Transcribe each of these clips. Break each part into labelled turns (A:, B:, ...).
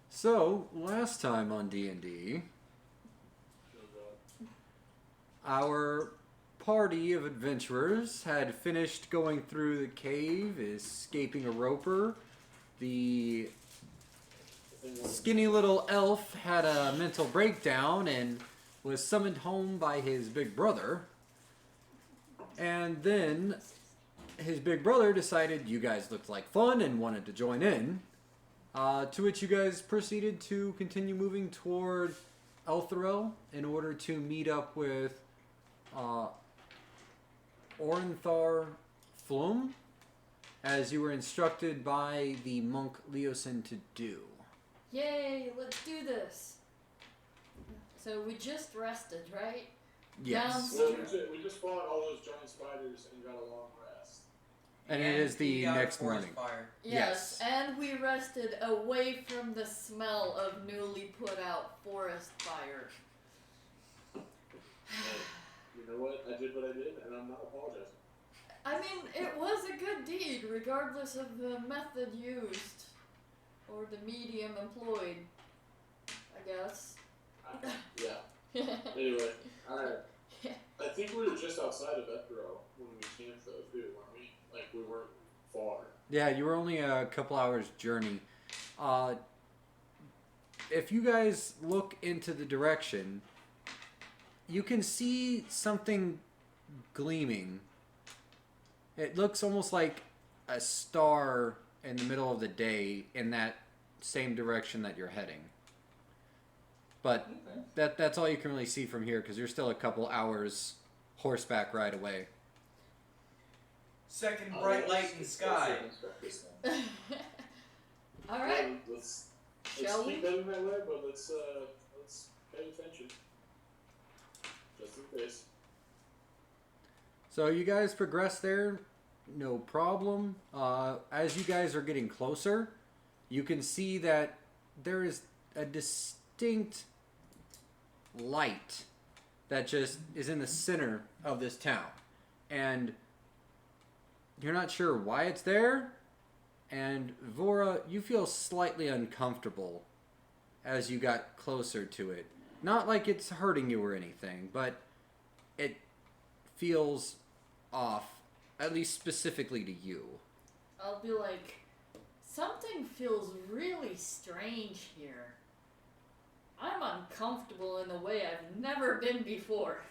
A: So, last time on D&D, our party of adventurers had finished going through the cave, escaping a roper. The skinny little elf had a mental breakdown and was summoned home by his big brother. And then his big brother decided you guys looked like fun and wanted to join in. To which you guys proceeded to continue moving toward Elthorel in order to meet up with Orenthar Flum, as you were instructed by the monk Leosin to do.
B: Yay, let's do this. So we just rested, right?
A: Yes.
C: Well, we just fought all those giant spiders and got a long rest.
A: And it is the next morning.
D: Fire.
B: Yes, and we rested away from the smell of newly put out forest fire.
C: You know what? I did what I did, and I'm not apologizing.
B: I mean, it was a good deed, regardless of the method used. Or the medium employed, I guess.
C: Yeah. Anyway, alright. I think we were just outside of Ethro when we camped, though, too, weren't we? Like, we weren't far.
A: Yeah, you were only a couple hours journey. If you guys look into the direction, you can see something gleaming. It looks almost like a star in the middle of the day in that same direction that you're heading. But that's all you can really see from here because you're still a couple hours horseback ride away.
D: Second bright light in the sky.
B: Alright.
C: Let's
B: Shall we?
C: keep heading that way, but let's pay attention. Just in case.
A: So you guys progress there, no problem. As you guys are getting closer, you can see that there is a distinct light that just is in the center of this town. And you're not sure why it's there. And Vora, you feel slightly uncomfortable as you got closer to it. Not like it's hurting you or anything, but it feels off, at least specifically to you.
B: I'll be like, something feels really strange here. I'm uncomfortable in a way I've never been before.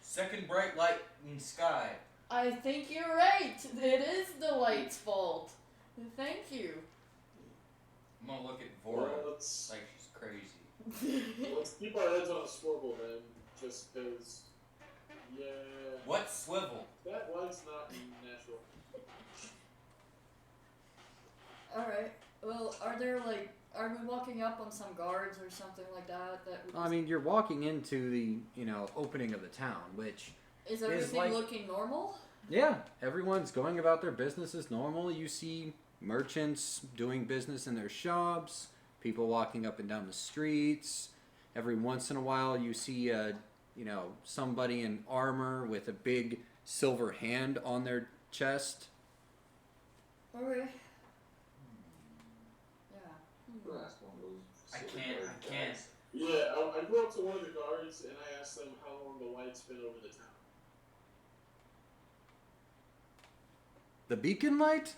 D: Second bright light in the sky.
B: I think you're right. It is the light's fault. Thank you.
D: I'm gonna look at
C: Well,
D: Vora
C: let's
D: like she's crazy.
C: keep our heads on a swivel then, just because. Yeah.
D: What swivel?
C: That light's not natural.
B: Alright. Well, are we walking up on some guards or something like that?
A: I mean, you're walking into the, opening of the town, which...
B: Is everything looking normal?
A: Yeah, everyone's going about their business as normal. You see merchants doing business in their shops, people walking up and down the streets. Every once in a while you see somebody in armor with a big silver hand on their chest.
B: Okay. Yeah.
D: I can't.
C: Yeah, I go up to one of the guards and I ask them how long the light's been over the town.
A: The beacon light?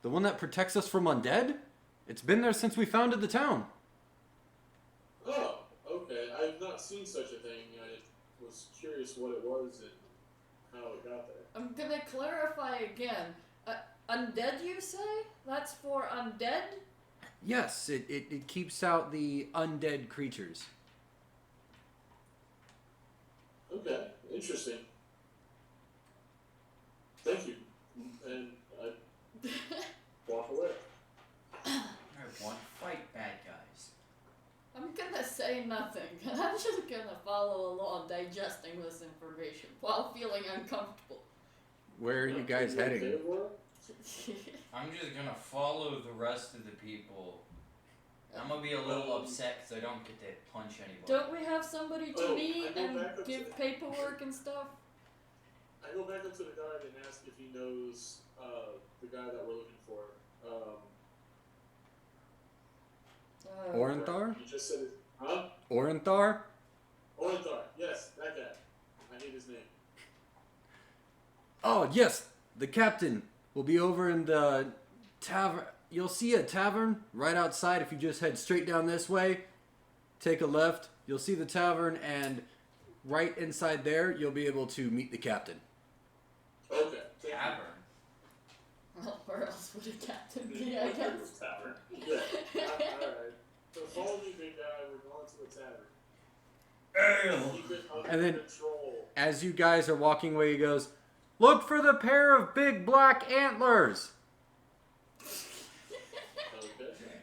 A: The one that protects us from undead? It's been there since we founded the town.
C: Oh, okay. I've not seen such a thing. I was curious what it was and how it got there.
B: I'm gonna clarify again. Undead, you say? That's for undead?
A: Yes, it keeps out the undead creatures.
C: Okay, interesting. Thank you. And I walk away.
D: I want to fight bad guys.
B: I'm gonna say nothing. I'm just gonna follow along digesting this information while feeling uncomfortable.
A: Where are you guys heading?
D: I'm just gonna follow the rest of the people. I'm gonna be a little upset because I don't get to punch anyone.
B: Don't we have somebody to meet
C: I go
B: and
C: back up
B: give
C: to-
B: paperwork and stuff?
C: I go back up to the guard and ask if he knows the guy that we're looking for.
A: Orenthar?
C: You just said it. Huh?
A: Orenthar?
C: Orenthar. Yes, that guy. I need his name.
A: Oh, yes. The captain will be over in the tavern. You'll see a tavern right outside if you just head straight down this way. Take a left. You'll see the tavern, and right inside there, you'll be able to meet the captain.
C: Okay.
D: Tavern.
B: Well, where else would a captain
C: The
B: be, I guess?
C: tavern. Yeah. Alright. So follow me, big guy. We're going to the tavern. Keep it under
A: And then-
C: control.
A: As you guys are walking away, he goes, "Look for the pair of big black antlers."
C: Okay.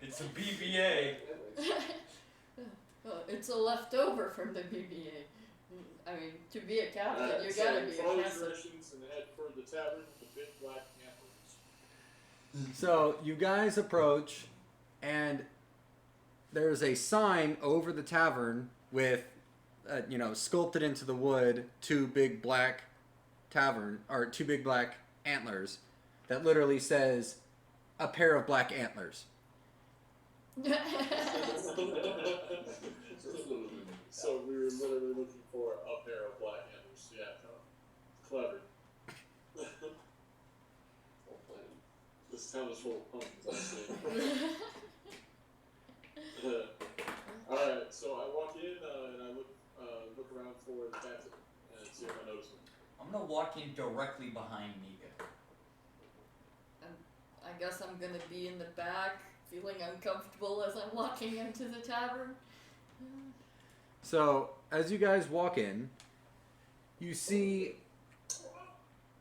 D: It's a BBA.
B: It's a leftover from the BBA. I mean, to be a captain,
C: Alright,
B: you
C: so
B: gotta be
C: follow
B: a captain.
C: directions and head for the tavern with the big black antlers.
A: So you guys approach, and there's a sign over the tavern with, sculpted into the wood, two big black antlers that literally says, "A pair of black antlers."
C: So we were literally looking for a pair of black antlers. Yeah, clever. This town is full of pumpkins, I see. Alright, so I walk in and I look around for the captain and see if I notice him.
D: I'm gonna walk in directly behind Nika.
B: I guess I'm gonna be in the back, feeling uncomfortable as I'm walking into the tavern.
A: So as you guys walk in, you see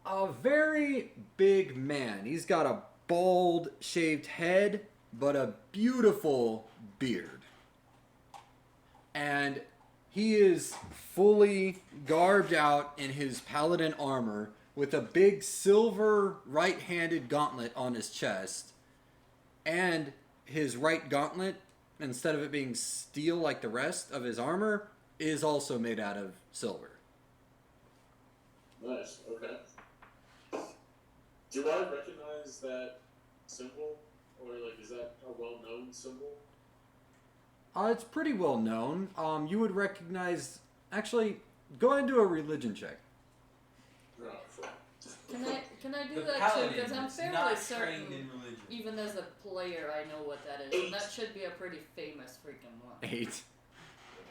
A: a very big man. He's got a bald, shaved head, but a beautiful beard. And he is fully garbed out in his paladin armor with a big silver right-handed gauntlet on his chest. And his right gauntlet, instead of it being steel like the rest of his armor, is also made out of silver.
C: Nice, okay. Do I recognize that symbol? Or, is that a well-known symbol?
A: It's pretty well known. You would recognize... Actually, go ahead and do a religion check.
C: No, fuck.
B: Can I do
D: The
B: that too?
D: paladin
B: Because I'm
D: is
B: fairly
D: not
B: certain,
D: trained in religion.
B: even as a player, I know what that is, and that should be a pretty famous freaking one.
A: 8.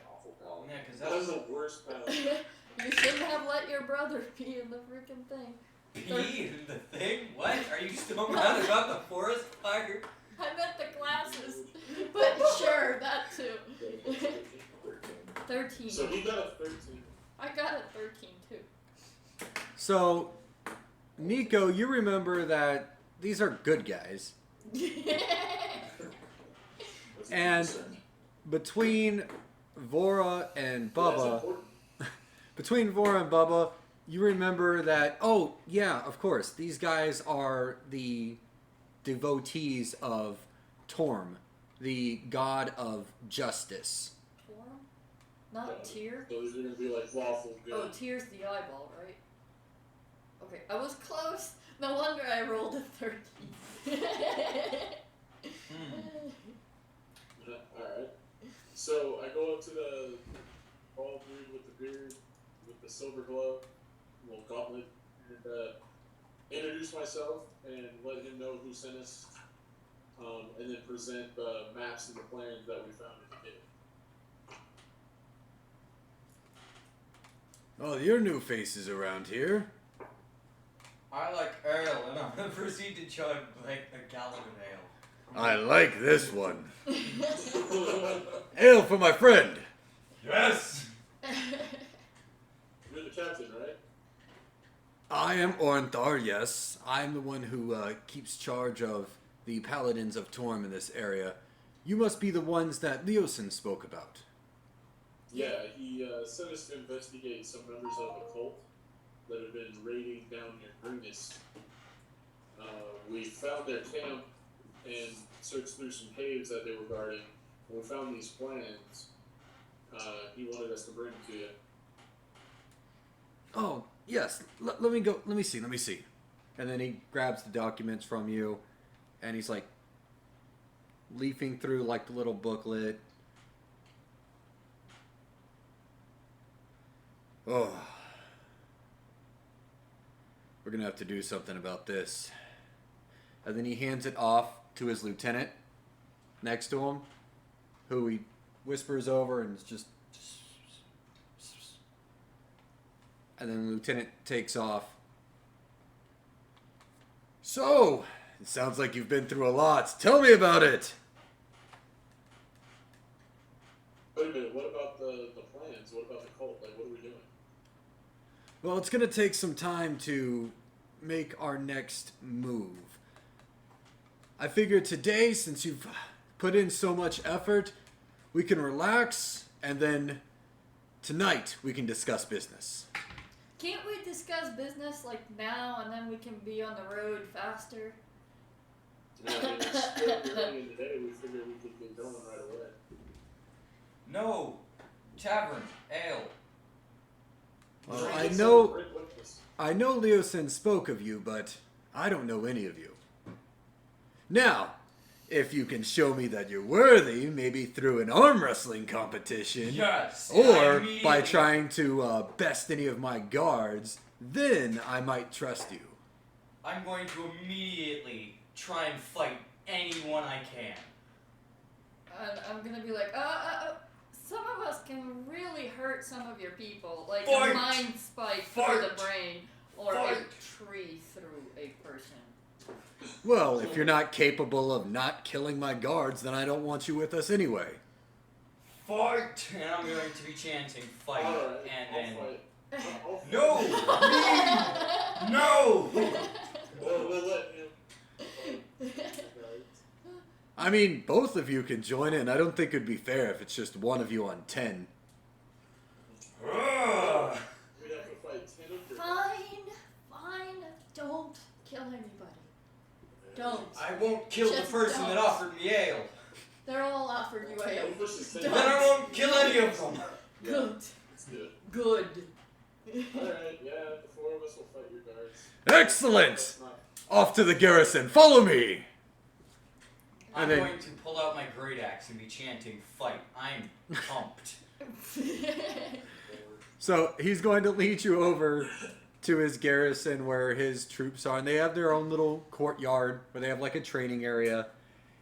C: Awful pal.
D: Yeah, because
C: That was the worst pal.
B: You shouldn't have let your brother be in the freaking thing.
D: Pee in the thing? What? Are you still mad about the forest fire?
B: I meant the glasses, but sure, that too. 13.
C: So he got a 13.
B: I got a 13 too.
A: So, Nico, you remember that these are good guys.
C: That's
A: And
C: concern.
A: between Vora and
C: Well, that's
A: Bubba...
C: important.
A: Between Vora and Bubba, you remember that, oh, yeah, of course, these guys are the devotees of Torm, the god of justice.
B: Form? Not Tear?
C: So these are gonna be like lawful good.
B: Oh, Tear's the eyeball, right? Okay, I was close. No wonder I rolled a 13.
C: Alright. So I go up to the bald dude with the beard, with the silver glove, little gauntlet, and introduce myself and let him know who sent us, and then present the maps and the plans that we found in the cave.
A: Oh, you're new faces around here.
D: I like ale, and I'm gonna proceed to chug like a gallon of ale.
A: I like this one. Ale for my friend.
D: Yes!
C: You're the captain, right?
A: I am Orenthar, yes. I'm the one who keeps charge of the paladins of Torm in this area. You must be the ones that Leosin spoke about.
C: Yeah, he sent us to investigate some members of the cult that have been raiding down near Greenest. We found their camp and searched through some caves that they were guarding, we found these plans. He wanted us to bring them to you.
A: Oh, yes. Let me go. Let me see. And then he grabs the documents from you, and he's like leafing through like the little booklet. Oh. We're going to have to do something about this. And then he hands it off to his lieutenant next to him, who he whispers over and is just... And then the lieutenant takes off. So, it sounds like you've been through a lot. Tell me about it.
C: Wait a minute, what about the plans? What about the cult? Like, what are we doing?
A: Well, it's going to take some time to make our next move. I figured today, since you've put in so much effort, we can relax, and then tonight we can discuss business.
B: Can't we discuss business like now and then we can be on the road faster?
C: Yeah, I mean, it's still early in the day. We figured we could get going right away.
D: No. Tavern. Ale.
A: Well,
C: Right,
A: I
C: so
A: know
C: bring witness.
A: Leosin spoke of you, but I don't know any of you. Now, if you can show me that you're worthy, maybe through an arm wrestling competition,
D: Yes.
A: or by trying to best any of my guards, then I might trust you.
D: I'm going to immediately try and fight anyone I can.
B: And I'm gonna be like, some of us can really hurt some of your people, like
D: Fight!
B: a mind spike through
D: Fight!
B: the brain, or
D: Fight!
B: a tree through a person.
A: Well, if you're not capable of not killing my guards, then I don't want you with us anyway.
D: Fight! And I'm going to be chanting fight.
C: Alright,
D: And
C: I'll
D: then.
C: fight. I'll fight.
D: No! Me! No!
C: We'll let him fight.
A: I mean, both of you can join in. I don't think it'd be fair if it's just one of you on 10.
C: We'd have to fight 10 of your
B: Fine, don't kill anybody. Don't.
D: I won't kill the
B: Just
D: person that
B: don't.
D: offered me ale.
B: They're all offered you ale.
C: Don't push the
D: Then
B: Don't.
D: I won't kill any of them.
B: Good.
C: Let's do it.
B: Good.
C: Alright, yeah, the 4 of us will fight your guards.
A: Excellent!
C: That's not-
A: Off to the garrison. Follow me!
D: I'm
A: And then-
D: going to pull out my great axe and be chanting fight. I'm pumped.
A: So he's going to lead you over to his garrison where his troops are. And they have their own little courtyard where they have like a training area.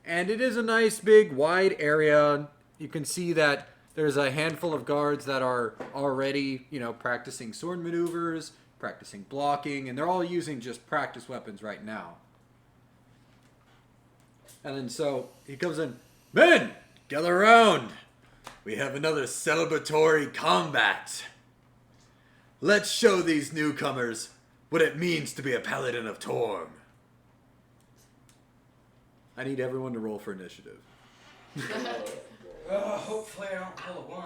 A: And it is a nice, big, wide area. You can see that there's a handful of guards that are already, practicing sword maneuvers, practicing blocking. And they're all using just practice weapons right now. And then so he comes in. Men, gather around. We have another celebratory combat. Let's show these newcomers what it means to be a paladin of Torm. I need everyone to roll for initiative.
D: Hopefully I don't pull a 1.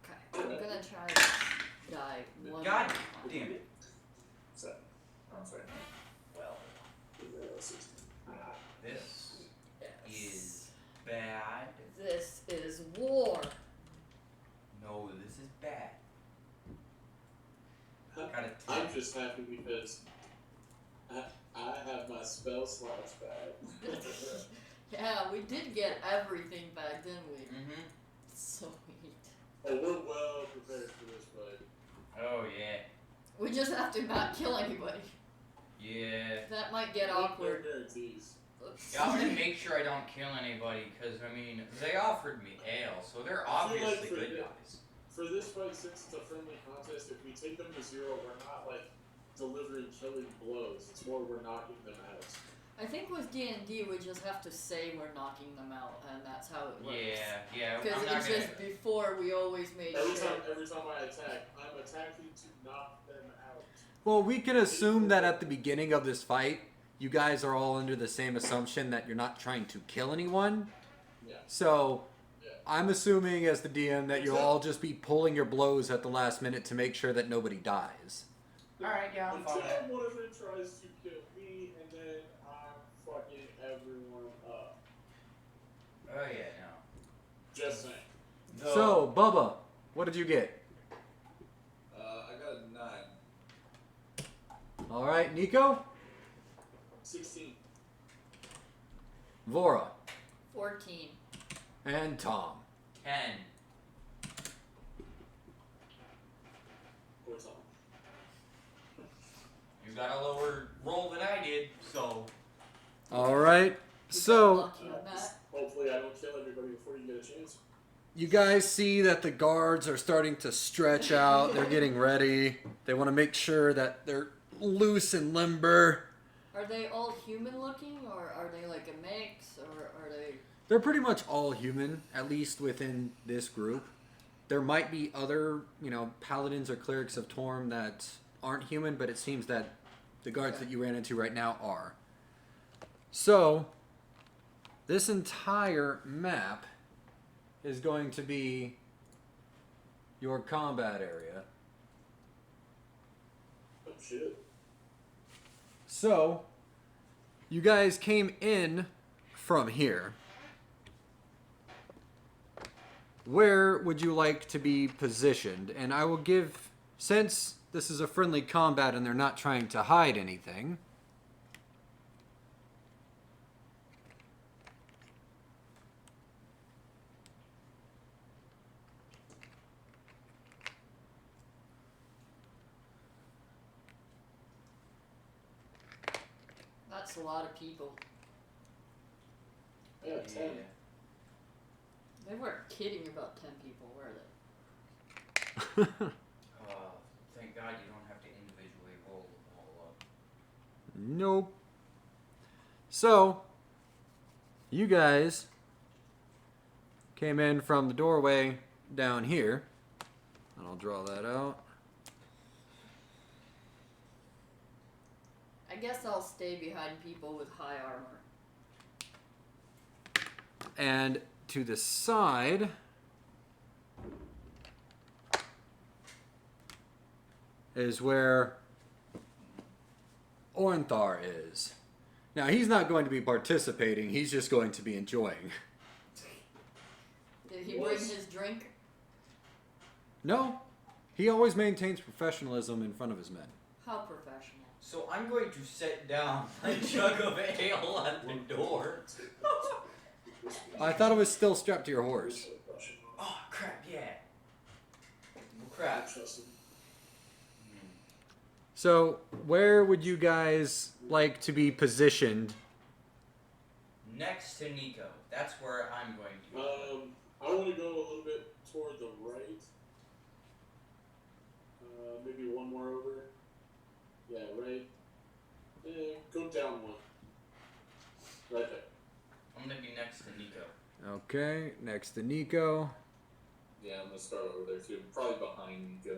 B: Okay, I'm gonna try to die one
D: God
B: more
D: damn it.
C: 7. I'm sorry.
D: Well,
C: 16.
D: this
B: Yes.
D: is bad.
B: This is war.
D: No, this is bad. Got a 10.
C: I'm just happy because I have my spell slots back.
B: Yeah, we did get everything back, didn't we?
D: Mm-hmm.
B: Sweet.
C: Oh, we're well prepared for this fight.
D: Oh, yeah.
B: We just have to not kill anybody.
D: Yeah.
B: That might get
C: No
B: awkward.
C: guarantees.
D: Yeah, I'm gonna make sure I don't kill anybody, because, they offered me ale, so they're
C: I feel like
D: obviously
C: for
D: good
C: the-
D: guys.
C: For this fight, since it's a friendly contest, if we take them to 0, we're not delivering killing blows. It's more we're knocking them out.
B: I think with D&D we just have to say we're knocking them out, and that's how it works.
D: Yeah,
B: Because
D: I'm not
B: it's
D: gonna...
B: just before we always made
C: Every
B: sure.
C: time I attack, I'm attacking to knock them out.
A: Well, we can assume that at the beginning of this fight, you guys are all under the same assumption that you're not trying to kill anyone.
C: Yeah.
A: So,
C: Yeah.
A: I'm assuming as the DM that you'll all just be pulling your blows at the last minute to make sure that nobody dies.
D: Alright, yeah, I'm
C: Until
D: fine.
C: one of them tries to kill me, and then I'm fucking everyone up.
D: Oh, yeah, no.
C: Just saying.
D: No.
A: So, Bubba, what did you get?
E: I got a 9.
A: All right, Nico,
C: 16.
A: Vora,
B: 14.
A: and Tom.
D: 10.
C: Poor Tom.
D: You got a lower roll than I did, so.
A: All right,
B: You got
A: so
B: lucky on that.
C: Hopefully I don't kill everybody before you get a chance.
A: you guys see that the guards are starting to stretch out. They're getting ready. They want to make sure that they're loose and limber.
B: Are they all human looking, or are they like a mix, or are they?
A: They're pretty much all human, at least within this group. There might be other, paladins or clerics of Torm that aren't human, but it seems that the guards that you ran into right now are. So, this entire map is going to be your combat area.
C: Oh shit.
A: So, you guys came in from here. Where would you like to be positioned? And I will give, since this is a friendly combat and they're not trying to hide anything,
B: That's a lot of people.
C: Yeah, 10.
B: They weren't kidding about 10 people, were they?
D: Thank God you don't have to individually roll them all up.
A: Nope. So, you guys came in from the doorway down here. And I'll draw that out.
B: I guess I'll stay behind people with high armor.
A: And to the side is where Ornthar is. Now, he's not going to be participating. He's just going to be enjoying.
B: Did he bring his drink?
A: No, he always maintains professionalism in front of his men.
B: How professional.
D: So I'm going to set down a jug of ale at the door.
A: I thought it was still strapped to your horse.
D: Oh, crap, yeah. Well, crap.
A: So, where would you guys like to be positioned?
D: Next to Nico. That's where I'm going to be.
C: I want to go a little bit toward the right. Maybe one more over. Yeah, right. Go down one. Right there.
D: I'm going to be next to Nico.
A: Okay, next to Nico.
E: Yeah, I'm gonna start over there too. Probably behind Nico.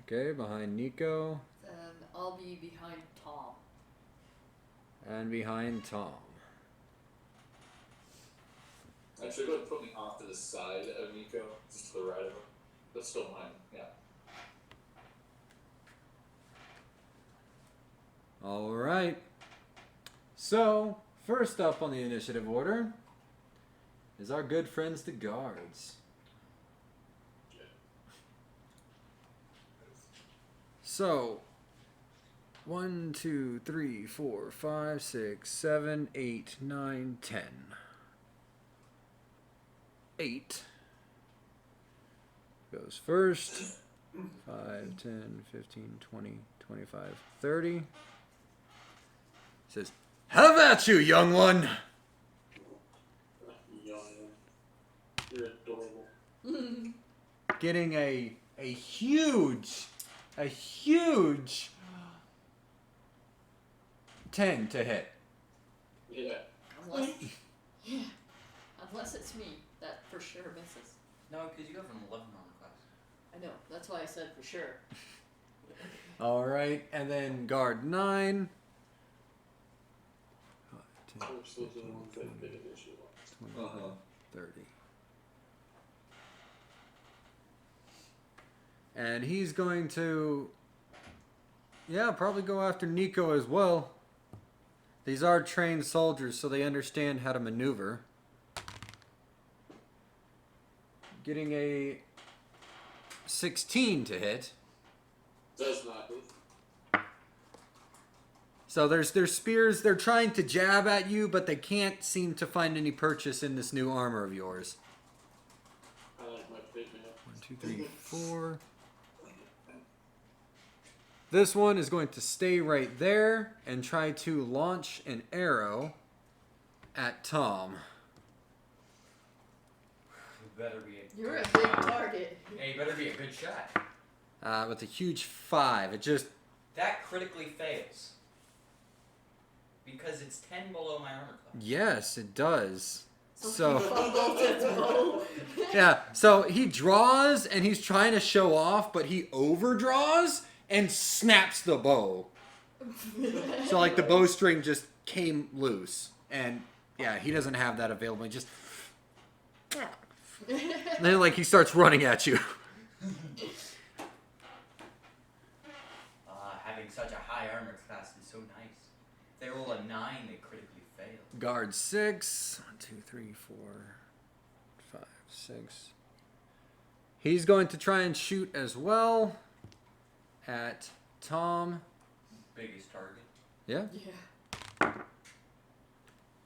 A: Okay, behind Nico.
B: Then I'll be behind Tom.
A: And behind Tom.
E: Actually, go ahead and put me off to the side of Nico, just to the right of him. That's still mine. Yeah.
A: All right. So, first up on the initiative order is our good friends, the guards. So, 1, 2, 3, 4, 5, 6, 7, 8, 9, 10. 8 goes first. 5, 10, 15, 20, 25, 30. Says, "Have at you, young one!"
C: You're adorable.
A: Getting a huge 10 to hit.
C: Yeah.
B: Unless it's me, that for sure misses.
D: No, because you have an 11 on the class.
B: I know, that's why I said for sure.
A: All right, and then guard 9. 5, 10,
C: Which those are the ones that did initial ones.
A: 25, 30. And he's going to, probably go after Nico as well. These are trained soldiers, so they understand how to maneuver. Getting a 16 to hit.
C: Does not hit.
A: So there's spears. They're trying to jab at you, but they can't seem to find any purchase in this new armor of yours.
C: I like my big man.
A: 1, 2, 3, 4. This one is going to stay right there and try to launch an arrow at Tom.
D: You better be a
B: You're a
D: good
B: big
D: shot.
B: target.
D: Yeah, you better be a good shot.
A: With a huge 5. It just...
D: That critically fails. Because it's 10 below my armor class.
A: Yes, it does.
B: He
A: So...
B: fumbles his bow.
A: Yeah, so he draws and he's trying to show off, but he overdraws and snaps the bow. So like the bowstring just came loose. And yeah, he doesn't have that available. He just... And then like he starts running at you.
D: Having such a high armor class is so nice. If they roll a 9, they critically fail.
A: Guard 6. 1, 2, 3, 4, 5, 6. He's going to try and shoot as well at Tom.
D: Biggest target.
A: Yeah.
B: Yeah.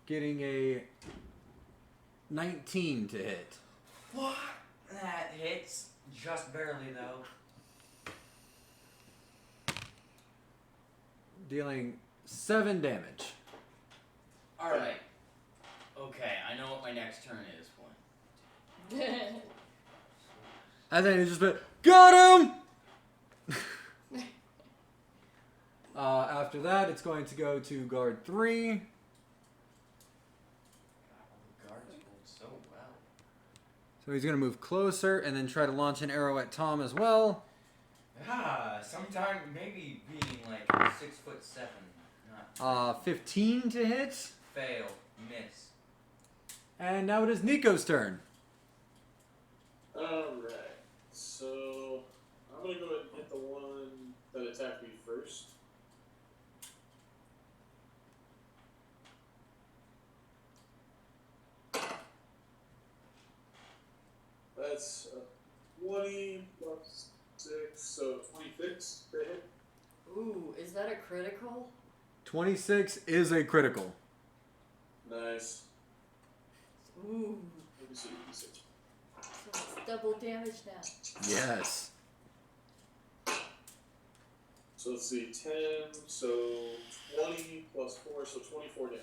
A: Getting a 19 to hit.
D: What? That hits just barely though.
A: Dealing 7 damage.
D: Alright. Okay, I know what my next turn is. 1.
A: And then he just went, got him! After that, it's going to go to guard 3.
D: God, all the guards rolled so well.
A: So he's going to move closer and then try to launch an arrow at Tom as well.
D: Sometime maybe being like 6'7". Not
A: 15 to hit.
D: fail, miss.
A: And now it is Nico's turn.
C: Alright. So I'm gonna go ahead and hit the one that attacked me first. That's 20 plus 6, so 26 to hit.
B: Ooh, is that a critical?
A: 26 is a critical.
C: Nice.
B: Ooh,
C: Let me see.
B: so it's double damage now.
A: Yes.
C: So let's see, 10, so 20 plus 4, so 24 damage.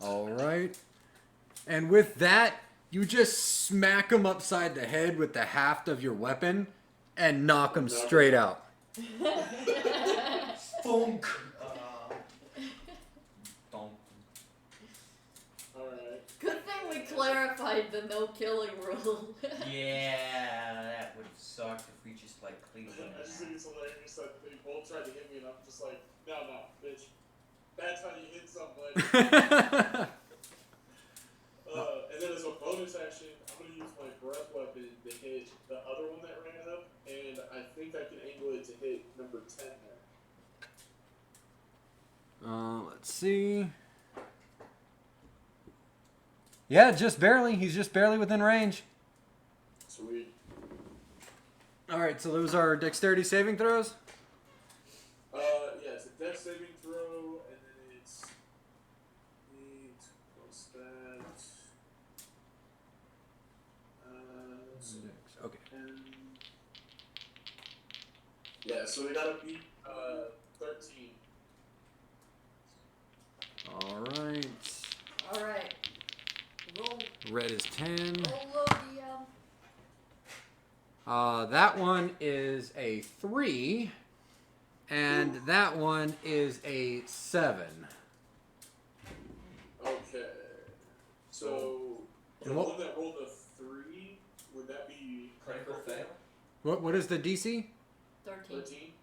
A: All right. And with that, you just smack him upside the head with the haft of your weapon and knock him straight out.
D: Bonk. Bonk.
C: Alright.
B: Good thing we clarified the no killing rule.
D: Yeah, that would have sucked if we just like cleaned them.
C: I just think it's hilarious that they both tried to hit me and I'm just like, no, bitch. That's how you hit somebody. And then as a bonus action, I'm going to use my breath weapon to hit the other one that ran up, and I think I can angle it to hit number 10 there.
A: Let's see. Yeah, just barely. He's just barely within range.
C: Sweet.
A: All right, so those are dexterity saving throws.
C: Yeah, it's a death saving throw, and then it's 8 plus that. Let's see.
A: Okay.
C: 10. Yeah, so they gotta beat 13.
A: All right.
B: Alright. Roll,
A: Red is 10.
B: roll low, DM.
A: That one is a 3. And that one is a 7.
C: Okay. So the
A: And what-
C: one that rolled a 3, would that be
D: Critical fail?
A: What is the DC?
B: 13.
C: 13?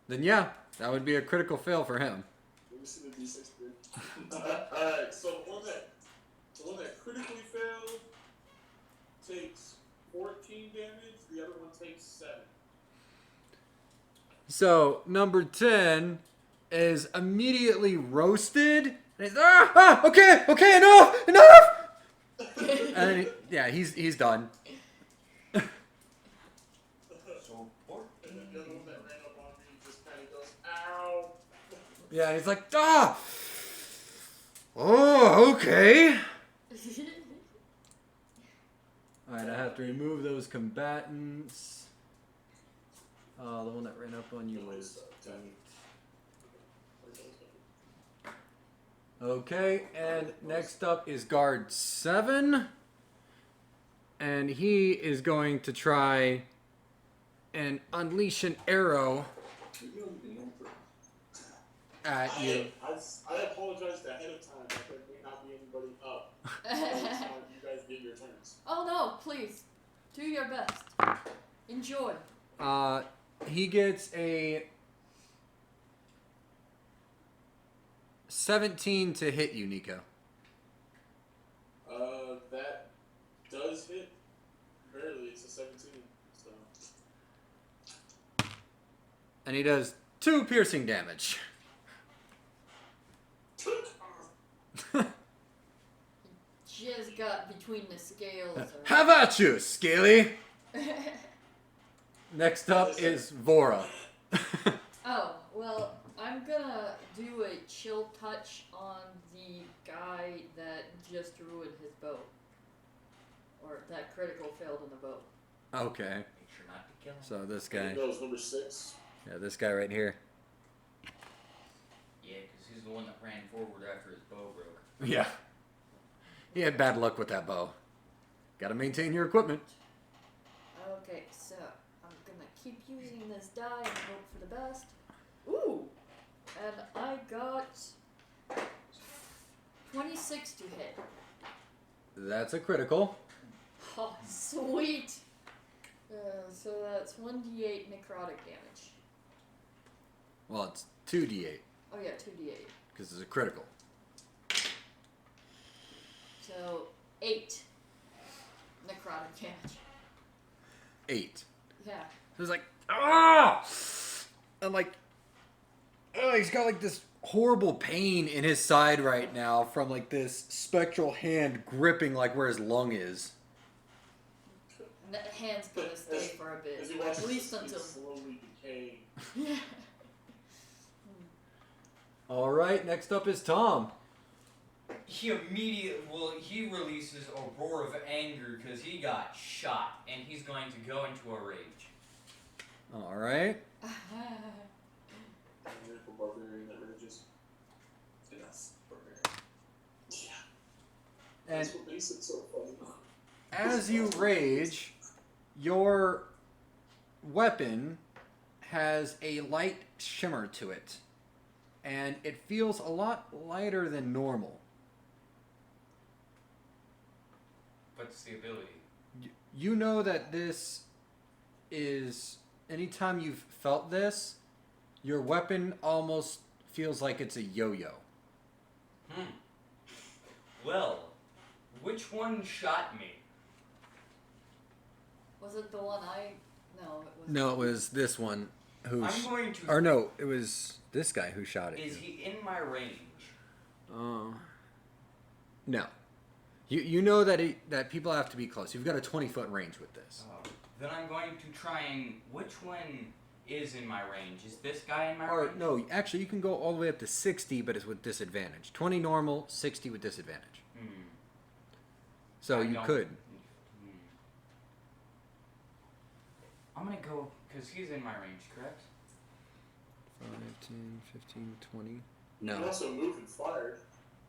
A: Then yeah, that would be a critical fail for him.
C: Let me see the D6 here. Alright, so the one that critically failed takes 14 damage, the other one takes 7.
A: So number 10 is immediately roasted. And he's, okay, enough. And then Yeah, he's done.
D: So poor.
C: And then the other one that ran up on me just kind of goes, ow!
A: Yeah, he's like, ah! Oh, okay. Alright, I have to remove those combatants. The one that ran up on you was 8. Okay, and next up is guard 7. And he is going to try and unleash an arrow at you.
C: I apologized ahead of time that there may not be anybody up. By the time you guys get your turns.
B: Oh no, please. Do your best. Enjoy.
A: He gets a 17 to hit you, Nico.
C: That does hit. Barely, it's a 17. So.
A: And he does 2 piercing damage.
B: Just got between the scales.
A: Have at you, Scaly! Next up is Vora.
B: Oh, well, I'm gonna do a chill touch on the guy that just ruined his bow. Or that critical failed in the bow.
A: Okay.
D: Make sure not to kill him.
A: So this guy.
C: That was number 6.
A: Yeah, this guy right here.
D: Yeah, because he's the one that ran forward after his bow broke.
A: Yeah. He had bad luck with that bow. Gotta maintain your equipment.
B: Okay, so I'm gonna keep using this die and hope for the best. Ooh! And I got 26 to hit.
A: That's a critical.
B: Oh, sweet! So that's 1d8 necrotic damage.
A: Well, it's 2d8
B: Oh yeah, 2d8.
A: because it's a critical.
B: So 8 necrotic damage.
A: 8.
B: Yeah.
A: It's like, ah! I'm like, oh, he's got like this horrible pain in his side right now from like this spectral hand gripping like where his lung is.
B: And that hand's gonna stay for a bit.
C: As you watch
B: At least
C: this
B: until.
C: slowly decaying.
B: Yeah.
A: All right, next up is Tom.
D: He releases a roar of anger because he got shot, and he's going to go into a rage.
A: All right.
C: Miracle barbarian that rages.
E: Yes, barbarian.
C: Yeah.
A: And
C: That's what makes it so funny.
A: as you rage, your weapon has a light shimmer to it, and it feels a lot lighter than normal.
D: What's the ability?
A: You know that this is, anytime you've felt this, your weapon almost feels like it's a yo-yo.
D: Well, which one shot me?
B: Was it the one I? No, it was.
A: No, it was this one who.
D: I'm going to.
A: Or no, it was this guy who shot it.
D: Is he in my range?
A: No. You know that that people have to be close. You've got a 20-foot range with this.
D: Then I'm going to try and. Which one is in my range? Is this guy in my
A: Or
D: range?
A: no, actually you can go all the way up to 60, but it's with disadvantage. 20 normal, 60 with disadvantage. So
D: I
A: you
D: don't-
A: could.
D: I'm gonna go because he's in my range, correct?
A: 5, 10, 15, 20.
C: You
A: No.
C: can also move and fire.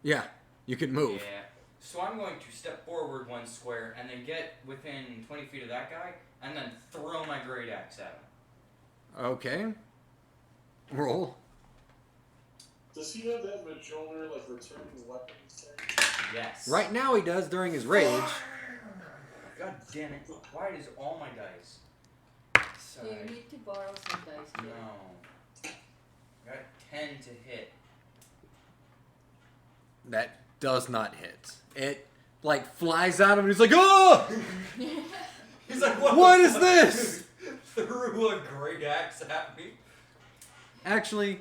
A: Yeah, you can move.
D: Yeah. So I'm going to step forward 1 square and then get within 20 feet of that guy and then throw my great axe at him.
A: Okay. Roll.
C: Does he have that Majoner, like, returning weapons thing?
D: Yes.
A: Right now he does during his rage.
D: God damn it! Why does all my dice?
B: So you need to borrow some dice here.
D: No. Got 10 to hit.
A: That does not hit. It like flies at him and he's like, oh!
D: He's like,
A: What is this?
D: Threw a great axe at me.
A: Actually,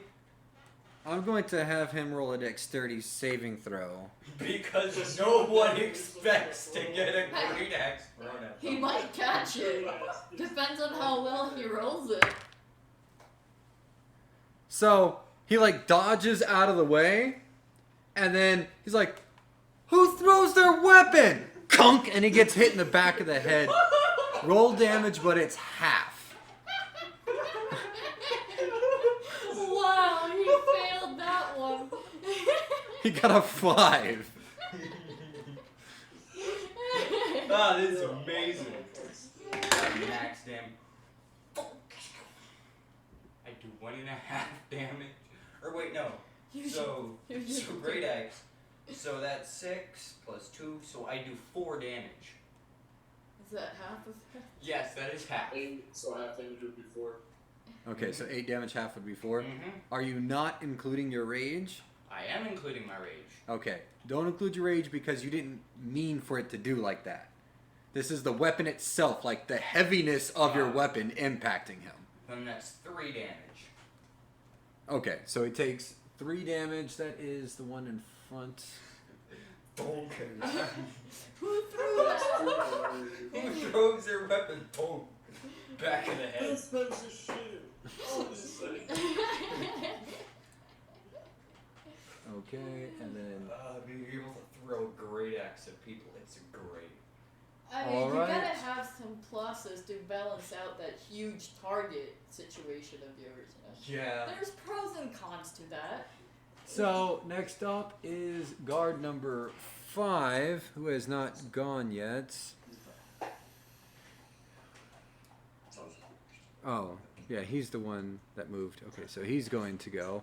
A: I'm going to have him roll a dexterity saving throw.
D: Because no one expects to get a great axe thrown at
B: He
D: them.
B: might catch it. Depends on how well he rolls it.
A: So he like dodges out of the way, and then he's like, "Who throws their weapon?" Kunk, and he gets hit in the back of the head. Roll damage, but it's half.
B: Wow, he failed that one.
A: He got a 5.
D: Ah, this is amazing. Max damage. I do 1.5 damage. Or wait, no. So great axe. So that's 6 plus 2. So I do 4 damage.
B: Is that half of that?
D: Yes, that is half.
C: 8, so half damage would be 4.
A: Okay, so 8 damage, half would be 4.
D: Mm-hmm.
A: Are you not including your rage?
D: I am including my rage.
A: Okay, don't include your rage because you didn't mean for it to do like that. This is the weapon itself, like the heaviness of your weapon impacting him.
D: Then that's 3 damage.
A: Okay, so he takes 3 damage. That is the one in front.
D: Okay.
B: Who threw that?
D: Who throws their weapon? Boom. Back of the head.
C: This man's a shit. Oh, this is like...
A: Okay, and then...
D: Being able to throw a great axe at people, it's great.
B: I mean,
A: Alright.
B: you gotta have some pluses to balance out that huge target situation of yours. You know?
D: Yeah.
B: There's pros and cons to that.
A: So, next up is guard number 5, who has not gone yet. Oh, yeah, he's the one that moved. Okay, so he's going to go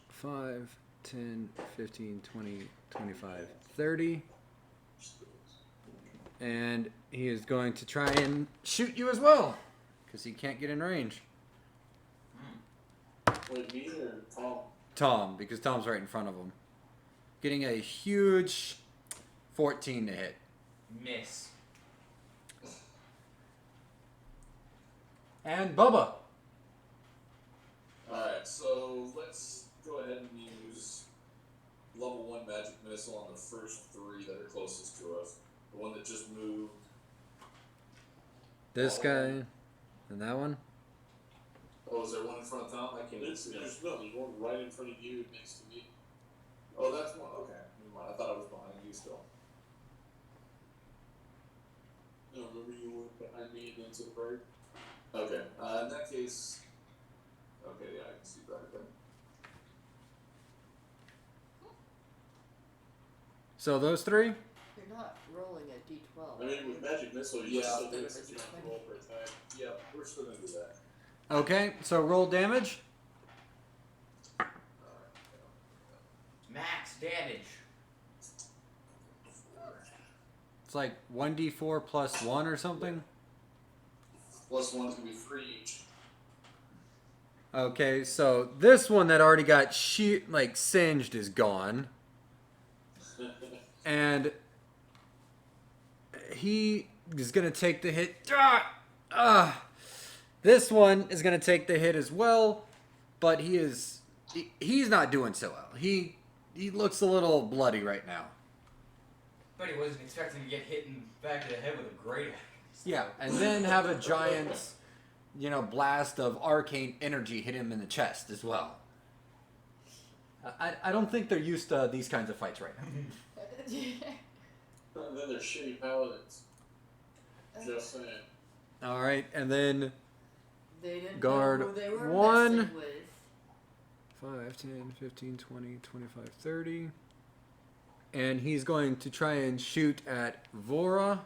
A: 5, 10, 15, 20, 25, 30. And he is going to try and shoot you as well, because he can't get in range.
C: Wait, me or Tom?
A: Tom, because Tom's right in front of him. Getting a huge 14 to hit.
D: Miss.
A: And Bubba.
E: Alright, so let's go ahead and use level 1 magic missile on the first 3 that are closest to us. The one that just moved.
A: This guy and that one.
E: Oh, is there one in front of Tom? I can't even see that.
C: There's no, there's one right in front of you next to me.
E: Oh, that's one. Okay, never mind. I thought I was behind you still.
C: No, remember you were behind me and then to the bird?
E: Okay, in that case. Okay, yeah, I can see better then.
A: So those 3?
B: You're not rolling a d12.
C: I mean, with magic missile, you
E: Yeah,
C: still
E: there
C: get
E: is
C: a
B: a 20.
C: roll per attack.
E: Yeah, we're still gonna do that.
A: Okay, so roll damage.
D: Max damage.
A: It's like 1d4 plus 1 or something.
E: Plus 1's gonna be 3 each.
A: Okay, so this one that already got singed is gone. And he is going to take the hit. This one is going to take the hit as well, but he's not doing so well. He looks a little bloody right now.
D: But he wasn't expecting to get hit in the back of the head with a great axe.
A: Yeah, and then have a giant, blast of arcane energy hit him in the chest as well. I don't think they're used to these kinds of fights right now.
C: And then they're shitty paladins. Just saying.
A: All right, and then
B: They didn't
A: Guard
B: know who they were
A: 1.
B: messing with.
A: 5, 10, 15, 20, 25, 30. And he's going to try and shoot at Vora.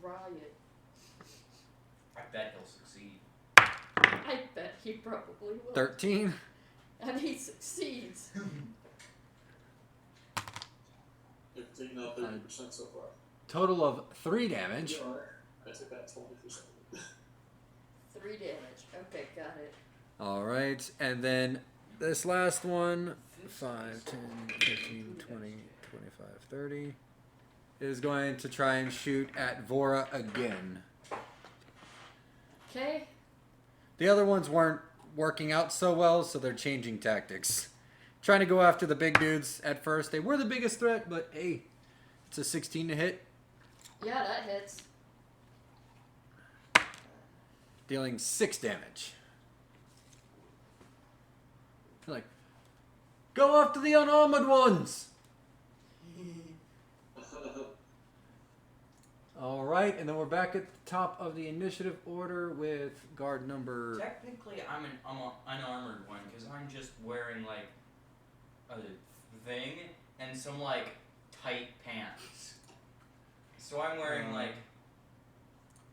B: Try it.
D: I bet he'll succeed.
B: I bet he probably will.
A: 13.
B: And he succeeds.
C: 15, now 30% so far.
A: Total of 3 damage.
C: You are. I took that 20%.
B: 3 damage. Okay, got it.
A: All right, and then this last one, 5, 10, 15, 20, 25, 30, is going to try and shoot at Vora again.
B: Okay.
A: The other ones weren't working out so well, so they're changing tactics. Trying to go after the big dudes at first. They were the biggest threat, but hey, it's a 16 to hit.
B: Yeah, that hits.
A: Dealing 6 damage. Like, go after the unarmored ones! Alright, and then we're back at the top of the initiative order with guard number...
D: Technically, I'm an unarmored one because I'm just wearing like a thing and some like tight pants. So I'm wearing like.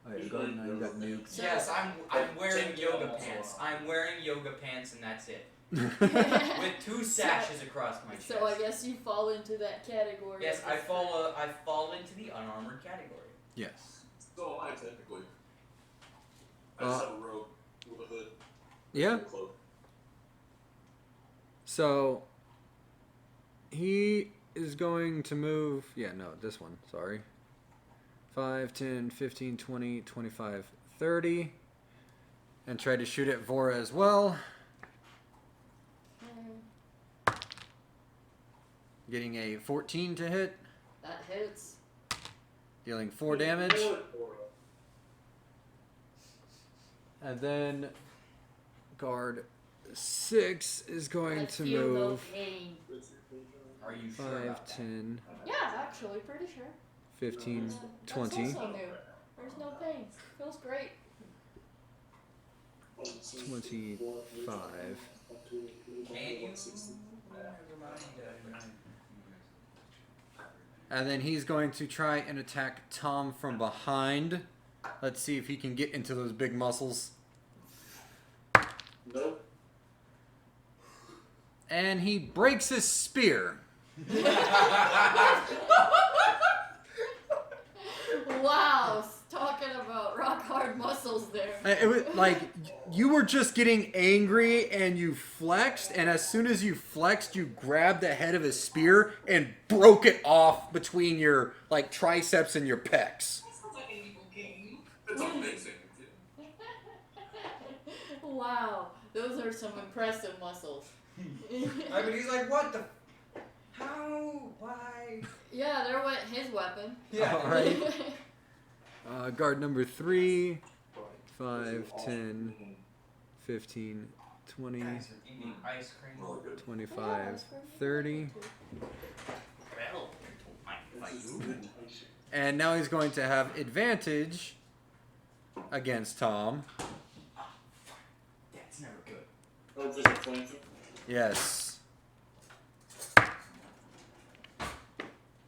A: Oh, yeah, guard 9 got nuked.
D: Yes, I'm wearing
E: Take
D: yoga
E: them
D: pants.
E: also.
D: I'm wearing yoga pants and that's it. With 2 sashes across my chest.
B: So I guess you fall into that category.
D: Yes,
B: of
D: I
B: the
D: fall into the unarmored category.
A: Yes.
E: So am I technically. I just have a robe with a hood.
A: Yeah?
E: and a cloak.
A: So, he is going to move... Yeah, no, this one. Sorry. 5, 10, 15, 20, 25, 30. And try to shoot at Vora as well. Getting a 14 to hit.
B: That hits.
A: Dealing 4 damage. And then guard 6 is going
B: I
A: to
B: feel no
A: move
B: pain.
D: Are you sure
A: 5,
D: about that?
A: 10,
B: Yeah, actually, pretty sure.
A: 15,
B: That's
A: 20.
B: also new. There's no pain. Feels great.
A: 25.
D: Can you?
A: And then he's going to try and attack Tom from behind. Let's see if he can get into those big muscles.
C: Nope.
A: And he breaks his spear.
B: Wow, talking about rock hard muscles there.
A: It was like you were just getting angry and you flexed, and as soon as you flexed, you grabbed the head of his spear and broke it off between your like triceps and your pecs.
E: It's amazing.
B: Wow, those are some impressive muscles.
D: I mean, he's like, what the? How? Why?
B: Yeah, there went his weapon.
D: Yeah.
A: All right. Guard number 3, 5, 10, 15, 20,
D: Guys are eating ice cream.
A: 25, 30.
D: Well, my food.
A: And now he's going to have advantage against Tom.
D: That's never good.
C: Oh, just a flanking.
A: Yes.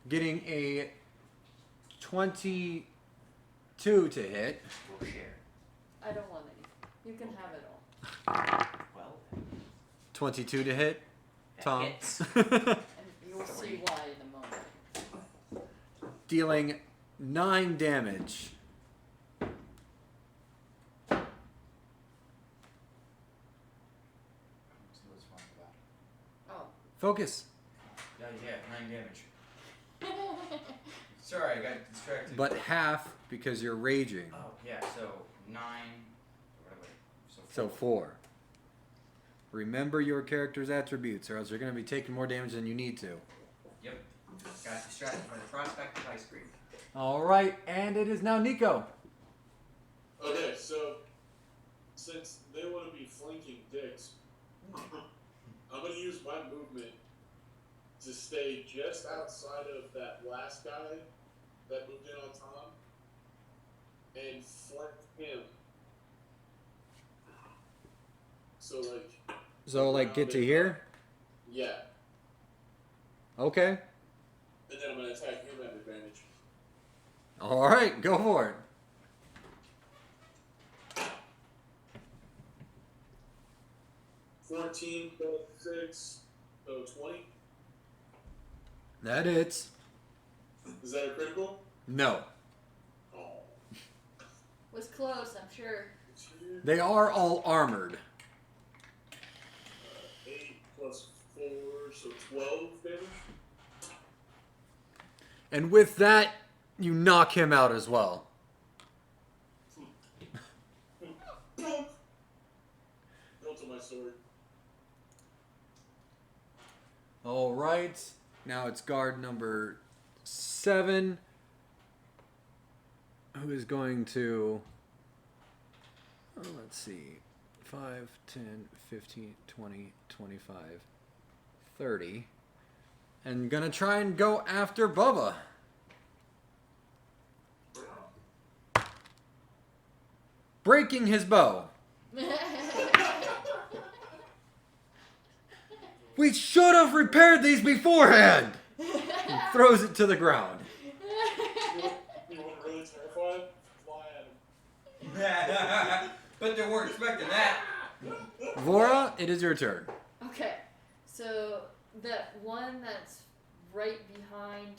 A: Getting a 22 to hit.
D: We'll share.
B: I don't want any. You can have it all.
D: Well,
A: 22 to hit,
D: that
A: Tom.
D: hits.
B: And you'll see why in a moment.
A: Dealing 9 damage.
B: Oh.
A: Focus.
D: Yeah, 9 damage. Sorry, I got distracted.
A: But half because you're raging.
D: Oh, yeah, so 9. Wait,
A: So 4. Remember your character's attributes, or else you're going to be taking more damage than you need to.
D: Yep. Got distracted by the prospect of ice cream.
A: All right, and it is now Nico.
C: Okay, so since they want to be flanking dicks, I'm gonna use my movement to stay just outside of that last guy that moved in on Tom and flank him. So like
A: get to here?
C: yeah,
A: Okay.
C: and then I'm gonna attack him at advantage.
A: All right, go for it.
C: $14 plus 6, so 20.
A: That hits.
C: Is that a critical?
A: No.
C: Oh.
B: Was close, I'm sure.
A: They are all armored.
C: 8 plus 4, so 12 damage.
A: And with that, you knock him out as well.
C: Go to my my sword.
A: All right. Now it's guard number 7, who is going to, let's see, 5, 10, 15, 20, 25, 30, and gonna try and go after Bubba. Breaking his bow. We should have repaired these beforehand. He throws it to the ground.
C: You want to really terrify him? Fly at him.
D: But they weren't expecting that.
A: Vora, it is your turn.
B: Okay, so that one that's right behind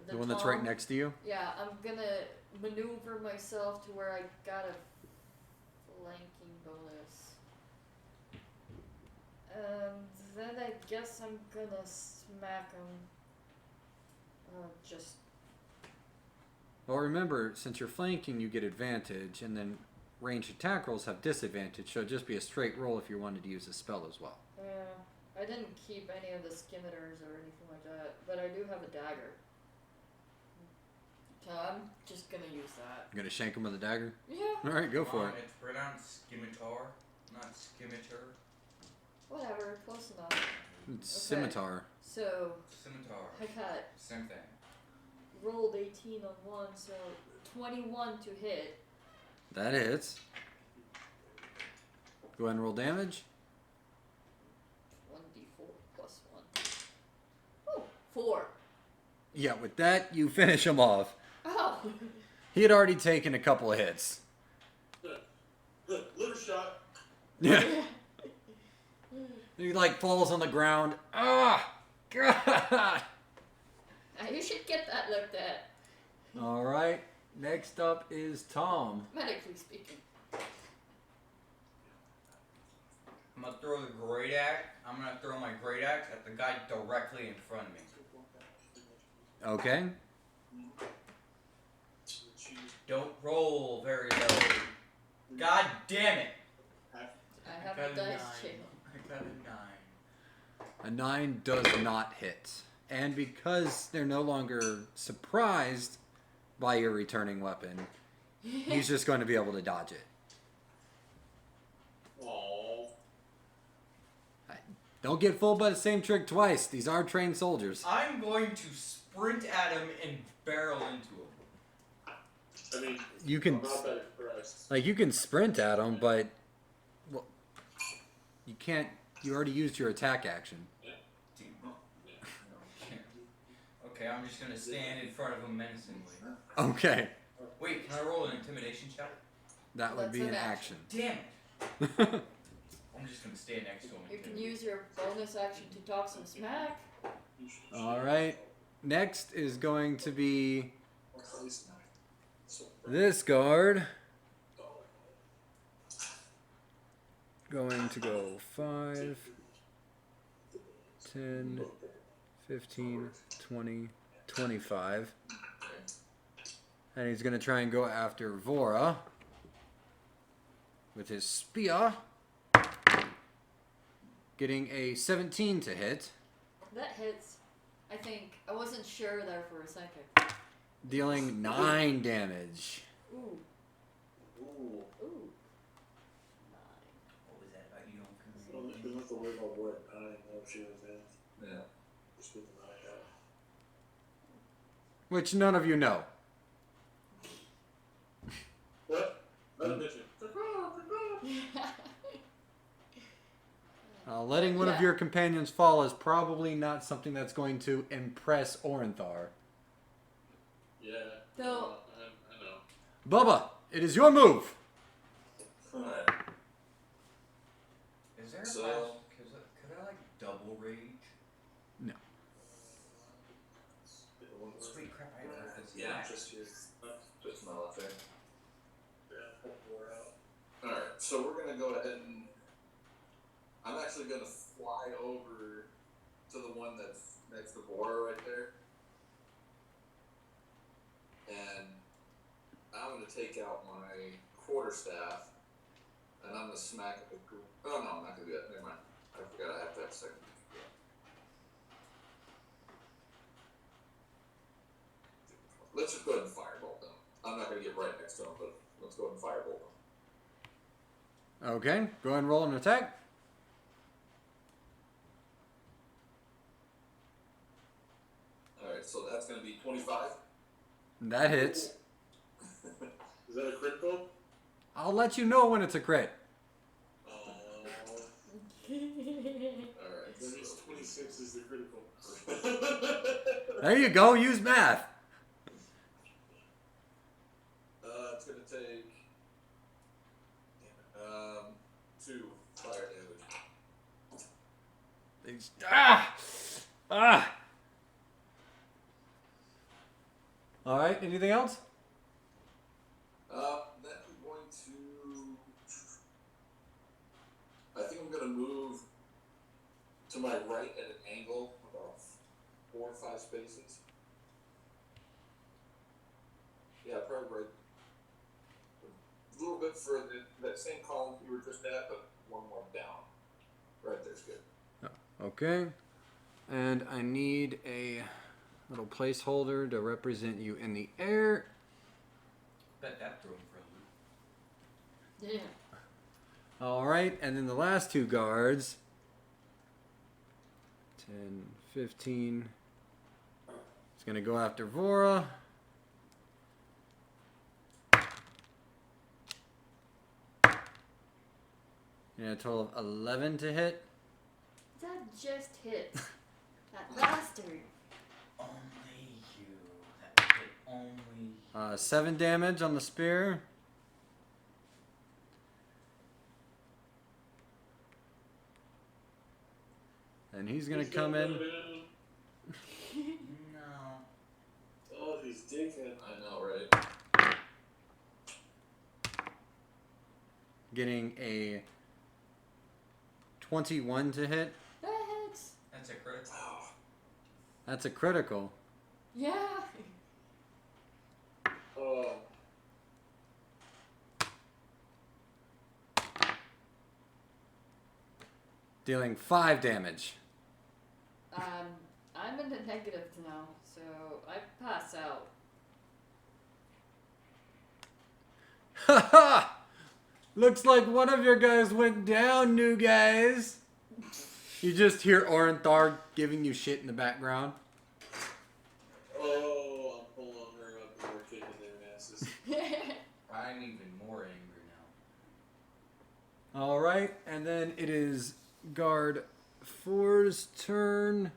A: The one that's right
B: Tom,
A: next to you?
B: Yeah, I'm gonna maneuver myself to where I got a flanking bonus. And then I guess I'm gonna smack him. Just.
A: Well, remember, since you're flanking, you get advantage, and then ranged attack rolls have disadvantage, so it'd just be a straight roll if you wanted to use a spell as well.
B: I didn't keep any of the skimiters or anything like that, but I do have a dagger. So I'm just gonna use that.
A: You're gonna shank him with a dagger?
B: Yeah.
A: Alright, go for it.
D: It's pronounced scimitar, not scimitar.
B: Whatever, close enough.
A: It's
B: Okay.
A: scimitar.
B: So
D: Scimitar.
B: I got
D: Same thing.
B: rolled 18 on one, so 21 to hit.
A: That hits. Go ahead and roll damage.
B: 1d4 plus 1. Oh, 4.
A: Yeah, with that, you finish him off.
B: Oh!
A: He had already taken a couple of hits.
C: Liver shot.
A: Yeah. He like falls on the ground. Ah! God!
B: You should get that looked at,
A: Alright, next up is Tom.
B: medically speaking.
D: I'm gonna throw the great axe. I'm gonna throw my great axe at the guy directly in front of me.
A: Okay.
D: Don't roll very low. God damn it!
B: I have
D: got
B: a
D: a
B: dice
D: 9.
B: channel.
D: I got a 9.
A: A 9 does not hit. And because they're no longer surprised by your returning weapon, he's just going to be able to dodge it.
C: Aww.
A: Don't get fooled by the same trick twice. These are trained soldiers.
D: I'm going to sprint at him and barrel into him.
C: I mean,
A: You can,
C: I'm not that impressed.
A: like, you can sprint at him, but well, you can't. You already used your attack action.
D: Dude. Okay, I'm just gonna stand in front of him menacingly.
A: Okay,
D: Wait, can I roll an intimidation check?
A: that would
B: That's
A: be
B: an
A: an action.
D: Damn it! I'm just gonna stand next to him.
B: You
D: and
B: can
D: intimidate.
B: use your bonus action to talk some smack.
A: All right. Next is going to be this guard. Going to go 5, 10, 15, 20, 25. And he's going to try and go after Vora with his spear. Getting a 17 to hit.
B: That hits. I think. I wasn't sure there for a second.
A: Dealing 9 damage.
B: Ooh.
C: Ooh.
B: Ooh.
D: What was that about? You
C: You
D: don't
C: don't have to worry about what I know she was in.
E: Yeah.
C: Just with an eye out.
A: Which none of you know.
C: What? Another bitch.
A: Letting one of
B: Yeah.
A: your companions fall is probably not something that's going to impress Orenthar.
C: Yeah.
B: So-
C: I know.
A: Bubba, it is your move.
E: Alright.
D: Is there a
E: So-
D: could I like double rage? Sweet crap, I have this.
E: Yeah.
C: Just here.
E: Just not there.
C: Yeah. We're out.
E: Alright, so we're gonna go ahead and I'm actually gonna fly over to the one that's next to Bora right there. And I'm gonna take out my quarterstaff And I'm gonna smack at the group. Oh no, I'm not gonna do that. Never mind. I forgot I have to have a second. Let's just go ahead and firebolt them. I'm not gonna get right next to them, but let's go ahead and firebolt them.
A: Okay, go ahead and roll an attack.
E: Alright, so that's gonna be 25.
A: That hits.
C: Is that a critical?
A: I'll let you know when it's a crit.
E: Alright,
C: That means 26 is the critical.
A: There you go. Use math.
E: It's gonna take 2 fire damage.
A: Ah! All right. Anything else?
E: Then I'm going to. I think I'm gonna move to my right at an angle, about 4 or 5 spaces. Yeah, probably right. A little bit further, that same column you were just at, but one more down. Right there's good.
A: Okay. And I need a little placeholder to represent you in the air.
D: Bet that threw him for a loop.
B: Yeah.
A: All right. And then the last 2 guards. 10, 15. It's going to go after Vora. And a total of 11 to hit.
B: That just hit. That bastard.
D: Only you. That hit only you.
A: 7 damage on the spear. And he's going to come in.
D: No.
C: Oh, he's dickhead.
E: I know, right?
A: Getting a 21 to hit.
B: That hits.
D: That's a crit.
E: Oh,
A: That's a critical.
B: Yeah.
C: Oh.
A: Dealing 5 damage.
B: I'm in the negative now, so I pass out.
A: Haha! Looks like one of your guys went down, new guys. You just hear Orenthar giving you shit in the background.
C: Oh, I'm pulling her up and we're kicking their asses.
D: I'm even more angry now.
A: Alright, and then it is guard 4's turn.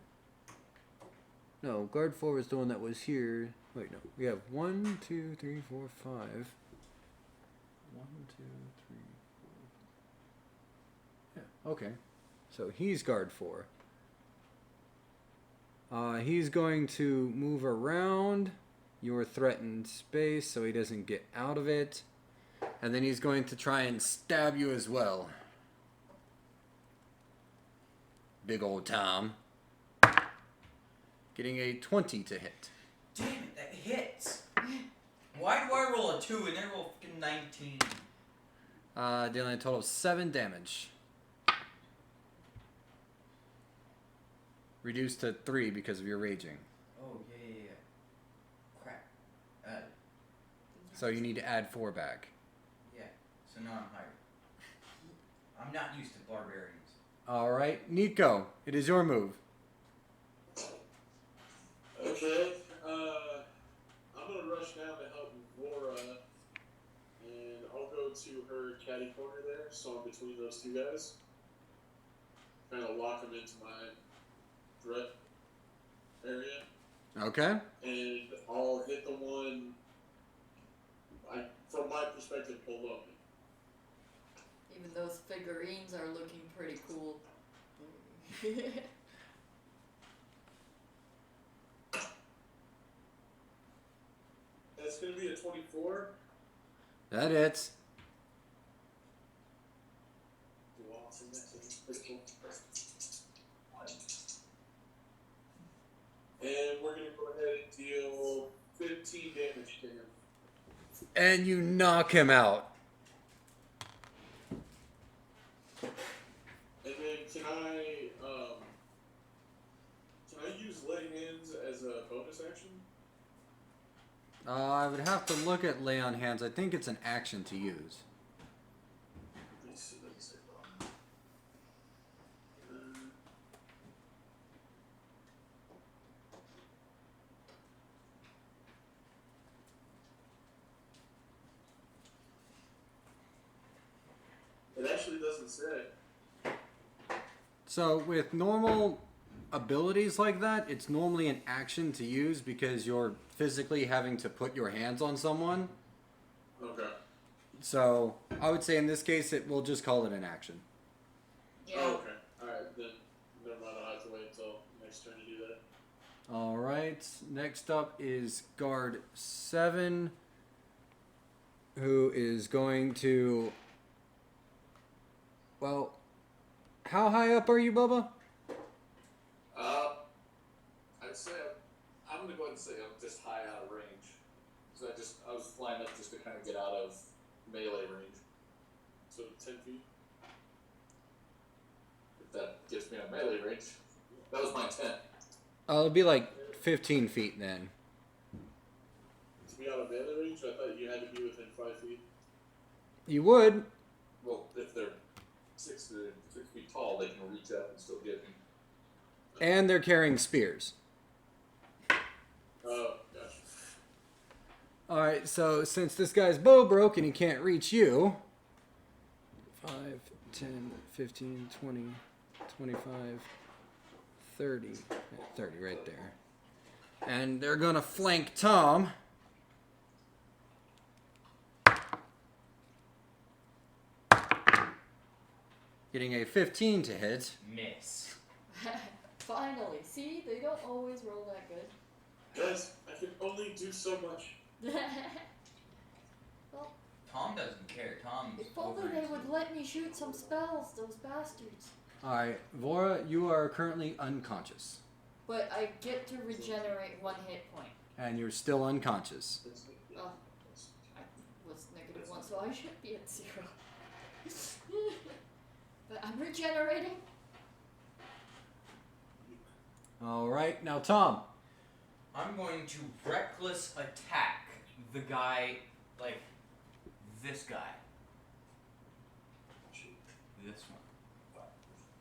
A: No, guard 4 was the one that was here. Wait, no. We have 1, 2, 3, 4, 5. 1, 2, 3, 4. Yeah, okay. So he's guard 4. He's going to move around your threatened space so he doesn't get out of it. And then he's going to try and stab you as well. Big old Tom. Getting a 20 to hit.
D: Damn it, that hits. Why do I roll a 2 and they roll fucking 19?
A: Dealing a total of 7 damage. Reduced to 3 because of your raging.
D: Oh, yeah. Crap.
A: So you need to add 4 back.
D: Yeah, so now I'm higher. I'm not used to barbarians.
A: Alright, Nico, it is your move.
C: Okay, I'm gonna rush down to help Vora, and I'll go to her caddy corner there, so I'm between those 2 guys. Kind of lock them into my threat area,
A: Okay.
C: and I'll hit the one, from my perspective, below me.
B: Even those figurines are looking pretty cool.
C: That's gonna be a 24.
A: That hits.
C: Awesome, that's pretty cool. And we're gonna go ahead and deal 15 damage to him.
A: And you knock him out. I would have to look at lay on hands. I think it's an action to use.
C: It actually doesn't say.
A: So with normal abilities like that, it's normally an action to use because you're physically having to put your hands on someone.
C: Okay.
A: So I would say in this case, we'll just call it an action.
B: Yeah.
C: Oh, okay. Alright, then never mind. I'll have to wait until next turn to do that.
A: All right. Next up is guard 7, who is going to. Well, how high up are you, Bubba?
E: I'd say I'm gonna go ahead and say I'm just high out of range. So I was flying up just to kind of get out of melee range.
C: So 10 feet.
E: If that gets me out of melee range, that was my intent.
A: It'll be like 15 feet then.
C: To be out of melee range, I thought you had to be within 5 feet.
A: You would.
E: Well, if they're 6 feet tall, they can reach up and still get me.
A: And they're carrying spears.
C: Oh, gotcha.
A: Alright, so since this guy's bow broke and he can't reach you. 5, 10, 15, 20, 25, 30. 30 right there. And they're gonna flank Tom. Getting a 15 to hit.
D: Miss.
B: Finally. See, they don't always roll that good.
C: Guys, I can only do so much.
B: Well,
D: Tom doesn't care. Tom's
B: if only
D: over
B: they
D: his-
B: would let me shoot some spells, those bastards.
A: Alright, Vora, you are currently unconscious.
B: But I get to regenerate 1 hit point.
A: And you're still unconscious.
B: Oh, I was -1, so I should be at 0. But I'm regenerating.
A: Alright, now Tom.
D: I'm going to reckless attack the guy, like this guy. This one.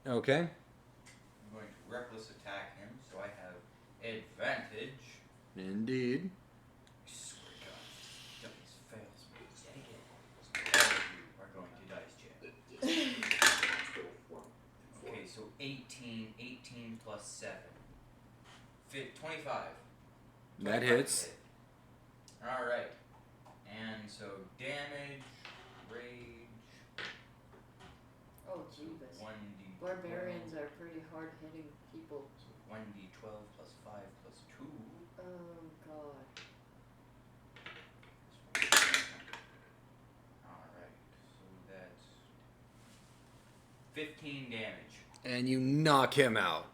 A: Okay.
D: I'm going to reckless attack him, so I have advantage.
A: Indeed.
D: I swear to God, dice fails me yet again. All of you are going to dice jail. Okay, so 18 plus 7. 25.
A: That
D: 25
A: hits.
D: hit. Alright. And so damage, rage,
B: Oh, jeebus.
D: 1d12.
B: Barbarians are pretty hard hitting people.
D: 1d12 plus 5 plus 2.
B: Oh, God.
D: Alright, so that's 15 damage.
A: And you knock him out.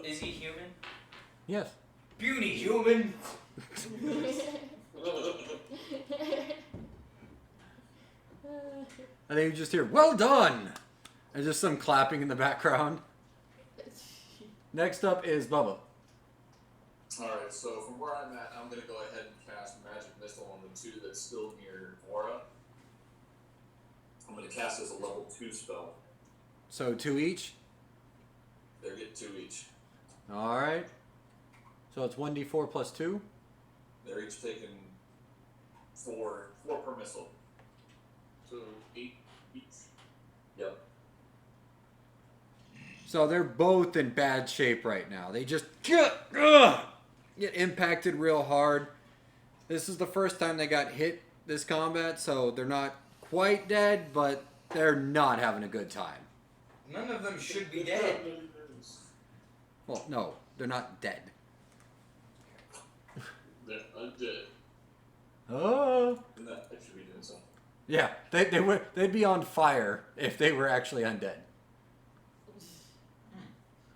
D: Is he human?
A: Yes.
D: Puny human!
A: And then you just hear, well done! And just some clapping in the background. Next up is Bubba.
E: Alright, so from where I'm at, I'm gonna go ahead and cast Magic Missile on the 2 that's still near Aura. I'm gonna cast as a level 2 spell.
A: So 2 each.
E: They get 2 each.
A: Alright. So it's 1d4 plus 2.
E: They're each taking 4 per missile.
C: So 8 each.
E: Yep.
A: So they're both in bad shape right now. They just get impacted real hard. This is the first time they got hit this combat, so they're not quite dead, but they're not having a good time.
D: None of them should be dead.
A: Well, no, they're not dead.
C: They're undead.
A: Oh.
E: And that should be doing something.
A: Yeah, they'd be on fire if they were actually undead.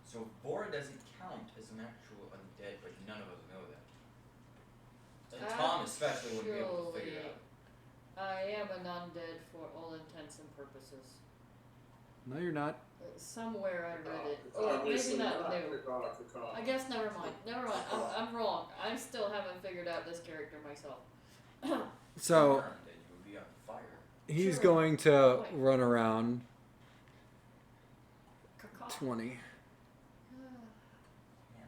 D: So Bora doesn't count as an actual undead, but none of us know that. And Tom especially wouldn't be able to figure it out.
B: I am an undead for all intents and purposes.
A: No, you're not.
B: Somewhere I read it. Or maybe not new. I guess never mind. I'm wrong. I still haven't figured out this character myself.
A: So
D: Then you would be on fire.
A: he's
B: Sure.
A: going to
B: Wait.
A: run around
B: Caw-caw.
A: 20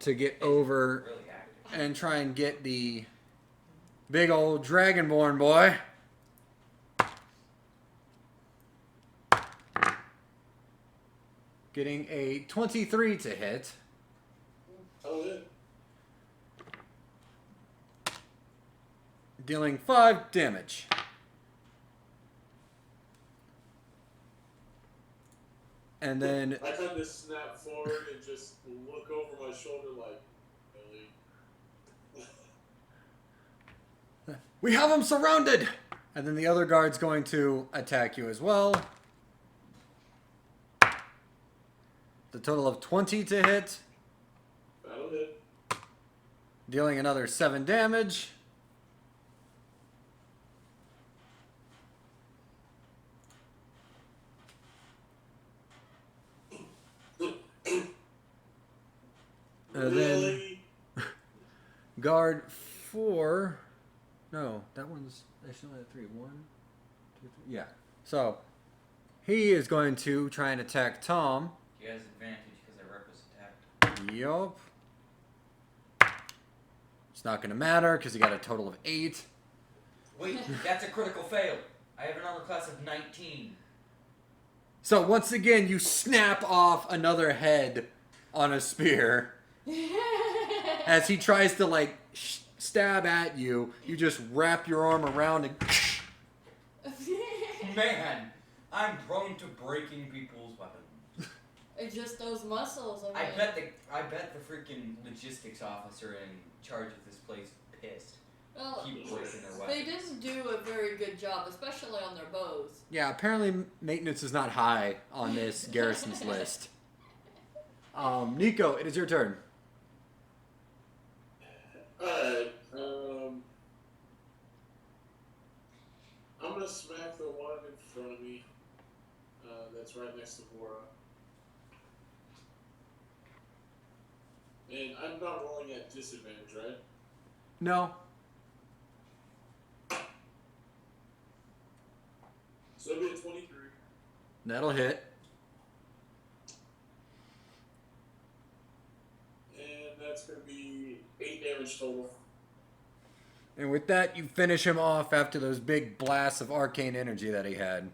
A: to get over and try and get the big old dragonborn boy. Getting a 23 to hit.
C: Oh, yeah.
A: Dealing 5 damage. And then
C: I kind of snap forward and just look over my shoulder like, really?
A: we have him surrounded. And then the other guard's going to attack you as well. The total of 20 to hit.
C: That'll hit.
A: Dealing another 7 damage. And then
C: Really?
A: guard 4. No, that one's actually only 3. 1, 2, 3. Yeah. So he is going to try and attack Tom.
D: He has advantage because I reckless attacked.
A: Yup. It's not going to matter because he got a total of 8.
D: Wait, that's a critical fail. I have an armor class of 19.
A: So once again, you snap off another head on a spear. As he tries to like stab at you, you just wrap your arm around and
D: Man, I'm prone to breaking people's weapons.
B: It's just those muscles. I
D: I
B: mean,
D: bet the freaking logistics officer in charge of this place pissed.
B: well,
D: Keep breaking their
B: they
D: weapons.
B: didn't do a very good job, especially on their bows.
A: yeah. Apparently, maintenance is not high on this garrison's list. Nico, it is your turn.
C: Alright, I'm gonna smack the one in front of me, that's right next to Vora. And I'm not rolling at disadvantage, right?
A: No.
C: So it'll be a 23.
A: That'll hit.
C: And that's gonna be 8 damage total.
A: And with that, you finish him off after those big blasts of arcane energy that he had.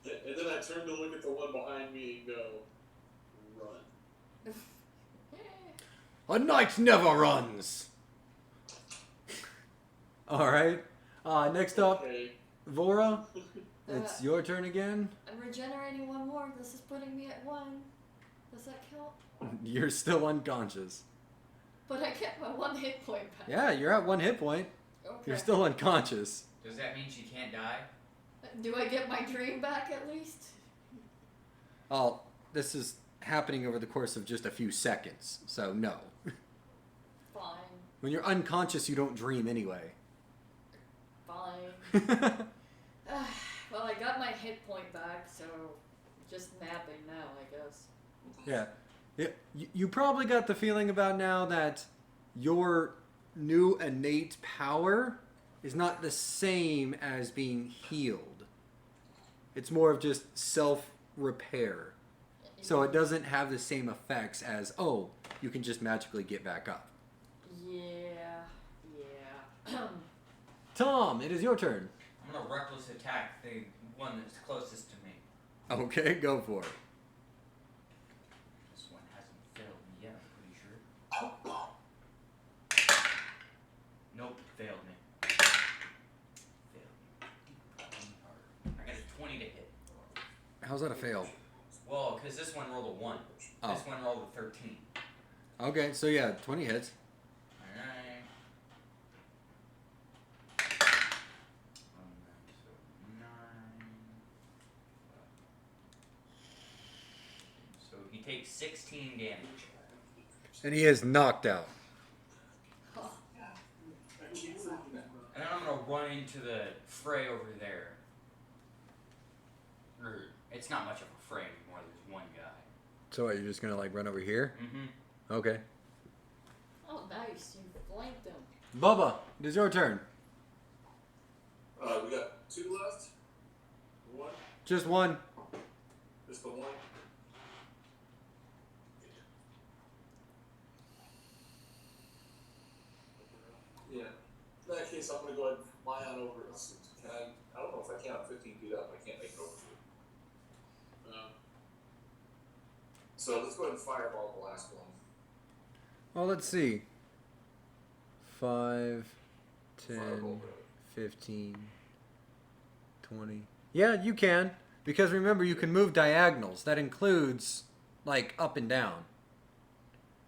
C: And then I turn to look at the one behind me and go, run.
A: A knight never runs. All right. Next up,
C: Okay.
A: Vora. It's your turn again.
B: I'm regenerating one more. This is putting me at 1. Does that count?
A: You're still unconscious.
B: But I kept my 1 hit point back.
A: Yeah, you're at 1 hit point.
B: Okay.
A: You're still unconscious.
D: Does that mean she can't die?
B: Do I get my dream back at least?
A: Oh, this is happening over the course of just a few seconds, so no.
B: Fine.
A: When you're unconscious, you don't dream anyway.
B: Fine. Well, I got my hit point back, so just napping now, I guess.
A: Yeah. You probably got the feeling about now that your new innate power is not the same as being healed. It's more of just self-repair. So it doesn't have the same effects as, oh, you can just magically get back up.
B: Yeah.
A: Tom, it is your turn.
D: I'm gonna reckless attack the one that's closest to me.
A: Okay, go for it.
D: This one hasn't failed me yet, I'm pretty sure. Nope, failed me. Failed me. I got a 20 to hit.
A: How's that a fail?
D: Well, because this one rolled a 1.
A: Oh.
D: This one rolled a 13.
A: Okay, so yeah, 20 hits.
D: Alright. So 9. So he takes 16 damage.
A: And he is knocked out.
D: And then I'm gonna run into the fray over there. Or it's not much of a frame anymore. There's one guy.
A: So what, you're just gonna like run over here?
D: Mm-hmm.
A: Okay.
B: Oh, nice. You flanked him.
A: Bubba, it is your turn.
E: We got 2 left. 1.
A: Just one.
E: Just the 1. Yeah. In that case, I'm gonna go ahead and fly on over. Can I don't know if I can. I'm 15 feet up. I can't make it over to it. So let's go ahead and fireball the last one.
A: Well, let's see. 5, 10,
E: Fireball.
A: 15, 20. Yeah, you can. Because remember, you can move diagonals. That includes, like, up and down.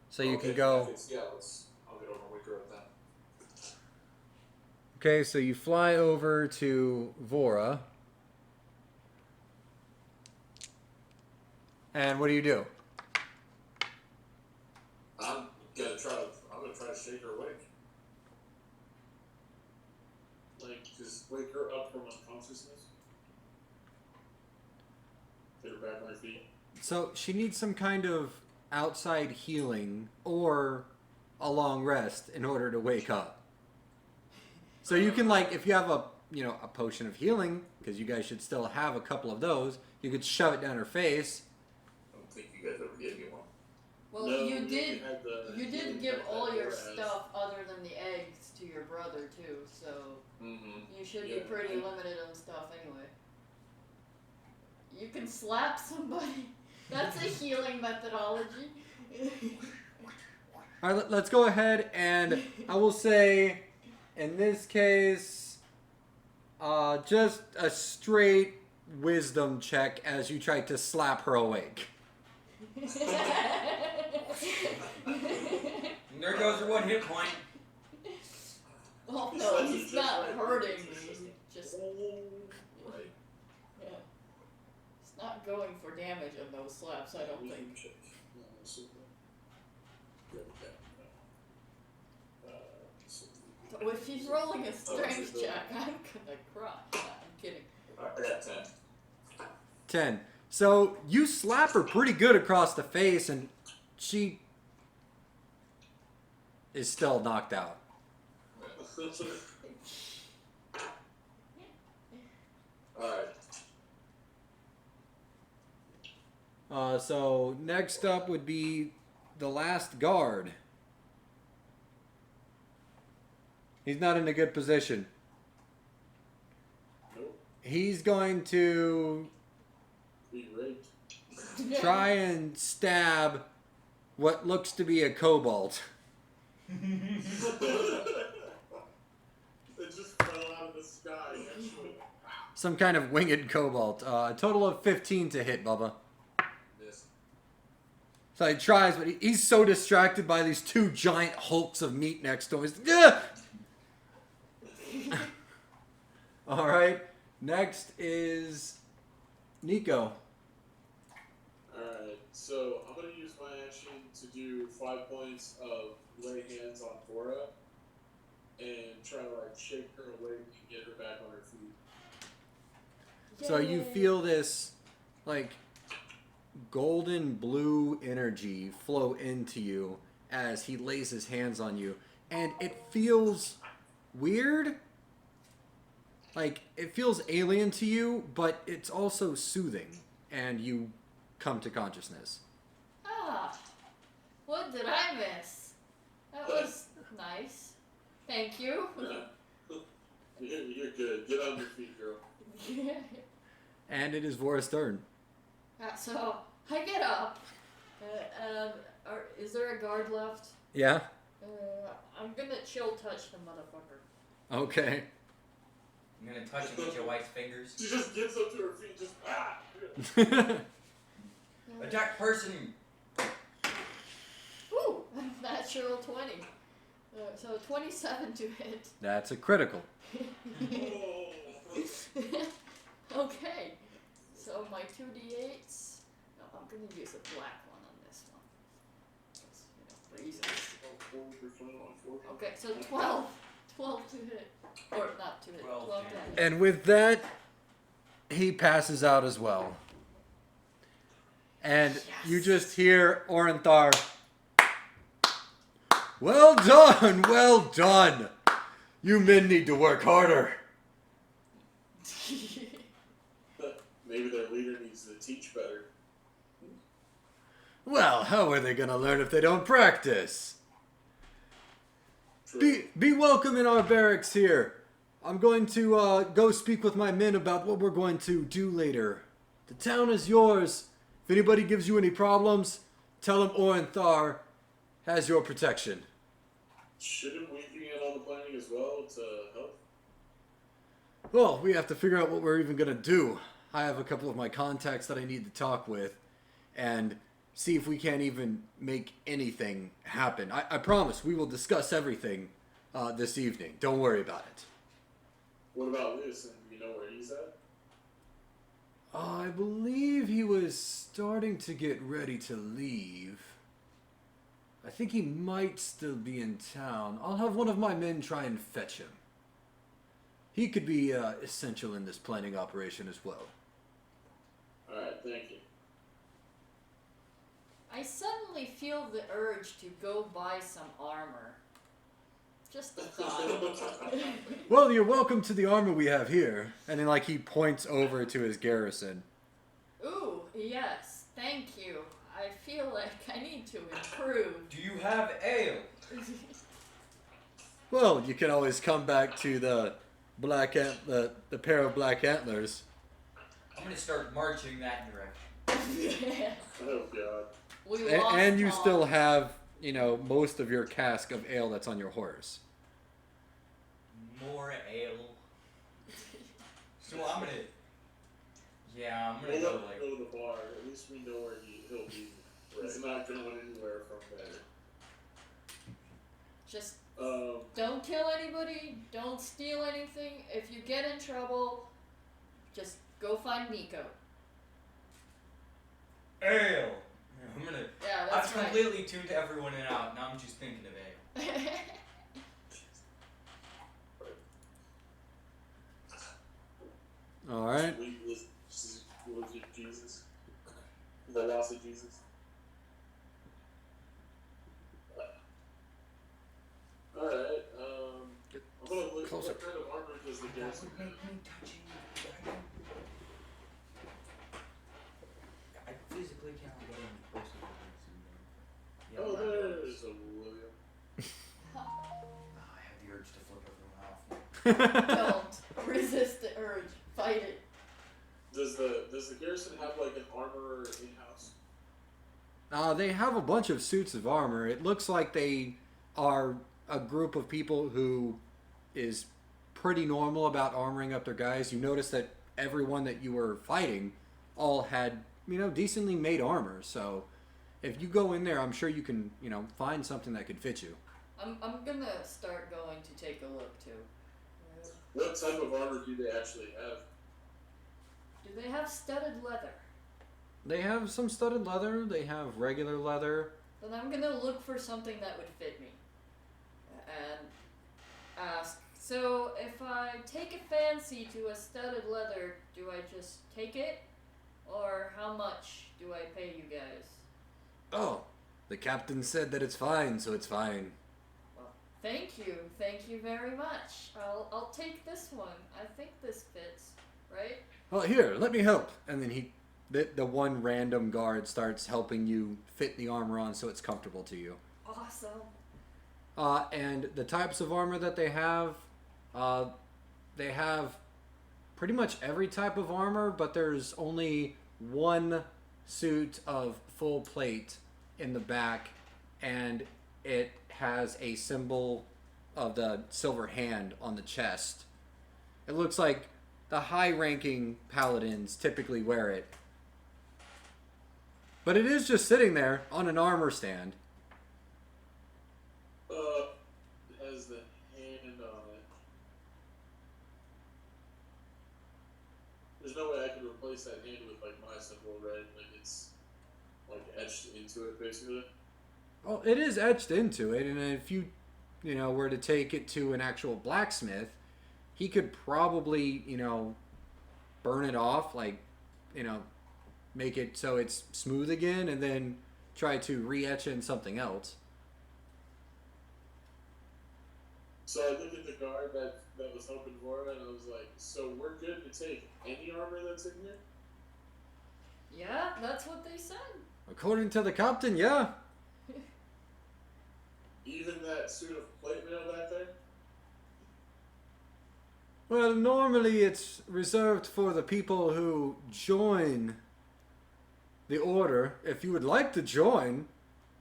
A: So you can go...
E: Yeah, I'll get over and wake her up then.
A: Okay, so you fly over to Vora. And what do you do?
E: I'm gonna try to shake her awake.
C: Like, just wake her up from unconsciousness. Get her back on her feet.
A: So she needs some kind of outside healing or a long rest in order to wake up. So you can, like, if you have a potion of healing, because you guys should still have a couple of those, you could shove it down her face.
E: I don't think you guys ever gave me one.
B: Well,
C: No,
B: you
C: we
B: did.
C: had the
B: You did
C: healing
B: give
C: that
B: all your
C: Laura has.
B: stuff other than the eggs to your brother too, so
E: Mm-hmm.
B: you should be
C: Yeah,
B: pretty limited on stuff anyway. You can slap somebody. That's a healing methodology.
A: All right, let's go ahead and I will say, in this case, just a straight wisdom check as you try to slap her awake.
D: And there goes her 1 hit point.
B: Oh no, he's not hurting me. Just
E: Right.
B: yeah. It's not going for damage on those slaps, I don't think.
C: Check. No, so good.
B: So if he's rolling a strength check, I'm gonna cry. No, I'm kidding.
E: I got 10.
A: 10. So you slap her pretty good across the face and she is still knocked out.
E: Alright.
A: So next up would be the last guard. He's not in a good position.
C: Nope.
A: He's going to
C: Be raped.
A: try and stab what looks to be a kobold.
C: It just fell out of the sky, actually.
A: Some kind of winged kobold. A total of 15 to hit, Bubba.
E: Miss.
A: So he tries, but he's so distracted by these 2 giant hulks of meat next to him. He's like, "Ugh!" All right. Next is Nico.
C: Alright, so I'm gonna use my action to do 5 points of lay hands on Cora and try to like shake her awake and get her back on her feet.
A: So you
B: Yay.
A: feel this like golden blue energy flow into you as he lays his hands on you, and it feels weird. Like it feels alien to you, but it's also soothing, and you come to consciousness.
B: Ah, what did I miss? That was nice. Thank you.
C: You're good. Get on your feet, girl.
A: And it is Vora's turn.
B: So I get up. Is there a guard left?
A: Yeah?
B: I'm gonna chill touch the motherfucker.
A: Okay.
D: I'm gonna touch him with your wife's fingers.
C: She just gets up to her feet, just ah.
D: Attack person!
B: Ooh, natural 20. So 27 to hit.
A: That's a critical.
B: Okay. So my 2d8s. No, I'm gonna use a black one on this one. For reasons. Okay, so 12. 12 to hit. Or not to hit.
D: 12
B: 12
D: to
B: to
D: hit.
B: hit.
A: And with that, he passes out as well. And you just hear Orenthar. Well done, well done. You men need to work harder.
C: Maybe their leader needs to teach better.
A: Well, how are they going to learn if they don't practice?
C: True.
A: Be welcome in our barracks here. I'm going to go speak with my men about what we're going to do later. The town is yours. If anybody gives you any problems, tell them Orenthar has your protection.
C: Shouldn't we be in on the planning as well to help?
A: Well, we have to figure out what we're even going to do. I have a couple of my contacts that I need to talk with and see if we can't even make anything happen. I promise we will discuss everything this evening. Don't worry about it.
C: What about Lewis? And do you know where he's at?
A: I believe he was starting to get ready to leave. I think he might still be in town. I'll have one of my men try and fetch him. He could be essential in this planning operation as well.
C: Alright, thank you.
B: I suddenly feel the urge to go buy some armor. Just a thought.
A: Well, you're welcome to the armor we have here. And then, like, he points over to his garrison.
B: Ooh, yes, thank you. I feel like I need to improve.
D: Do you have ale?
A: Well, you can always come back to the the pair of black antlers.
D: I'm gonna start marching that direction.
C: Oh god.
B: We lost
A: And you
B: Tom.
A: still have, you know, most of your cask of ale that's on your horse.
D: More ale. So I'm gonna. Yeah, I'm gonna
C: We'll
D: go
C: let him
D: like.
C: go to the bar. At least we know where he'll be. He's not going anywhere from there.
B: Just
C: Um,
B: don't kill anybody, don't steal anything. If you get in trouble, just go find Nico.
D: Ale! I'm gonna.
B: Yeah,
D: I've
B: that's right.
D: completely tuned everyone out. Now I'm just thinking of ale.
A: All right.
C: Sweet Jesus. The loss of Jesus. Alright, I'm gonna look
A: Closer.
C: what kind of armor does the garrison have?
D: I physically cannot get any closer to this.
C: Oh, there's a William.
D: I have the urge to flip everyone off.
B: Don't resist the urge. Fight it.
C: Does the garrison have like an armorer in house?
A: They have a bunch of suits of armor. It looks like they are a group of people who is pretty normal about armoring up their guys. You notice that everyone that you were fighting all had, you know, decently made armor. So if you go in there, I'm sure you can, you know, find something that could fit you.
B: I'm gonna start going to take a look too.
C: What type of armor do they actually have?
B: Do they have studded leather?
A: They have some studded leather. They have regular leather.
B: Then I'm gonna look for something that would fit me. And ask, so if I take a fancy to a studded leather, do I just take it? Or how much do I pay you guys?
A: Oh, the captain said that it's fine, so it's fine.
B: Well, thank you very much. I'll take this one. I think this fits, right?
A: Oh, here, let me help. And then the one random guard starts helping you fit the armor on so it's comfortable to you.
B: Awesome.
A: And the types of armor that they have pretty much every type of armor, but there's only one suit of full plate in the back, and it has a symbol of the silver hand on the chest. It looks like the high-ranking paladins typically wear it. But it is just sitting there on an armor stand.
C: It has the hand on it. There's no way I could replace that hand with like my symbol, right? Like it's like etched into it, basically.
A: Well, it is etched into it, and if you were to take it to an actual blacksmith, he could probably, burn it off, like, you know, make it so it's smooth again, and then try to re-etch in something else.
C: So I looked at the guard that was helping Vora, and I was like, so we're good to take any armor that's in here?
B: Yeah, that's what they said.
A: According to the captain, yeah.
C: Even that suit of plate mail back there?
A: Well, normally it's reserved for the people who join the order. If you would like to join,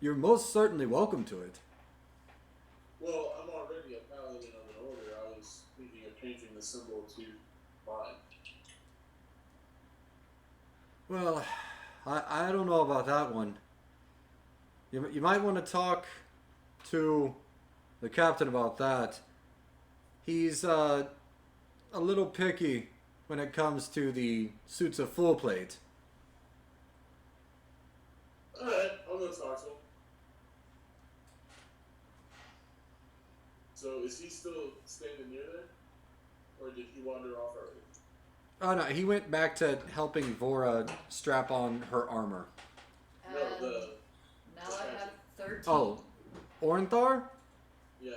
A: you're most certainly welcome to it.
C: Well, I'm already a paladin of an order. I was thinking of changing the symbol to mine.
A: Well, I don't know about that one. You might want to talk to the captain about that. He's a little picky when it comes to the suits of full plate.
C: Alright, I'll go talk to him. So is he still standing near there? Or did he wander off already?
A: Oh no, he went back to helping Vora strap on her armor.
B: And
C: No,
B: now I have 13.
A: Oh, Ornthar?
C: yeah.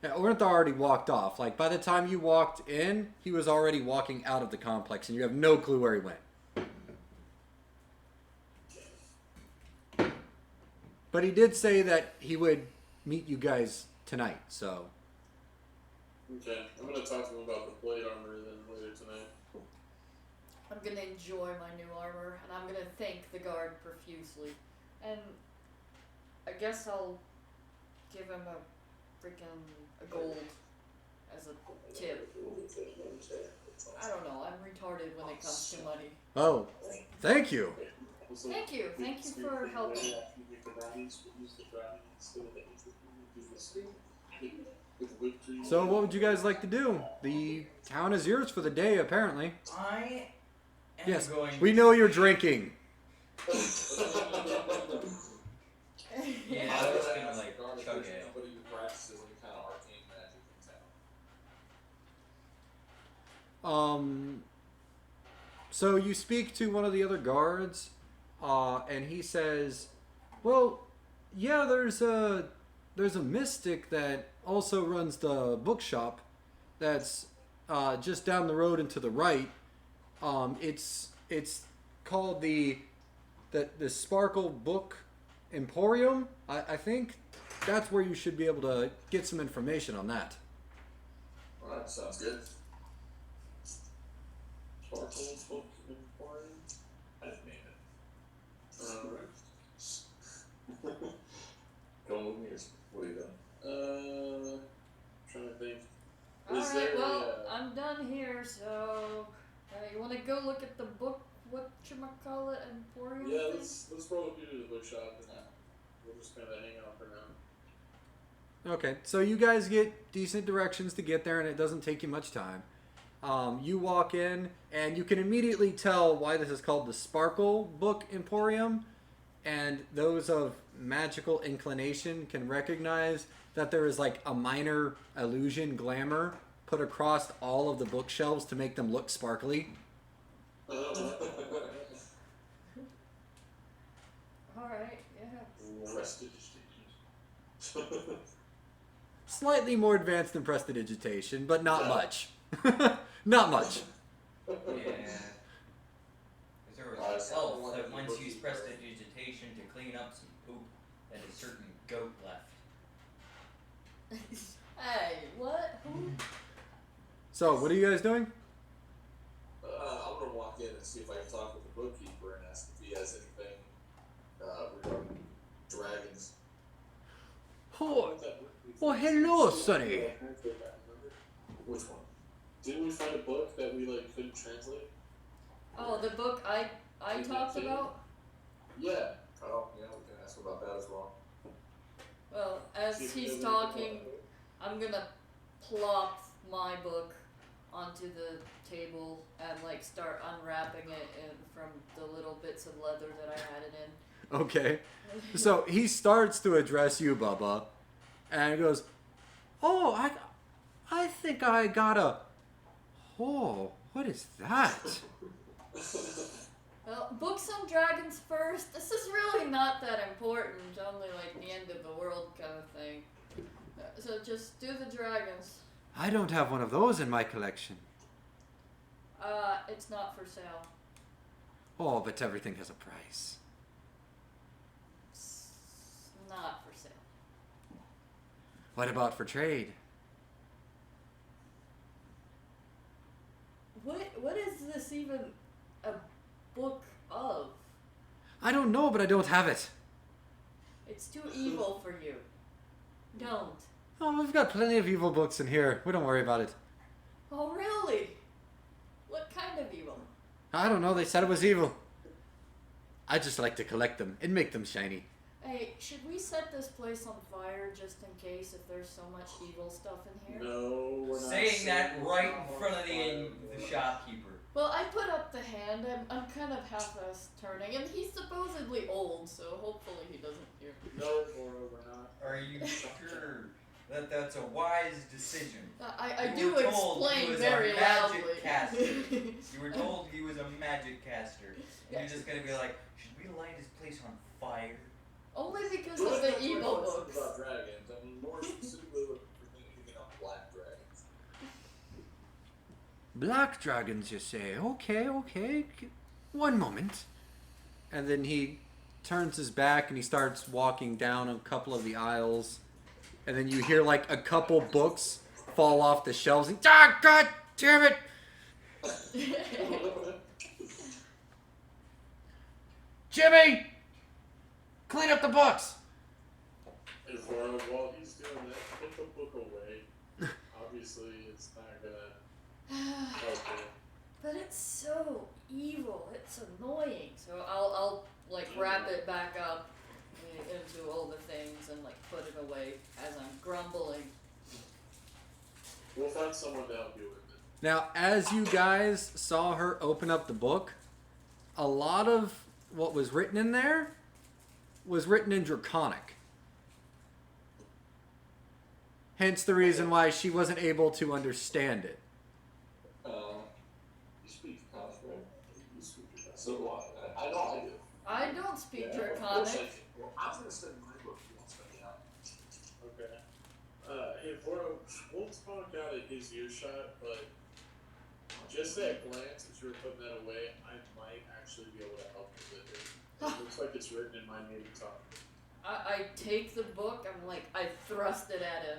A: Yeah, Ornthar already walked off. Like, by the time you walked in, he was already walking out of the complex, and you have no clue where he went. But he did say that he would meet you guys tonight, so...
C: Okay, I'm gonna talk to him about the plate armor then later tonight.
B: I'm gonna enjoy my new armor, and I'm gonna thank the guard profusely. And I guess I'll give him a gold as a tip. I don't know, I'm retarded when it comes to money.
A: Oh, thank you.
B: Thank you for helping.
A: So what would you guys like to do? The town is yours for the day, apparently.
D: I am
A: Yes,
D: going.
A: we know you're drinking.
D: Yeah, I was gonna like chug it.
E: Anybody who practices any kind of arcane magic in town.
A: So you speak to one of the other guards, and he says, "Well, yeah, there's a mystic that also runs the bookshop. That's just down the road and to the right. It's called the Sparkle Book Emporium. I think that's where you should be able to get some information on that."
E: Alright, sounds good.
C: Sparkle Book Emporium?
E: I've named it.
C: Alright.
E: Don't move me, or what are you doing?
C: Trying to think.
B: Alright,
C: there
B: well,
C: a,
B: I'm done here, so you wanna go look at the book, whatchamacallit, Emporium
C: yeah,
B: thing?
C: let's roll up you to the bookshop and we'll just kind of hang out for now.
A: Okay, so you guys get decent directions to get there, and it doesn't take you much time. You walk in, and you can immediately tell why this is called the Sparkle Book Emporium, and those of magical inclination can recognize that there is like a minor illusion glamour put across all of the bookshelves to make them look sparkly.
B: Alright, yeah.
C: Prestidigitation.
A: Slightly more advanced than prestidigitation, but not much. Not much.
D: Yeah. Because there was an elf that once used prestidigitation to clean up some poop that a certain goat left.
B: Hey, what? Who?
A: So, what are you guys doing?
E: I'm gonna walk in and see if I can talk with the bookkeeper and ask if he has anything regarding dragons.
A: Oh, well, hello, Sonny.
E: Which one?
C: Didn't we find a book that we like couldn't translate?
B: Oh, the book I talked about?
E: Yeah. Oh, yeah, we can ask about that as well.
B: Well, as he's talking, I'm gonna plop my book onto the table and like start unwrapping it from the little bits of leather that I had it in.
A: Okay. So he starts to address you, Bubba, and he goes, "Oh, I think I got a Oh, what is that?
B: Well, books on dragons first. This is really not that important. Only like the end of the world kind of thing. So just do the dragons.
A: I don't have one of those in my collection.
B: It's not for sale.
A: Oh, but everything has a price.
B: It's not for sale.
A: What about for trade?
B: What is this even a book of?
A: I don't know, but I don't have it.
B: It's too evil for you. Don't.
A: Oh, we've got plenty of evil books in here. We don't worry about it.
B: Oh, really? What kind of evil?
A: I don't know. They said it was evil. I just like to collect them and make them shiny.
B: Hey, should we set this place on fire just in case if there's so much evil stuff in here?
C: No, we're not
D: Saying that
C: setting
D: right
C: on
D: in front of
C: fire.
D: the shopkeeper.
B: Well, I put up the hand. I'm kind of half-assed turning, and he's supposedly old, so hopefully he doesn't hear.
C: No, Laura, we're not.
D: Are you sure that that's a wise decision?
B: I
D: You
B: do
D: were told he
B: explain
D: was
B: very
D: a magic
B: loudly.
D: caster. You were told he was a magic caster. And
B: Yeah.
D: you're just gonna be like, should we light his place on fire?
B: Only because
C: We're
B: of
C: not
B: the
C: talking
B: evil
C: about
B: books.
C: about dragons. I mean, more specifically, we're thinking of black dragons.
A: Black dragons, you say? Okay. One moment. And then he turns his back and he starts walking down a couple of the aisles. And then you hear like a couple books fall off the shelves. And, ah, God damn it! Jimmy! Clean up the books!
C: And while he's doing that, put the book away. Obviously, it's not gonna help him.
B: But it's so evil. It's annoying. So I'll like wrap it back up into all the things and like put it away as I'm grumbling.
C: We'll find someone to help you with it.
A: Now, as you guys saw her open up the book, a lot of what was written in there was written in Draconic. Hence the reason why she wasn't able to understand it.
E: You speak Draconic, right? You speak Draconic. So do I. I know I do.
B: I don't speak
E: Yeah,
B: Draconic.
E: well, I'm gonna study my book if you want to study out.
C: Okay. Hey, Voro, we'll talk out of his earshot, but just that glance as you were putting that away, I might actually be able to help you with it. It looks like it's written in my native tongue.
B: I take the book. I'm like I thrust it at him.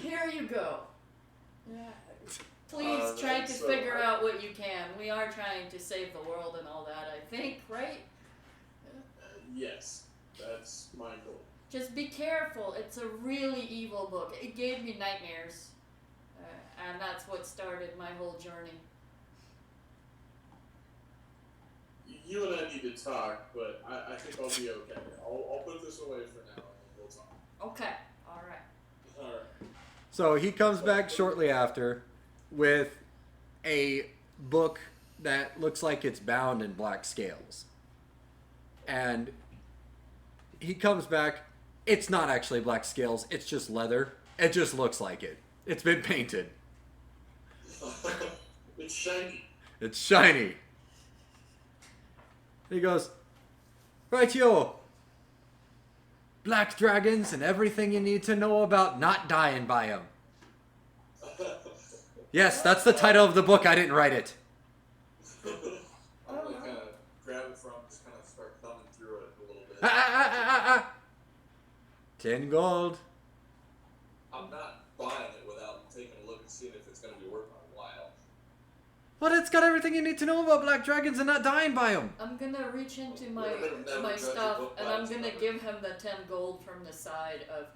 B: Here you go. Yeah. Please try to
C: so
B: figure out what you can. We are trying to save the world and all that, I think, right?
C: Yes, that's my goal.
B: Just be careful. It's a really evil book. It gave me nightmares. And that's what started my whole journey.
C: You and I need to talk, but I think I'll be okay. I'll put this away for now, and we'll talk.
B: Okay. All right.
C: Alright.
A: So he comes back shortly after with a book that looks like it's bound in black scales. And he comes back. It's not actually black scales. It's just leather. It just looks like it. It's been painted.
C: It's shiny.
A: It's shiny. He goes, right, yo. Black dragons and everything you need to know about not dying by them. Yes, that's the title of the book. I didn't write it.
E: I'm gonna kind of grab it from, just kind of start thumbing through it a little bit.
A: 10 gold.
E: I'm not buying it without taking a look and seeing if it's gonna be worth my while.
A: But it's got everything you need to know about black dragons and not dying by them.
B: I'm gonna reach into my
E: Never
B: my
E: judge a
B: stuff
E: book
B: and
E: by
B: I'm
E: its
B: gonna
E: cover.
B: give him the 10 gold from the side of,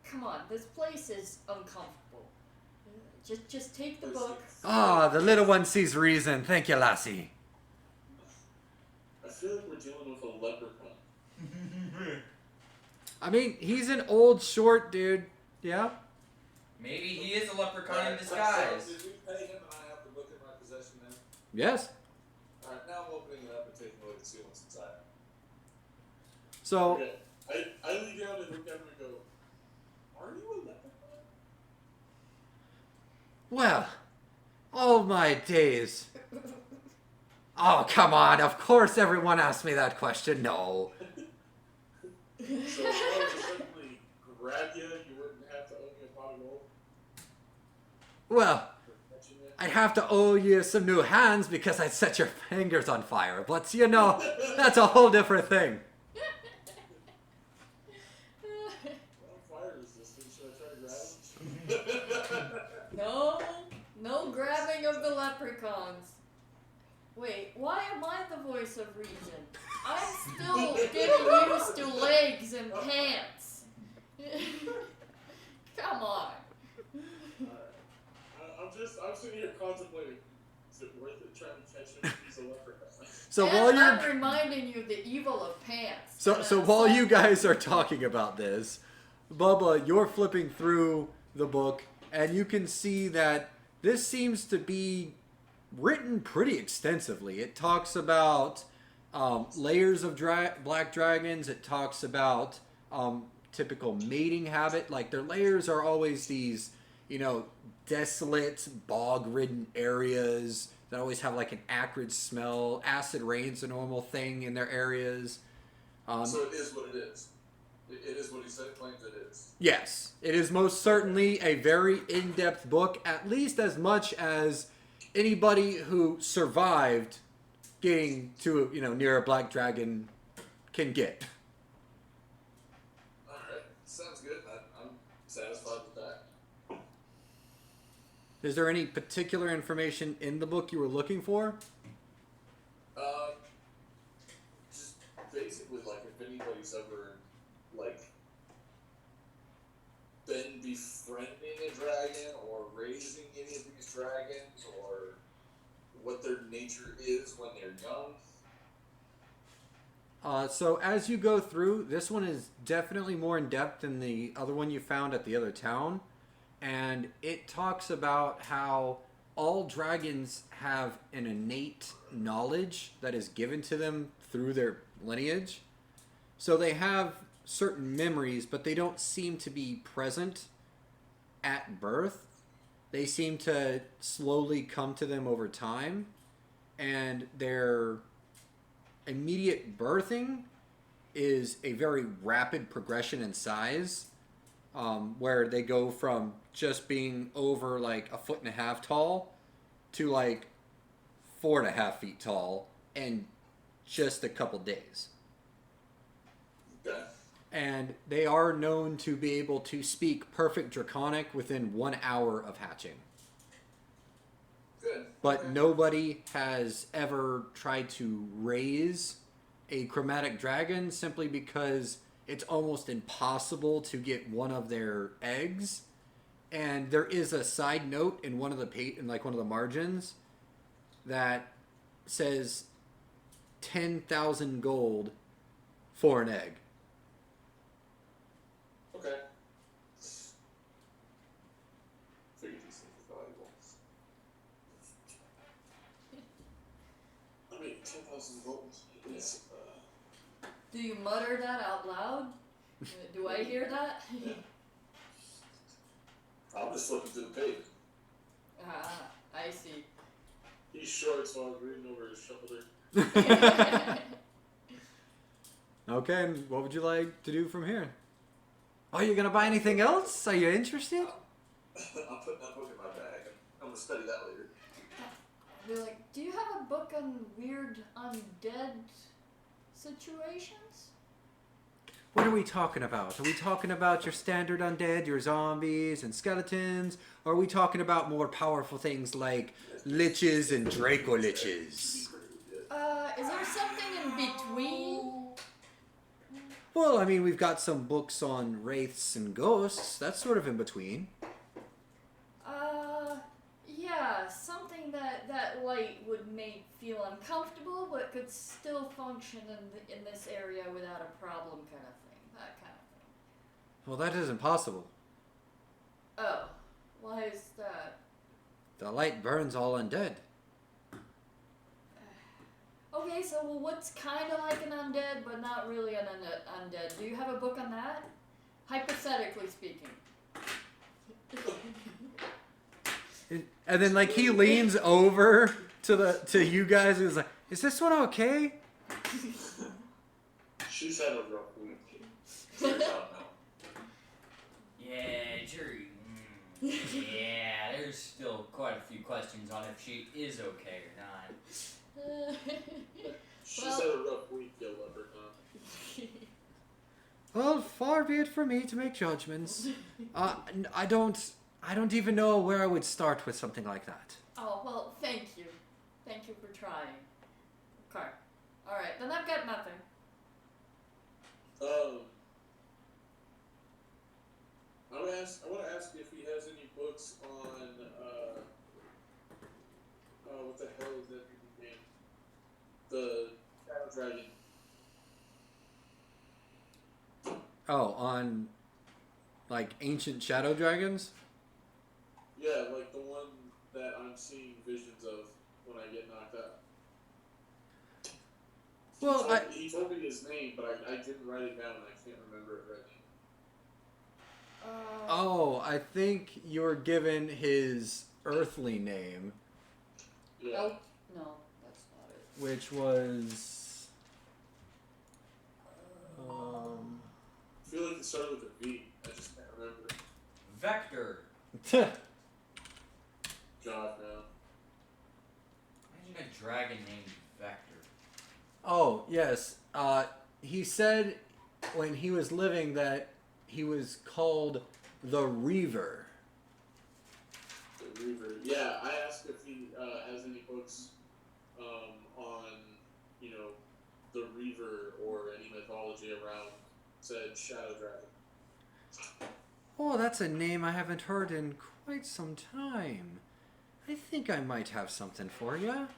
B: come on, this place is uncomfortable. Just take the book.
A: Ah, the little one sees reason. Thank you, lassie.
C: I feel like we're dealing with a leprechaun.
A: I mean, he's an old short dude. Yeah?
D: Maybe he is a leprechaun in
E: Alright,
D: disguise.
E: So did we pay him and I have the book in my possession now?
A: Yes.
E: Alright, now I'm opening it up and taking a look and see what's inside.
A: So,
C: Okay. I lean down and look at him and go, are you a leprechaun?
A: well, Oh my days. Oh, come on. Of course everyone asked me that question. No.
C: So if I were to suddenly grab you, you wouldn't have to owe me a pot of gold
A: Well,
C: for catching it?
A: I'd have to owe you some new hands because I'd set your fingers on fire. But, you know, that's a whole different thing.
C: Well, fire resistant. Should I try to grab him?
B: No grabbing of the leprechauns. Wait, why am I the voice of reason? I'm still getting used to legs and pants. Come on.
C: I'm sitting here contemplating. Is it worth it trying to catch him if he's a leprechaun?
A: So
B: And
A: while you're
B: I'm reminding you the evil of pants.
A: So while you guys are talking about this, Bubba, you're flipping through the book and you can see that this seems to be written pretty extensively. It talks about layers of black dragons. It talks about typical mating habit. Like their layers are always these, you know, desolate, bog-ridden areas that always have like an acrid smell. Acid rain's a normal thing in their areas.
E: So it is what it is. It is what he said, claims it is.
A: Yes, it is most certainly a very in-depth book, at least as much as anybody who survived getting to, you know, near a black dragon can get.
E: Alright, sounds good. I'm satisfied with that.
A: Is there any particular information in the book you were looking for?
E: Just basically, like, if anybody's ever, like, been befriending a dragon or raising any of these dragons or what their nature is when they're young.
A: So as you go through, this one is definitely more in depth than the other one you found at the other town. And it talks about how all dragons have an innate knowledge that is given to them through their lineage. So they have certain memories, but they don't seem to be present at birth. They seem to slowly come to them over time. And their immediate birthing is a very rapid progression in size, where they go from just being over like 1.5 feet tall to like 4.5 feet tall in just a couple days.
E: Okay.
A: And they are known to be able to speak perfect Draconic within 1 hour of hatching.
E: Good.
A: But
E: Okay.
A: nobody has ever tried to raise a chromatic dragon simply because it's almost impossible to get one of their eggs. And there is a side note in one of the margins that says 10,000 gold for an egg.
E: Okay. Figured these things were valuable.
C: I mean, 10,000 gold is,
B: Do you mutter that out loud? Do I hear that?
C: yeah.
E: I'm just flipping through the page.
B: Ah, I see.
C: He's short, so I was reading over his shoulder.
A: Okay, and what would you like to do from here? Oh, you're gonna buy anything else? Are you interested?
E: I'm putting that book in my bag. I'm gonna study that later.
B: They're like, do you have a book on weird undead situations?
A: What are we talking about? Are we talking about your standard undead, your zombies and skeletons? Or are we talking about more powerful things like liches and Draco liches?
B: Is there something in between?
A: Well, I mean, we've got some books on wraiths and ghosts. That's sort of in between.
B: Yeah, something that light would make feel uncomfortable, but could still function in this area without a problem, kind of thing. That kind of thing.
A: Well, that isn't possible.
B: Oh, why is that?
A: The light burns all undead.
B: Okay, so what's kind of like an undead, but not really an undead? Do you have a book on that? Hypothetically speaking.
A: And then like he leans over to you guys and is like, "Is this one okay?"
C: She's had a rough week.
E: Turns out no.
D: Yeah, jury. Yeah, there's still quite a few questions on if she is okay or not.
C: She's
B: Well-
C: had a rough week, yo, leprechaun.
A: Well, far be it from me to make judgments. I don't even know where I would start with something like that.
B: Oh, well, thank you. Thank you for trying. Okay. Alright, then I've got nothing.
C: I want to ask if he has any books on what the hell is that name? The Shadow Dragon.
A: Oh, on like ancient shadow dragons?
C: Yeah, like the one that I'm seeing visions of when I get knocked out.
A: Well,
C: He told me his name, but I didn't write it down and I can't remember it right now.
A: Oh, I think you're given his earthly name,
C: Yeah.
B: Oh, no, that's not it.
A: which was
C: I feel like it started with a V. I just can't remember.
D: Vector.
C: God, no.
D: Imagine a dragon named Vector.
A: Oh, yes. He said when he was living that he was called the Reaver.
C: The Reaver. Yeah, I asked if he has any books on, the Reaver or any mythology around said Shadow Dragon.
A: Oh, that's a name I haven't heard in quite some time. I think I might have something for you.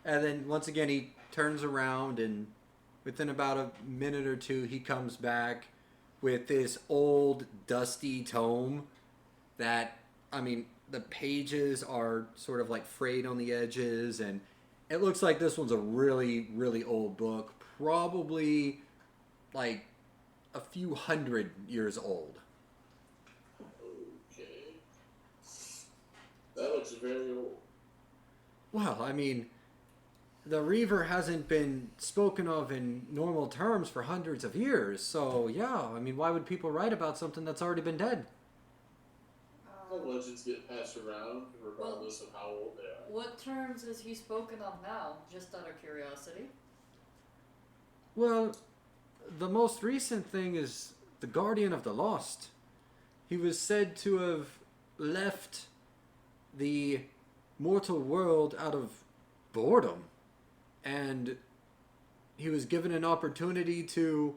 A: And then once again he turns around and within about a minute or two he comes back with this old dusty tome that, I mean, the pages are sort of like frayed on the edges and it looks like this one's a really, really old book. Probably like a few 100 years old.
C: Okay. That looks very old.
A: Well, I mean, the Reaver hasn't been spoken of in normal terms for hundreds of years, so yeah, I mean, why would people write about something that's already been dead?
C: The legends get passed around regardless of how old they are.
B: What terms is he spoken of now? Just out of curiosity.
A: Well, the most recent thing is the Guardian of the Lost. He was said to have left the mortal world out of boredom, and he was given an opportunity to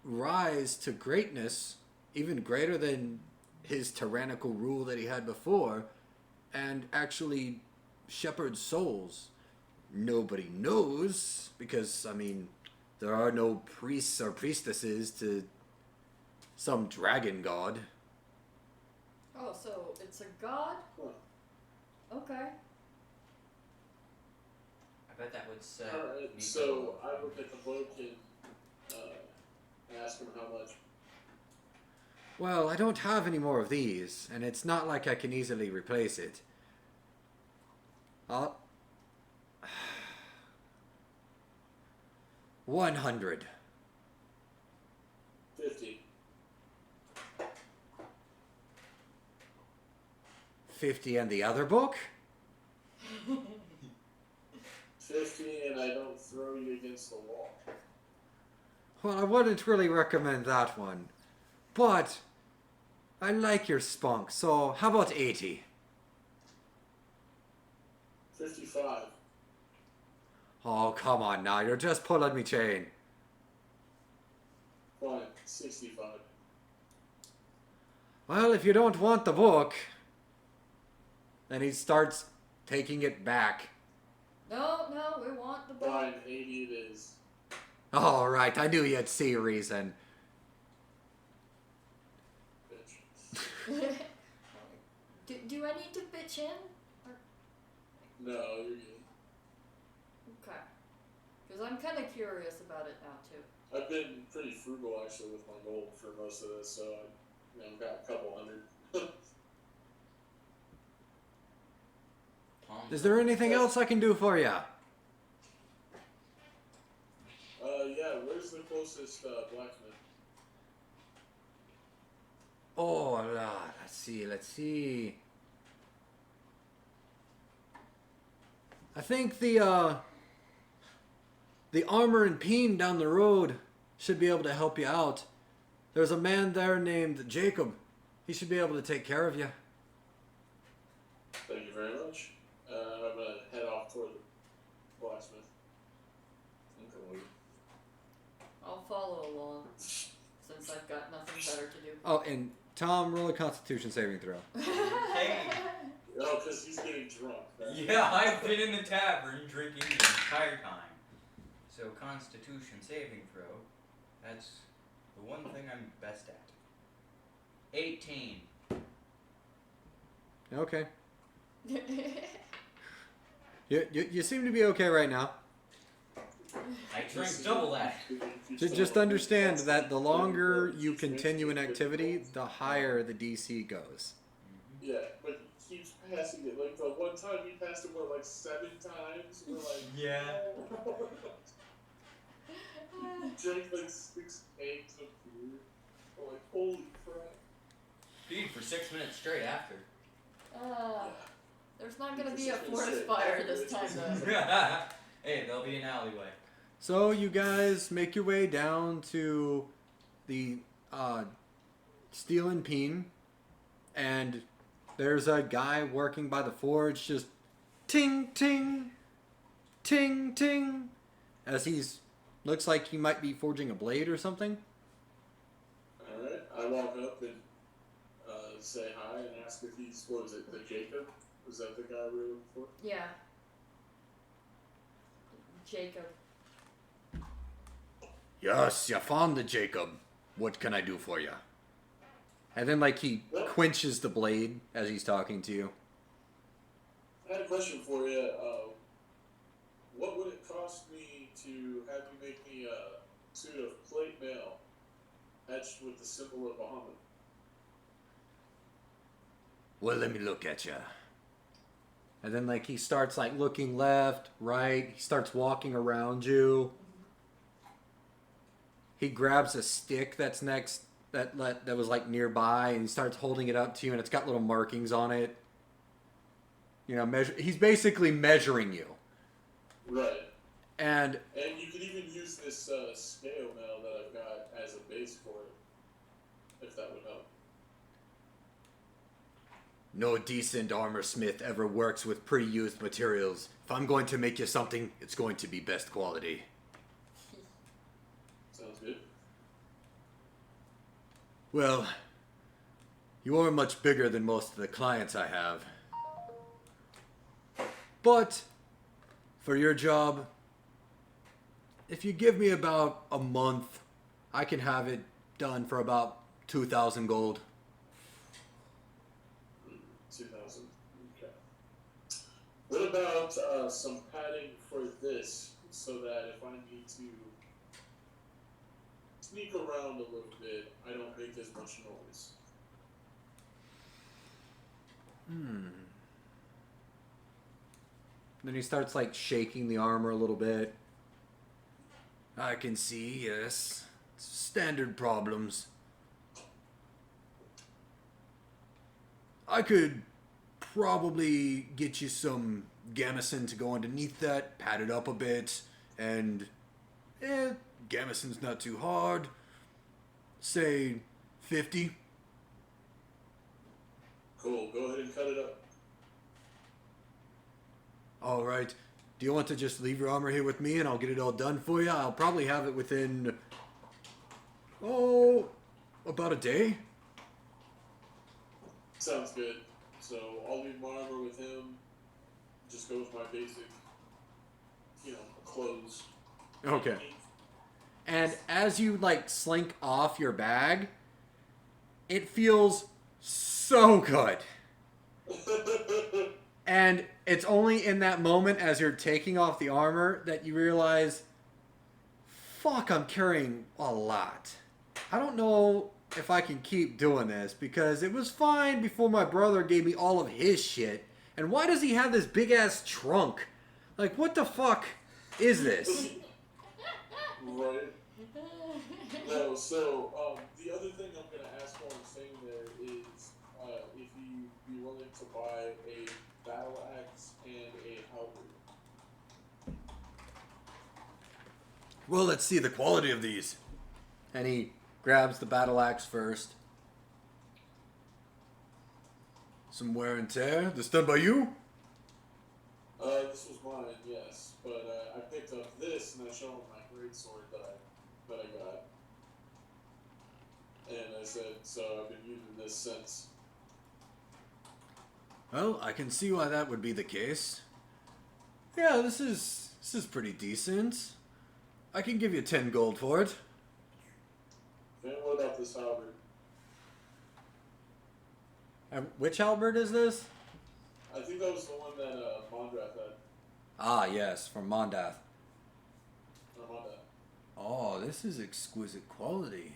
A: rise to greatness, even greater than his tyrannical rule that he had before, and actually shepherd souls. Nobody knows, because, I mean, there are no priests or priestesses to some dragon god.
B: Oh, so it's a god?
C: Huh.
B: Okay.
D: I bet that would set
C: Alright,
D: me
C: so
D: up.
C: I look at the book and ask him how much.
A: Well, I don't have any more of these, and it's not like I can easily replace it. I'll... 100.
C: 50.
A: 50 and the other book?
C: 50 and I don't throw you against the wall.
A: Well, I wouldn't really recommend that one. But I like your spunk, so how about 80?
C: 55.
A: Oh, come on now, you're just pulling me chain.
C: Fine. 65.
A: Well, if you don't want the book... Then he starts taking it back.
B: No, we want the book.
C: Fine. 80 it is.
A: All right, I knew you'd see reason.
C: Bitch.
B: do I need to pitch in? Or,
C: No, you're good.
B: okay. Because I'm kind of curious about it now, too.
C: I've been pretty frugal actually with my gold for most of this, so I've got a couple hundred.
A: Is there anything else I can do for you?
C: Yeah, where's the closest blacksmith?
A: Oh, let's see. I think the Armor and Peen down the road should be able to help you out. There's a man there named Jacob. He should be able to take care of you.
C: Thank you very much. I'm gonna head off toward the blacksmith.
B: I'll follow along since I've got nothing better to do.
A: Oh, and Tom, roll a Constitution saving throw.
D: Hey.
C: Oh, because he's getting drunk.
D: Yeah, I've been in the tavern drinking the entire time. So Constitution saving throw, that's the one thing I'm best at. 18.
A: Okay. You seem to be okay right now.
D: I drank double that.
A: Just understand that the longer you continue an activity, the higher the DC goes.
C: Yeah, but he keeps passing it. Like the one time he passed it, like 7 times? We're like,
D: Yeah.
C: He drank like 6 eggs of beer. We're like, holy crap.
D: Dude, for 6 minutes straight after.
B: There's not gonna be a forest fire this time though.
D: Hey, there'll be an alleyway.
A: So you guys make your way down to the Steel and Peen, and there's a guy working by the forge, just ting ting, ting ting, as he's looks like he might be forging a blade or something.
C: Alright, I walk up and say hi and ask if he's, what was it, the Jacob? Was that the guy we were looking for?
B: Yeah. Jacob.
A: Yes, you found the Jacob. What can I do for you? And then, like, he quenches the blade as he's talking to you.
C: I had a question for you. What would it cost me to have you make me a suit of plate mail etched with the symbol of Bahamut?
A: Well, let me look at you. And then, like, he starts, like, looking left, right. He starts walking around you. He grabs a stick that's next, that was, like, nearby, and he starts holding it up to you, and it's got little markings on it. You know, he's basically measuring you.
C: Right.
A: And
C: you could even use this scale mail that I've got as a base for it, if that would help.
A: no decent armor smith ever works with pre-used materials. If I'm going to make you something, it's going to be best quality.
C: Sounds good.
A: Well, you are much bigger than most of the clients I have. But, for your job, if you give me about a month, I can have it done for about 2,000 gold.
C: 2,000. Okay. What about some padding for this, so that if I need to sneak around a little bit, I don't make as much noise?
A: Then he starts like shaking the armor a little bit. I can see, yes. Standard problems. I could probably get you some gamison to go underneath that, pad it up a bit, and gamison's not too hard. Say 50.
C: Cool, go ahead and cut it up.
A: Alright. Do you want to just leave your armor here with me and I'll get it all done for you? I'll probably have it within, about a day.
C: Sounds good. So I'll leave my armor with him. Just go with my basic, clothes.
A: Okay. And as you like slink off your bag, it feels so good. And it's only in that moment as you're taking off the armor that you realize, fuck, I'm carrying a lot. I don't know if I can keep doing this because it was fine before my brother gave me all of his shit And why does he have this big ass trunk? Like, what the fuck is this?
C: Right. No, so the other thing I'm gonna ask while I'm staying there is if you'd be willing to buy a battle axe and a halberd.
A: Well, let's see the quality of these. And he grabs the battle axe first. Some wear and tear. This done by you?
C: This was mine, yes, but I picked up this and I showed him my great sword that I got, and I said, so I've been using this since.
A: Well, I can see why that would be the case. Yeah, this is pretty decent. I can give you 10 gold for it.
C: And what about this halberd?
A: And which halberd is this?
C: I think that was the one that Mondrath had.
A: Ah, yes, from Mondath.
C: Or Mondath.
A: Oh, this is exquisite quality.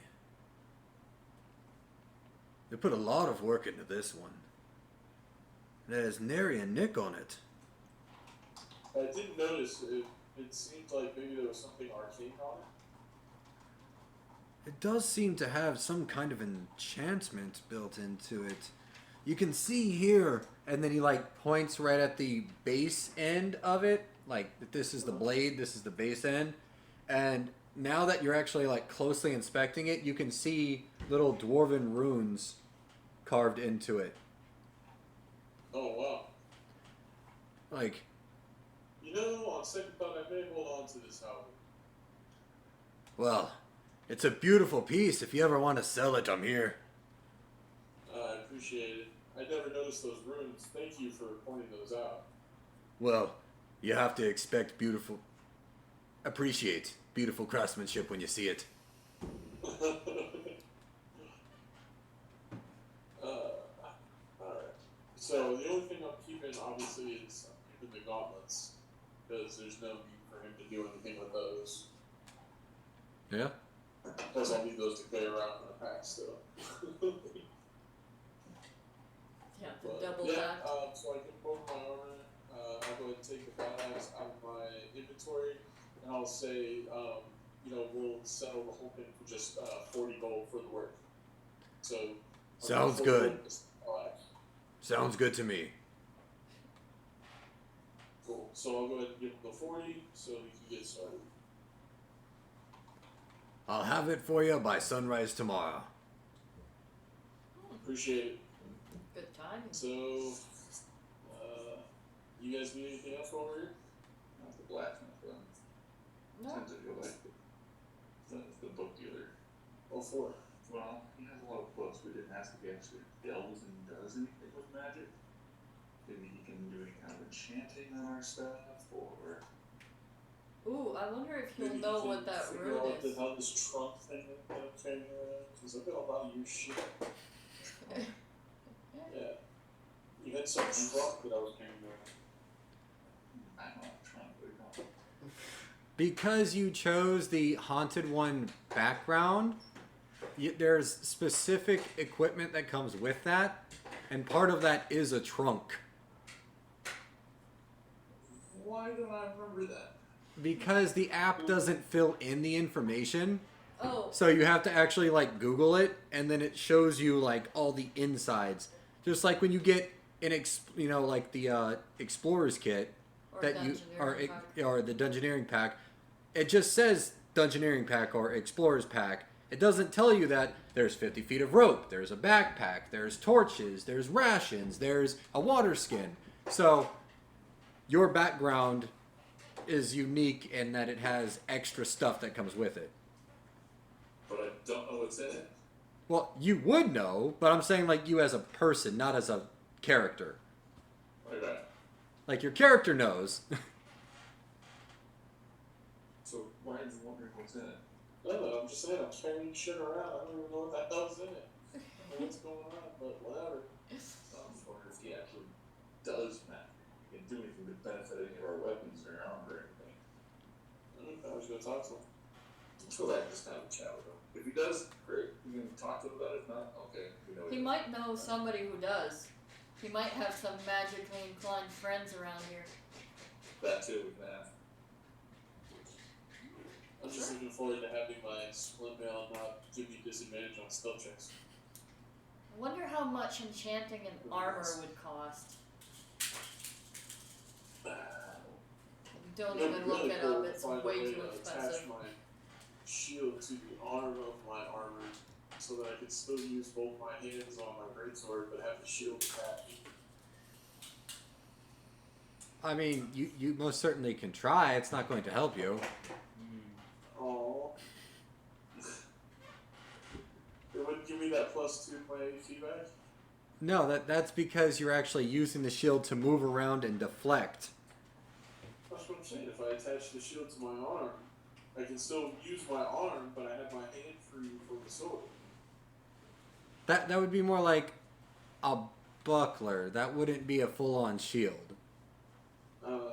A: They put a lot of work into this one. There's nary a nick on it.
C: I did notice it seemed like maybe there was something arcane on it.
A: It does seem to have some kind of enchantment built into it. You can see here, and then he like points right at the base end of it. Like, this is the blade, this is the base end. And now that you're actually like closely inspecting it, you can see little dwarven runes carved into it.
C: Oh, wow.
A: Like,
C: You know, on second thought, I may hold on to this halberd.
A: well, it's a beautiful piece. If you ever want to sell it, I'm here.
C: I appreciate it. I never noticed those runes. Thank you for pointing those out.
A: Well, you have to appreciate beautiful craftsmanship when you see it.
C: Alright. So, the only thing I'm keeping, obviously, is I'm keeping the gauntlets. Because there's no need for him to do anything with those.
A: Yeah?
C: Plus, I'll need those to carry around in a pack still.
B: Yeah, the
C: But,
B: double
C: yeah,
B: back.
C: so I can both my armor. I'll go ahead and take the battle axe out of my inventory, and I'll say, we'll settle the whole thing for just 40 gold for the work. So
A: Sounds
C: 40
A: good.
C: gold for this battle axe.
A: Sounds good to me.
C: Cool. So I'll go ahead and give him the 40 so we can get started.
A: I'll have it for you by sunrise tomorrow.
C: Appreciate it.
B: Good timing.
C: So, you guys need anything else over here?
E: Not the blacksmith, but
B: No.
E: tends to feel like the book dealer.
C: Oh, 4.
E: Well, he has a lot of books. We didn't ask if he actually delves and does anything with magic. Maybe he can do any kind of enchanting on our stuff, or
B: Ooh, I wonder if he'll
C: Maybe
B: know
C: you
B: what
C: can
B: that
C: figure
B: rune
C: out
B: is.
C: how this trunk thing came around, because I've got a lot of your shit. Yeah. You had some trunk that I was carrying around.
E: I don't know, trying to
A: Because you chose the Haunted One background, there's specific equipment that comes with that, and part of that is a trunk.
C: Why don't I remember that?
A: Because the app doesn't fill in the information,
B: Oh,
A: so you have to actually like Google it, and then it shows you like all the insides. Just like when you get an like the Explorer's Kit
B: or
A: that you
B: Dungeoneering pack.
A: or the Dungeoneering Pack, it just says Dungeoneering Pack or Explorer's Pack. It doesn't tell you that there's 50 feet of rope, there's a backpack, there's torches, there's rations, there's a water skin. So your background is unique in that it has extra stuff that comes with it.
E: But I don't know what's in it.
A: Well, you would know, but I'm saying like you as a person, not as a character.
E: Okay.
A: Like your character knows.
E: So why are you wondering what's in it?
C: No, I'm just saying, I'm carrying shit around. I don't even know what the hell's in it. I don't know what's going on, but whatever.
E: I'm just wondering if he actually does magic. He can do anything to benefit any of our weapons or armor or anything.
C: I was gonna talk to him.
E: Let's go back and just have a chat with him. If he does, great. We can talk to him about it. If not, okay. We know
B: He might know somebody who does. He might have some magically inclined friends around here.
E: That too, yeah.
C: I'm just looking forward to having my split mail not give me disadvantage on stealth checks.
B: I wonder how much enchanting and armor would cost. Don't
C: It'd
B: even
C: be
B: look
C: really
B: it
C: cool
B: up,
C: to
B: it's
C: find a
B: way
C: way
B: too
C: to
B: expensive.
C: attach my shield to the arm of my armor so that I can still use both my hands on my greatsword but have the shield attached.
A: I mean, you most certainly can try. It's not going to help you.
C: Oh. It wouldn't give me that +2 to my AP back?
A: No, that's because you're actually using the shield to move around and deflect.
C: That's what I'm saying. If I attach the shield to my arm, I can still use my arm, but I have my hand free for the sword.
A: That would be more like a buckler. That wouldn't be a full-on shield.
C: No.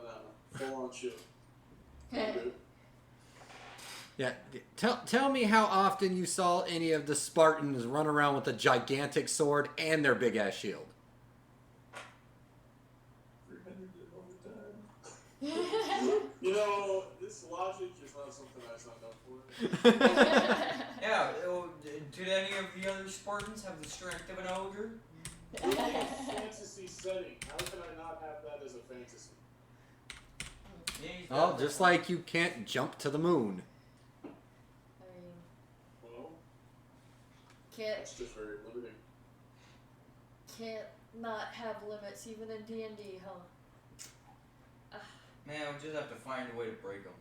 C: Full on shield. Good.
A: Yeah. Tell me how often you saw any of the Spartans run around with a gigantic sword and their big-ass shield.
C: 300 all the time. You know, this logic is not something I signed up for.
D: Yeah, did any of the other Spartans have the strength of an ogre?
C: We're in a fantasy setting. How can I not have that as a fantasy?
D: Yeah, he's
A: Oh,
D: got
A: just
D: that.
A: like you can't jump to the moon.
B: I mean,
C: Well,
B: can't
C: that's just very limiting.
B: not have limits even in D&D, huh?
D: Man, we just have to find a way to break them.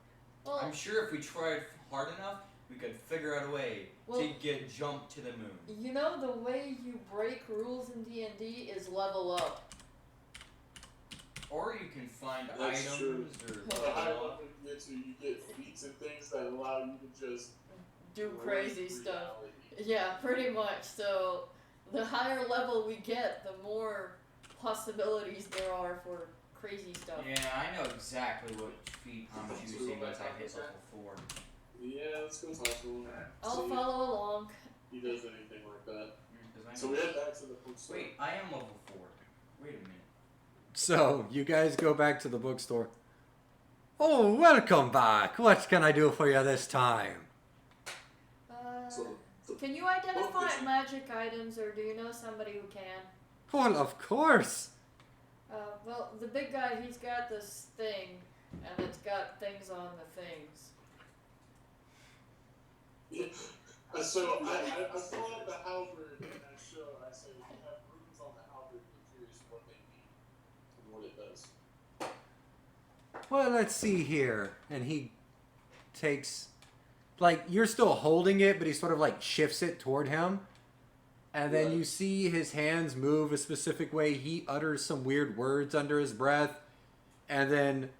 B: Well,
D: I'm sure if we tried hard enough, we could figure out a way
B: Well-
D: to get jumped to the moon.
B: you know the way you break rules in D&D is level up.
D: Or you can find
C: That's
D: items
C: true.
D: or
C: The higher
D: blah,
C: level you get to, you get feats and things that allow you to just
B: Do
C: break
B: crazy stuff.
C: reality.
B: Yeah, pretty much. So the higher level we get, the more possibilities there are for crazy stuff.
D: Yeah, I know exactly what feat I'm choosing once I hit level 4.
C: Yeah, let's go talk to him.
B: I'll
C: See
B: follow along.
C: if he does anything like that.
D: 'Cause I
C: So
D: know-
C: we head back to the bookstore.
D: Wait, I am level 4. Wait a minute.
A: So, you guys go back to the bookstore. Oh, welcome back. What can I do for you this time?
C: So the
B: Can you identify
C: book is-
B: magic items, or do you know somebody who can?
A: Well, of course.
B: Well, the big guy, he's got this thing, and it's got things on the things.
C: Yeah. So I pull out the halberd and I say, we have runes on the halberd. I'm curious what they mean and what it does.
A: Well, let's see here. And he takes, like, you're still holding it, but he sort of like shifts it toward him. And then you see his hands move a specific way. He utters some weird words under his breath. And then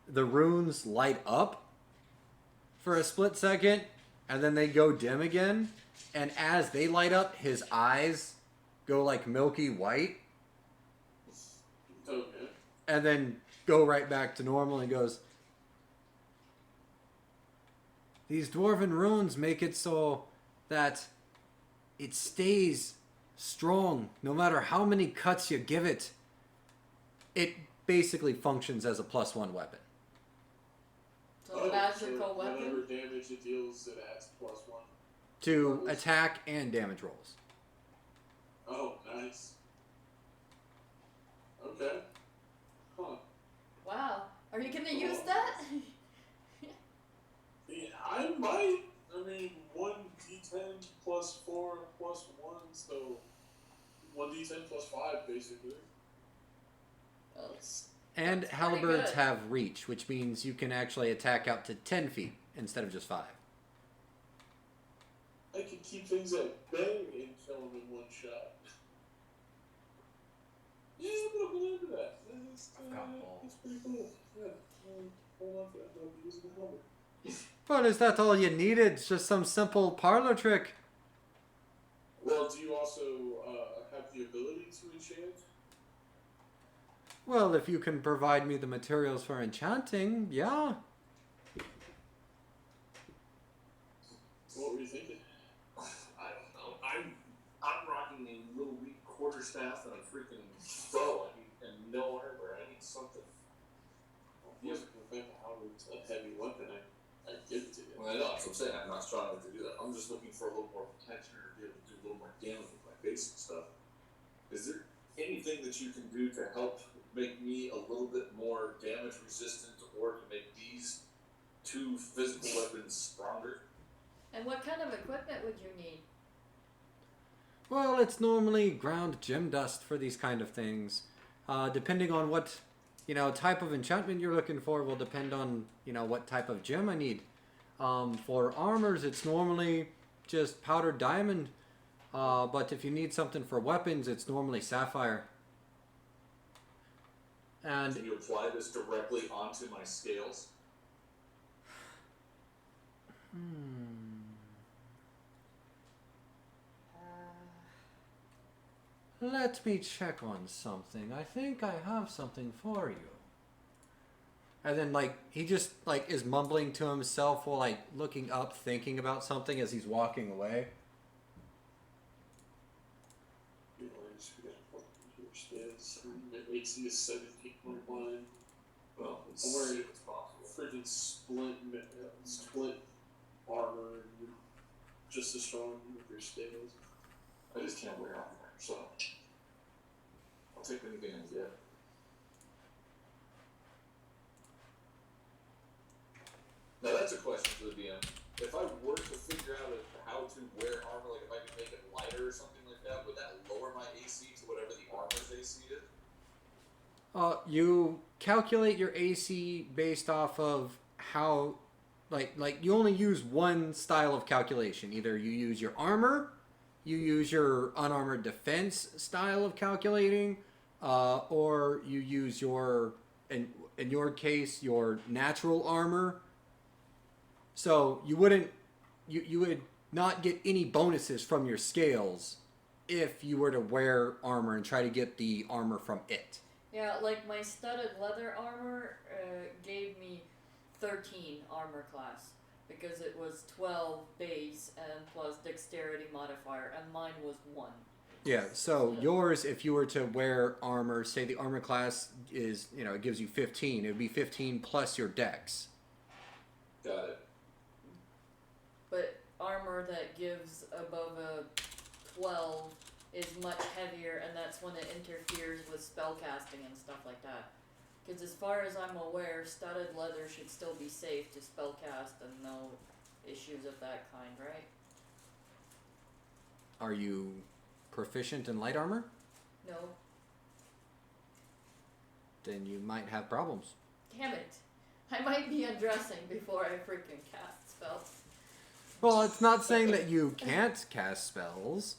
A: the runes light up for a split second. And then they go dim again. And as they light up, his eyes go like milky white.
C: Okay.
A: And then go right back to normal. And he goes, these dwarven runes make it so that it stays strong no matter how many cuts you give it. It basically functions as a +1 weapon.
B: So magical
C: so
B: weapon.
C: whatever damage it deals, it adds +1.
A: To attack and damage rolls.
C: Oh, nice. Okay. Huh.
B: Wow. Are you gonna use that?
C: Yeah, I might. I mean, 1d10 plus 4 plus 1, so 1d10 plus 5, basically.
B: Well,
A: And
B: That's pretty
A: halberds
B: good.
A: have reach, which means you can actually attack out to 10 feet instead of just 5.
C: I can keep things at bay and kill them in one shot. Yeah, I'm gonna believe that. That's,
D: I've got balls.
C: that's pretty cool. Yeah, hold on for that. I'll be using the helmet.
A: Well, is that all you needed? It's just some simple parlor trick.
C: Well, do you also have the ability to enchant?
A: Well, if you can provide me the materials for enchanting, yeah.
C: What were you thinking?
E: I don't know. I'm rocking a little weak quarterstaff and a freaking bow. I need and no armor. I need something.
C: If Howard's a heavy weapon, I give it to you.
E: Well, I know. That's what I'm saying. I'm not strong enough to do that. I'm just looking for a little more protection or be able to do a little more damage with my basic stuff. Is there anything that you can do to help make me a little bit more damage resistant, or to make these two physical weapons stronger?
B: And what kind of equipment would you need?
A: Well, it's normally ground gem dust for these kind of things. Depending on what, type of enchantment you're looking for will depend on, what type of gem I need. For armors, it's normally just powdered diamond. But if you need something for weapons, it's normally sapphire. And
E: Can you apply this directly onto my scales?
A: Let me check on something. I think I have something for you. And then, he just, is mumbling to himself while, looking up, thinking about something as he's walking away.
C: My AC is 17.1.
E: Well,
C: I'm wearing
E: it's possible.
C: freaking split armor, and you're just as strong with your scales.
E: I just can't wear armor, so I'll take anything I can get. Now that's a question for the DM. If I were to figure out how to wear armor, like if I could make it lighter or something like that, would that lower my AC to whatever the armor's AC is?
A: You calculate your AC based off of how, you only use one style of calculation. Either you use your armor, you use your unarmored defense style of calculating, or you use your, in your case, your natural armor. So you would not get any bonuses from your scales if you were to wear armor and try to get the armor from it.
B: Yeah, my studded leather armor gave me 13 armor class because it was 12 base and plus dexterity modifier, and mine was 1.
A: Yeah, so yours, if you were to wear armor, say the armor class is, it gives you 15, it would be 15 plus your dex.
E: Got it.
B: But armor that gives above a 12 is much heavier, and that's when it interferes with spellcasting and stuff like that. Because as far as I'm aware, studded leather should still be safe to spellcast and no issues of that kind, right?
A: Are you proficient in light armor?
B: No.
A: Then you might have problems.
B: Damn it. I might be undressing before I freaking cast spells.
A: Well, it's not saying that you can't cast spells.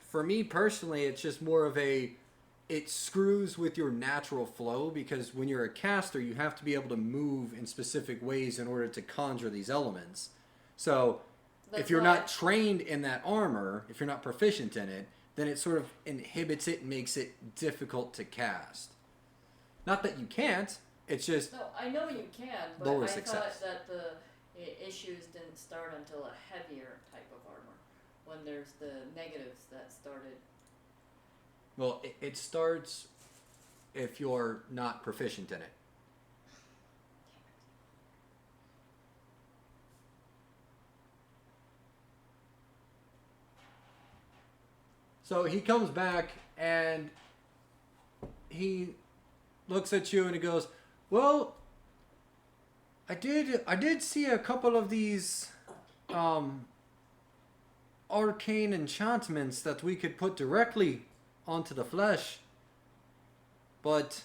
A: For me personally, it's just more of it screws with your natural flow, because when you're a caster, you have to be able to move in specific ways in order to conjure these elements. So
B: That's
A: if you're
B: why-
A: not trained in that armor, if you're not proficient in it, then it sort of inhibits it and makes it difficult to cast. Not that you can't, it's just
B: No, I know you can, but
A: lower
B: I
A: success.
B: thought that the issues didn't start until a heavier type of armor. When there's the negatives that started.
A: well, it starts if you're not proficient in it. So he comes back and he looks at you and he goes, "Well, I did see a couple of these arcane enchantments that we could put directly onto the flesh, but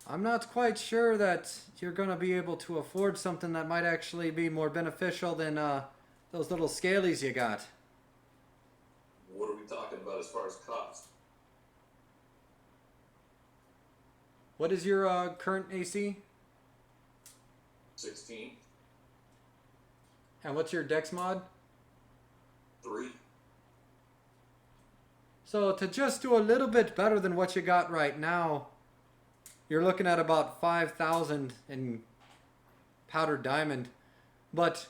A: I'm not quite sure that you're going to be able to afford something that might actually be more beneficial than those little scalies you got."
E: What are we talking about as far as cost?
A: What is your current AC?
E: 16?
A: And what's your dex mod?
E: 3?
A: So to just do a little bit better than what you got right now, you're looking at about 5,000 in powdered diamond. But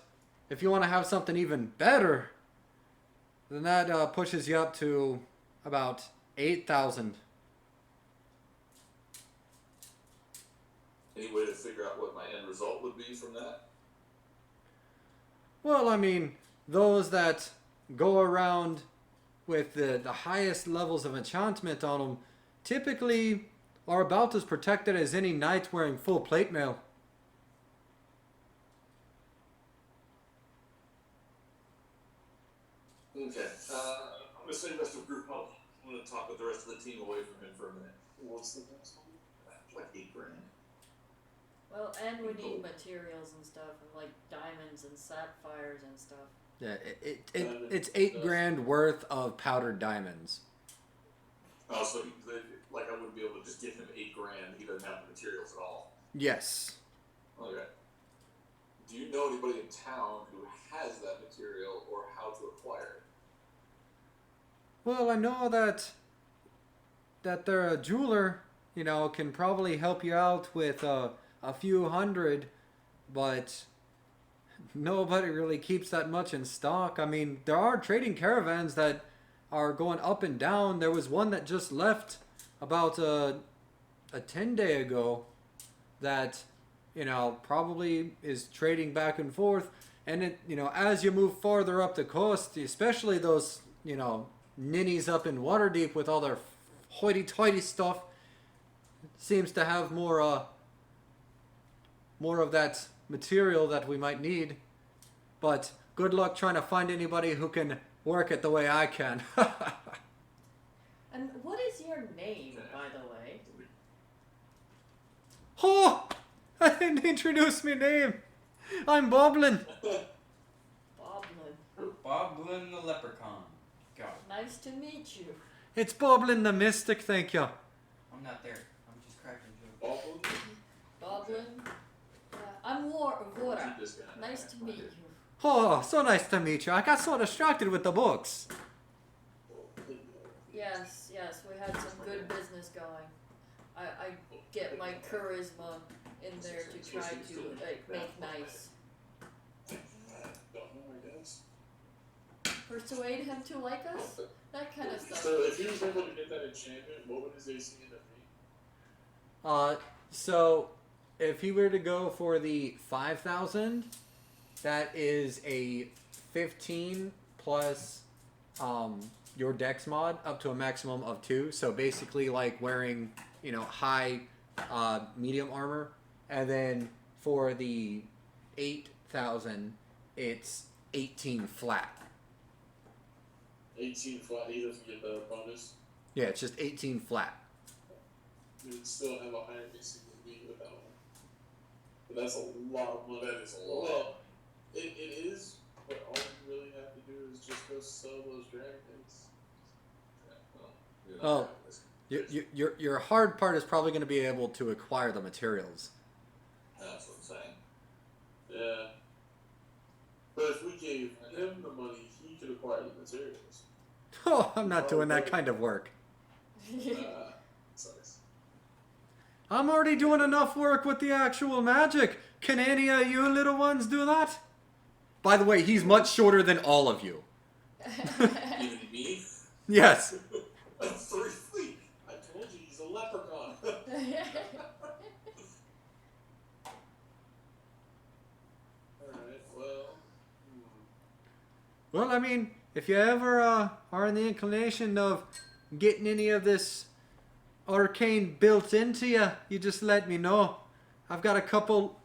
A: if you want to have something even better, then that pushes you up to about 8,000.
E: Any way to figure out what my end result would be from that?
A: Well, I mean, those that go around with the highest levels of enchantment on them typically are about as protected as any knight wearing full plate mail.
E: Okay. I'm gonna say rest of group help. I'm gonna talk with the rest of the team away from him for a minute. What's the next one? Like 8 grand.
B: Well, and we need materials and stuff, and like diamonds and sapphires and stuff.
A: Yeah, it's 8 grand worth of powdered diamonds.
E: Oh, so like I wouldn't be able to just give him 8 grand. He doesn't have the materials at all.
A: Yes.
E: Okay. Do you know anybody in town who has that material or how to acquire it?
A: Well, I know that they're a jeweler, you know, can probably help you out with a few hundred, but nobody really keeps that much in stock. I mean, there are trading caravans that are going up and down. There was one that just left about a 10-day ago that, you know, probably is trading back and forth. And it, you know, as you move farther up the coast, especially those, you know, ninnies up in Waterdeep with all their hoity-toity stuff, seems to have more of that material that we might need. But good luck trying to find anybody who can work it the way I can.
B: And what is your name, by the way?
A: Oh! I didn't introduce my name. I'm Boblin.
B: Boblin.
D: Boblin the leprechaun. Go.
B: Nice to meet you.
A: It's Boblin the Mystic, thank you.
D: I'm not there. I'm just cracking jokes.
B: Boblin. I'm Vora.
E: Keep this guy.
B: Nice to meet you.
A: Oh, so nice to meet you. I got so distracted with the books.
B: Yes, we had some good business going. I get my charisma in there to try to make nice. Persuade him to like us? That kind of stuff.
C: So if he was able to get that enchantment, what would his AC end up being?
A: So if he were to go for the 5,000, that is a 15 plus your dex mod up to a maximum of 2. So basically like wearing, you know, high medium armor. And then for the 8,000, it's 18 flat.
C: 18 flat, he doesn't get the bonus.
A: Yeah, it's just 18 flat.
C: You would still have a higher AC than me with that one. But that's a lot of money.
E: That is a lot.
C: Well, it is, but all you really have to do is just go sell those dragons.
A: Oh, your hard part is probably going to be able to acquire the materials.
E: That's what I'm saying.
C: Yeah. But if we gave him the money, he could acquire the materials.
A: Oh, I'm not doing that kind of work.
C: Sucks.
A: I'm already doing enough work with the actual magic. Can any of you little ones do that? By the way, he's much shorter than all of you.
E: Even me?
A: Yes.
E: I'm 3 feet.
C: I told you he's a leprechaun. Alright, well.
A: Well, I mean, if you ever are in the inclination of getting any of this arcane built into you, you just let me know. I've got a couple...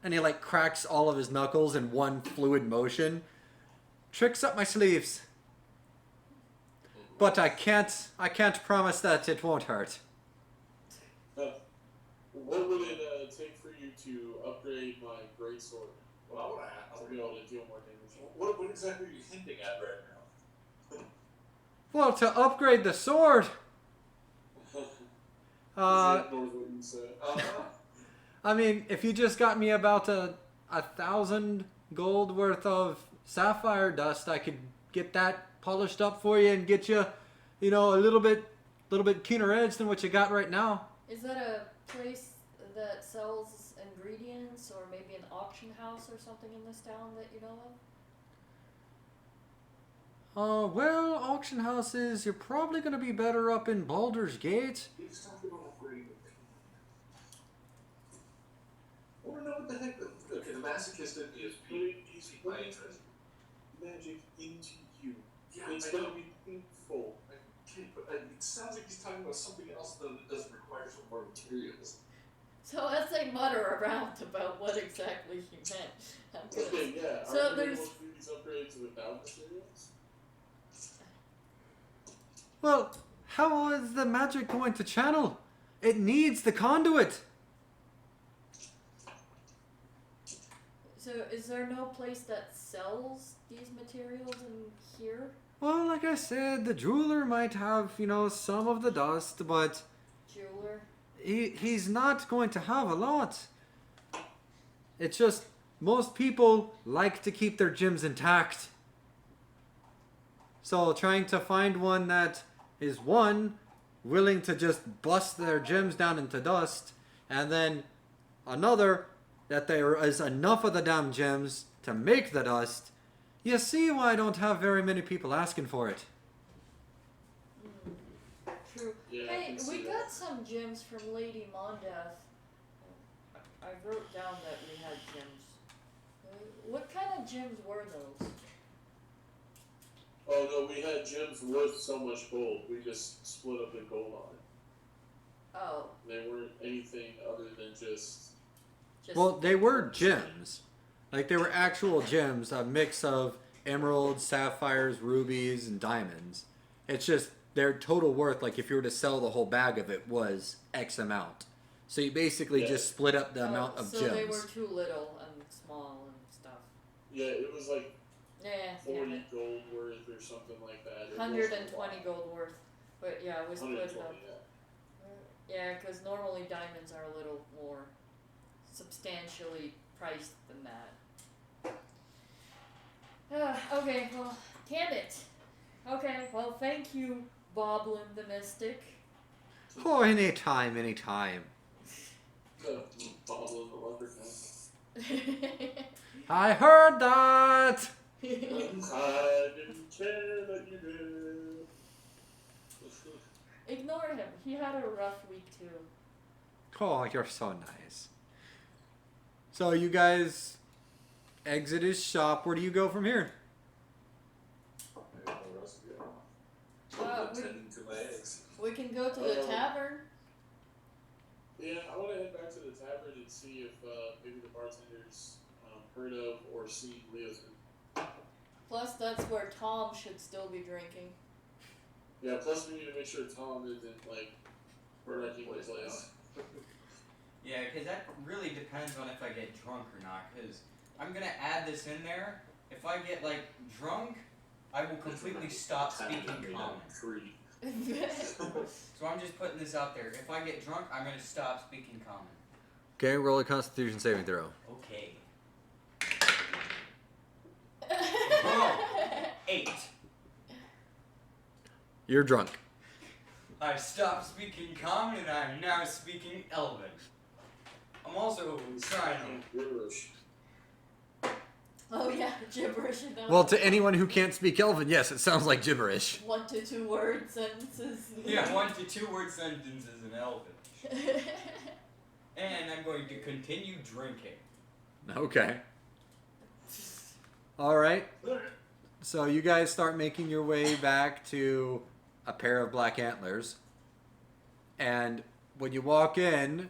A: And he like cracks all of his knuckles in one fluid motion. Tricks up my sleeves. But I can't promise that it won't hurt.
C: What would it take for you to upgrade my greatsword?
E: Well, I want to ask.
C: To be able to deal more damage.
E: What exactly are you hinting at right now?
A: Well, to upgrade the sword.
C: Ignores what you said.
A: I mean, if you just got me about 1,000 gold worth of sapphire dust, I could get that polished up for you and get you, you know, a little bit keener edge than what you got right now.
B: Is that a place that sells ingredients, or maybe an auction house or something in this town that you know
A: Well, auction houses, you're probably gonna be better up in Baldur's Gate.
E: He's talking about upgrading. I want to know what the heck. Okay, the masochist in me is
C: He's
E: my
C: putting
E: interest.
C: magic into you.
E: Yeah,
C: It's
E: I
C: gonna
E: know.
C: be painful.
E: Okay, but it sounds like he's talking about something else that doesn't require some more materials.
B: So as they mutter around about what exactly he meant, I'm gonna
C: Okay, yeah.
B: So
C: Are you
B: there's-
C: able to do these upgrades without materials?
A: Well, how is the magic going to channel? It needs the conduit.
B: So is there no place that sells these materials in here?
A: Well, like I said, the jeweler might have, some of the dust, but
B: Jeweler?
A: he's not going to have a lot. It's just most people like to keep their gems intact. So trying to find one that is willing to just bust their gems down into dust, and then another that there is enough of the damn gems to make the dust. You see why I don't have very many people asking for it.
B: True.
C: Yeah, I
B: Hey,
C: can
B: we
C: see
B: got
C: that.
B: some gems from Lady Mondath. I wrote down that we had gems. What kind of gems were those?
C: Oh no, we had gems worth so much gold. We just split up the gold on it.
B: Oh,
C: They weren't anything other than just.
A: Well, they were gems. Like, they were actual gems, a mix of emeralds, sapphires, rubies, and diamonds. It's just their total worth, like if you were to sell the whole bag of it, was X amount. So you basically
C: Yeah.
A: just split up the amount of
B: so
A: gems.
B: they were too little and small and stuff.
C: Yeah, it was like
B: Yeah,
C: 40 gold worth or something like that. It wasn't a
B: 120
C: lot.
B: gold worth. But yeah, we split it up.
C: 120, yeah.
B: Yeah, because normally diamonds are a little more substantially priced than that. Okay, well, damn it. Okay, well, thank you, Boblin the Mystic.
A: Oh, anytime, anytime.
C: The bottle of the leprechaun.
A: I heard that!
C: I didn't care that you did.
B: Ignore him. He had a rough week too.
A: Oh, you're so nice. So you guys exit his shop. Where do you go from here?
E: I don't know where else to go.
B: Uh, we-
E: Tending to my eggs.
B: We can go to the tavern.
C: Yeah, I want to head back to the tavern and see if maybe the bartenders heard of or seen Leosin.
B: Plus, that's where Tom should still be drinking.
C: Yeah, plus we need to make sure Tom isn't like wrecking the place.
D: Yeah, because that really depends on if I get drunk or not. Because I'm gonna add this in there. If I get like drunk, I will completely stop speaking common.
E: Tree.
D: So I'm just putting this out there. If I get drunk, I'm gonna stop speaking common.
A: Okay, roll a Constitution saving throw.
D: Okay. Oh, 8.
A: You're drunk.
D: I stopped speaking common and I'm now speaking Elven. I'm also trying to.
C: Gibberish.
B: Oh yeah, gibberish.
A: Well, to anyone who can't speak Elven, yes, it sounds like gibberish.
B: 1 to 2 word sentences.
D: Yeah, 1 to 2 word sentences in Elven. And I'm going to continue drinking.
A: Okay. Alright. So you guys start making your way back to a pair of black antlers. And when you walk in,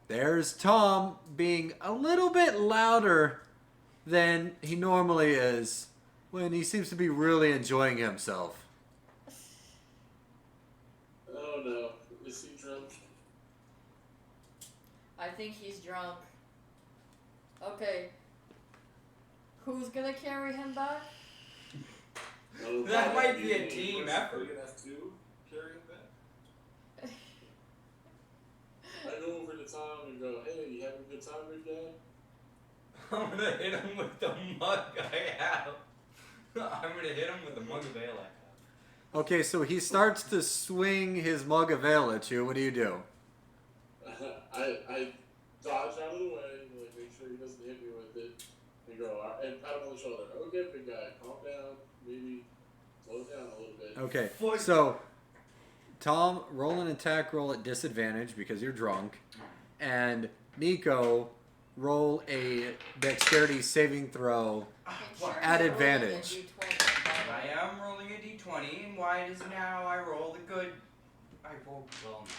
A: there's Tom being a little bit louder than he normally is when he seems to be really enjoying himself.
C: Oh no, is he drunk?
B: I think he's drunk. Okay. Who's gonna carry him back?
C: No,
D: That
C: probably
D: might be a
C: me.
D: team
E: Are
D: effort.
E: you gonna have to carry him back?
C: I go over to Tom and go, hey, you having a good time with Dad?
D: I'm gonna hit him with the mug I have. I'm gonna hit him with the mug of ale I have.
A: Okay, so he starts to swing his mug of ale at you. What do you do?
C: I dodge out of the way, like make sure he doesn't hit me with it. And go, and pat him on the shoulder. Okay, big guy, calm down. Maybe slow down a little bit.
A: Okay, so Tom, roll an attack roll at disadvantage because you're drunk, and Nico, roll a dexterity saving throw
B: Make sure
A: at
B: you're
A: advantage.
B: rolling a D20,
D: I am rolling a d20, and why does now I roll the good? I rolled well now.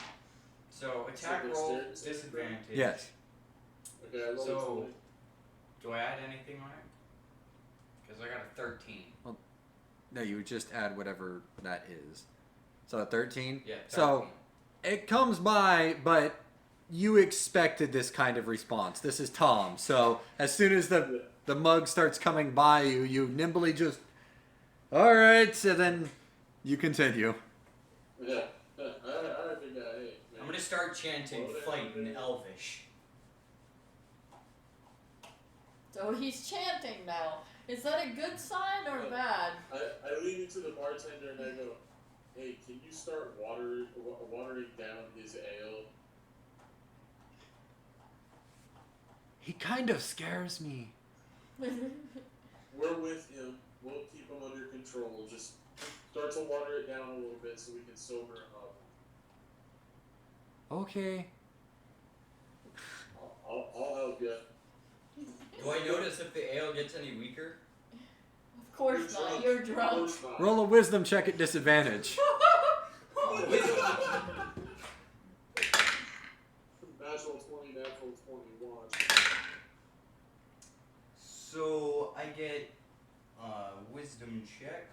D: So attack
C: So
D: roll
C: dexterity saving throw?
D: disadvantage.
A: Yes.
C: Okay, I rolled
D: So-
C: a 20.
D: Do I add anything on it? Because I got a 13.
A: No, you would just add whatever that is. So a 13?
D: Yeah. 13.
A: So it comes by, but you expected this kind of response. This is Tom. So as soon as the mug starts coming by you, you nimbly just, all right, so then you continue.
C: Yeah. Alright, big guy. Hey, man.
D: I'm gonna start chanting
C: Slow down,
D: "fight" in
C: man.
D: Elvish.
B: So he's chanting now. Is that a good sign or bad?
C: I lean into the bartender and I go, hey, can you start watering down his ale?
A: He kind of scares me.
C: We're with him. We'll keep him under control. Just start to water it down a little bit so we can sober him up.
A: Okay.
C: I'll help you.
D: Do I notice if the ale gets any weaker?
B: Of course not. You're
C: Of
B: drunk.
C: course not.
A: Roll a wisdom check at disadvantage.
C: Natural 20, natural 21.
D: So I get wisdom check.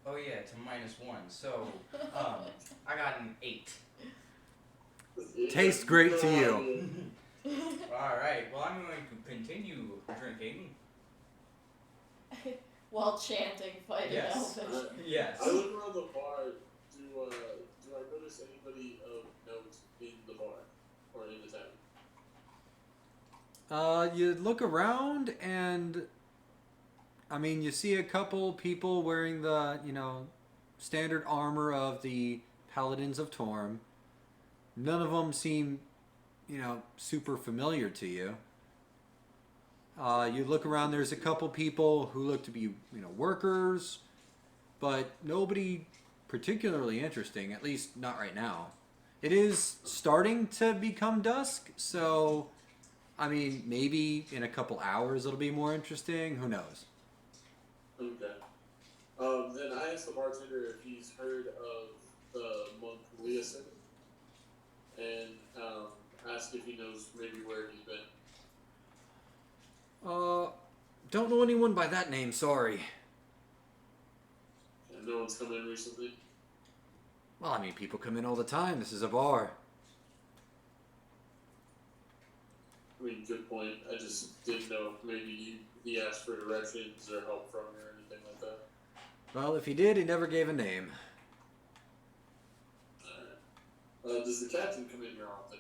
D: Oh yeah, it's a -1. So I got an 8.
A: Tastes great to you.
D: All right. Well, I'm going to continue drinking.
B: While chanting, fighting
D: Yes.
B: Elvish.
D: Yes.
C: I look around the bar. Do I notice anybody of note in the bar or in the town?
A: You look around and, I mean, you see a couple people wearing the, standard armor of the Paladins of Torm. None of them seem, super familiar to you. You look around, there's a couple people who look to be, workers, but nobody particularly interesting, at least not right now. It is starting to become dusk, so, I mean, maybe in a couple hours it'll be more interesting. Who knows?
C: Okay. Then I asked the bartender if he's heard of the monk Leosin, and ask if he knows maybe where he's been.
A: Don't know anyone by that name, sorry.
C: And no one's come in recently.
A: Well, I mean, people come in all the time. This is a bar.
C: I mean, good point. I just didn't know if maybe he asked for directions or help from you or anything like that.
A: Well, if he did, he never gave a name.
C: Alright. Does the captain come in here often?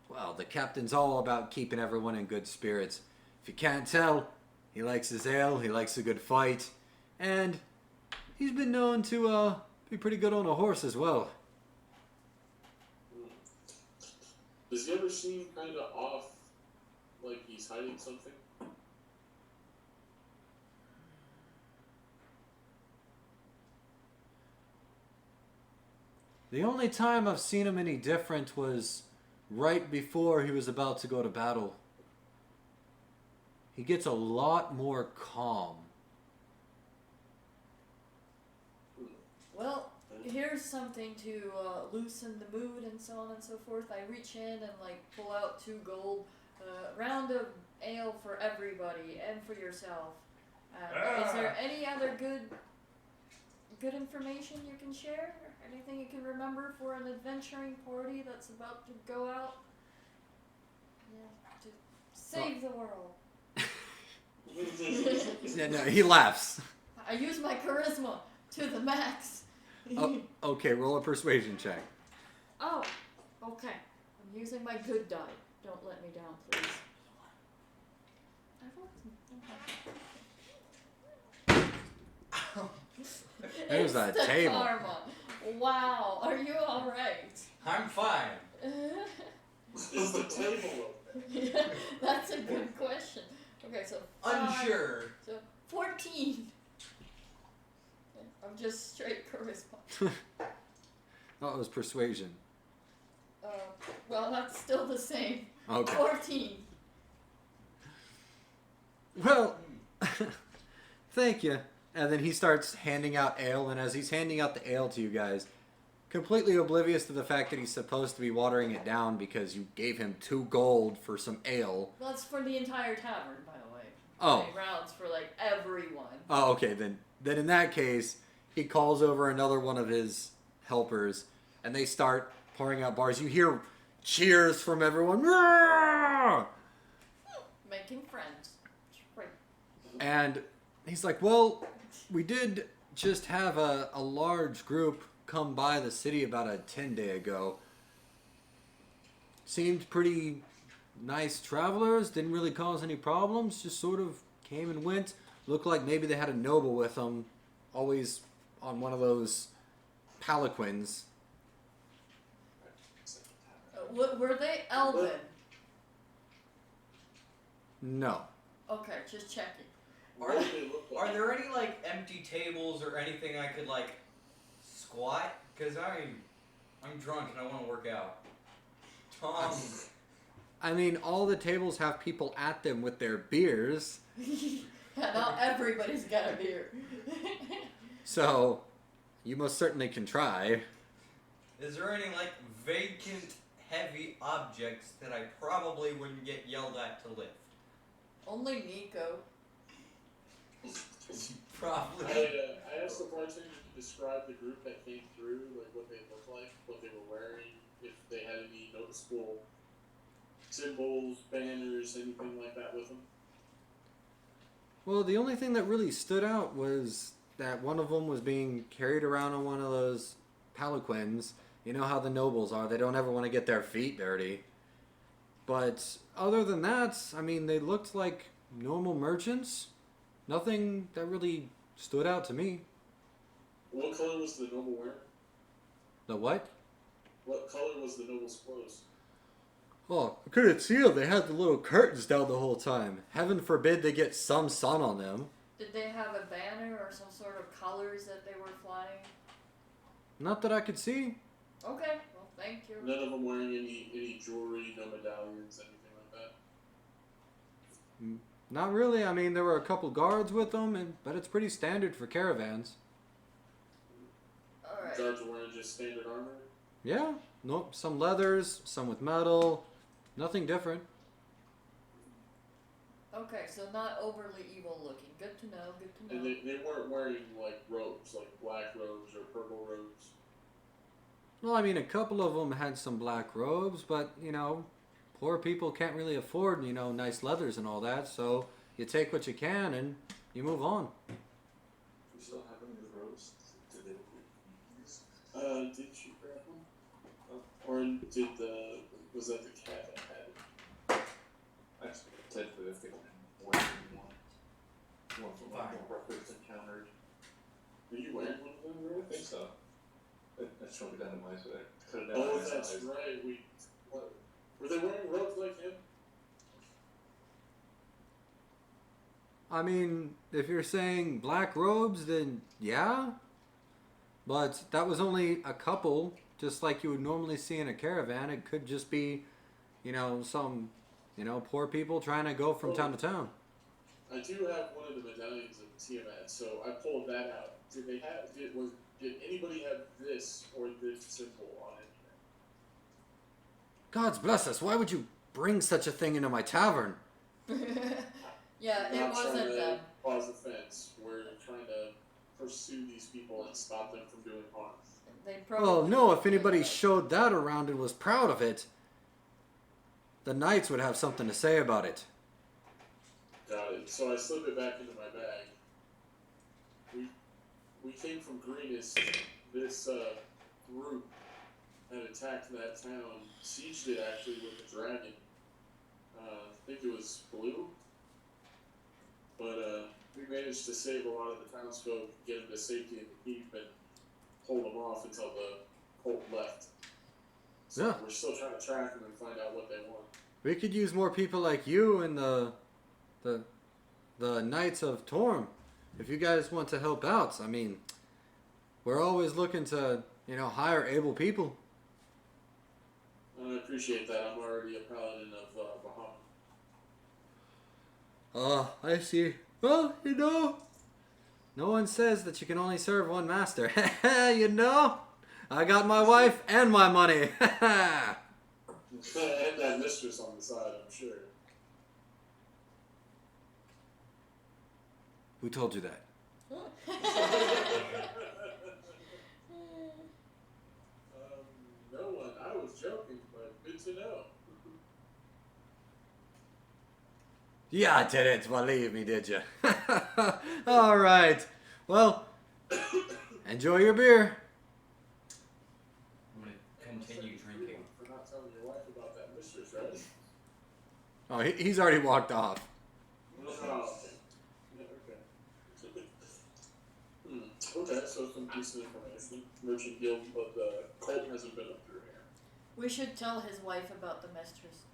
A: Well, the captain's all about keeping everyone in good spirits. If you can't tell, he likes his ale, he likes a good fight, and he's been known to be pretty good on a horse as well.
C: Does he ever seem kind of off, like he's hiding something?
A: The only time I've seen him any different was right before he was about to go to battle. He gets a lot more calm.
B: Well, here's something to loosen the mood and so on and so forth. I reach in and pull out 2 gold, round of ale for everybody and for yourself. Is there any other good information you can share? Anything you can remember for an adventuring party that's about to go out? Yeah, to save the world.
A: No, he laughs.
B: I use my charisma to the max.
A: Oh, okay, roll a persuasion check.
B: Oh, okay. I'm using my good die. Don't let me down, please.
A: There's a
B: Instant
A: table.
B: Karma. Wow, are you alright?
D: I'm fine.
C: Is the table open?
B: Yeah, that's a good question. Okay, so
D: Unsure.
B: So 14. I'm just straight charisma.
A: Oh, it was persuasion.
B: Well, that's still the same.
A: Okay.
B: 14.
A: Well, thank you. And then he starts handing out ale, and as he's handing out the ale to you guys, completely oblivious to the fact that he's supposed to be watering it down because you gave him 2 gold for some ale.
B: Well, that's for the entire tavern, by the way.
A: Oh.
B: 20 rounds for like everyone.
A: Oh, okay. Then in that case, he calls over another one of his helpers, and they start pouring out bars. You hear cheers from everyone. Roar!
B: Making friends. Great.
A: And he's like, well, we did just have a large group come by the city about a 10-day ago. Seemed pretty nice travelers, didn't really cause any problems, just sort of came and went. Looked like maybe they had a noble with them, always on one of those palanquins.
B: Were they elven?
A: No.
B: Okay, just checking.
D: Are there any like empty tables or anything I could like squat? Cause I'm drunk and I want to work out. Tom.
A: I mean, all the tables have people at them with their beers.
B: Yeah, not everybody's got a beer.
A: So, you most certainly can try.
D: Is there any like vacant heavy objects that I probably wouldn't get yelled at to lift?
B: Only Nico.
D: Probably.
C: I asked the bartender to describe the group that came through, like what they looked like, what they were wearing, if they had any noticeable symbols, banners, anything like that with them.
A: Well, the only thing that really stood out was that one of them was being carried around on one of those palanquins. You know how the nobles are. They don't ever want to get their feet dirty. But other than that, I mean, they looked like normal merchants. Nothing that really stood out to me.
C: What color was the noble wearing?
A: The what?
C: What color was the noble's clothes?
A: Oh, I couldn't see them. They had the little curtains down the whole time. Heaven forbid they get some sun on them.
B: Did they have a banner or some sort of colors that they were flying?
A: Not that I could see.
B: Okay, well, thank you.
C: None of them wearing any jewelry, no medallions, anything like that.
A: Not really. I mean, there were a couple guards with them, but it's pretty standard for caravans.
B: Alright.
C: Guards are wearing just standard armor.
A: Yeah. Nope. Some leathers, some with metal. Nothing different.
B: Okay, so not overly evil looking. Good to know, good to
C: And
B: know.
C: they weren't wearing like robes, like black robes or purple robes.
A: Well, I mean, a couple of them had some black robes, but, you know, poor people can't really afford, you know, nice leathers and all that, so you take what you can and you move on.
E: Do we still have any of the robes? Did they use?
C: Did you grab one? Or was that the cat that had it?
E: I just technically I think I'm wearing one from like the records encountered.
C: Were you wearing one of them,
E: I
C: robes?
E: think so. I shrunk it down to my size. Cut it down
C: Oh,
E: to my
C: that's
E: size.
C: right. Were they wearing robes like him?
A: I mean, if you're saying black robes, then yeah. But that was only a couple, just like you would normally see in a caravan. It could just be, you know, some, you know, poor people trying to go from town to town.
C: I do have one of the medallions of Tiamat, so I pulled that out. Did anybody have this or this symbol on it?
A: Gods bless us, why would you bring such a thing into my tavern?
B: Yeah, it
C: Not trying
B: wasn't
C: to
B: them.
C: cause offense. We're trying to pursue these people and stop them from doing harm.
B: They probably
A: Well, no, if anybody showed that around and was proud of it, the knights would have something to say about it.
C: Got it. So I slip it back into my bag. We came from Greenest. This group had attacked that town, sieged it actually with a dragon. I think it was blue. But we managed to save a lot of the townsfolk, get them to safety in the keep, and hold them off until the cult left. So
A: Yeah.
C: we're still trying to track them and find out what they want.
A: We could use more people like you and the Knights of Torm. If you guys want to help out, I mean, we're always looking to, hire able people.
C: I appreciate that. I'm already a paladin of Bahamut.
A: I see. Well, no one says that you can only serve one master. I got my wife and my money.
C: And that mistress on the side, I'm sure.
A: Who told you that?
C: No one. I was joking, but good to know.
A: Yeah, I didn't believe me, did you? All right. Well, enjoy your beer.
D: I'm gonna continue drinking.
C: For not telling your wife about that mistress, right?
A: Oh, he's already walked off.
C: Oh, okay. Yeah, okay. Okay, so some decent information. Merchant Guild, but the cult hasn't been up through here.
B: We should tell his wife about the mistress.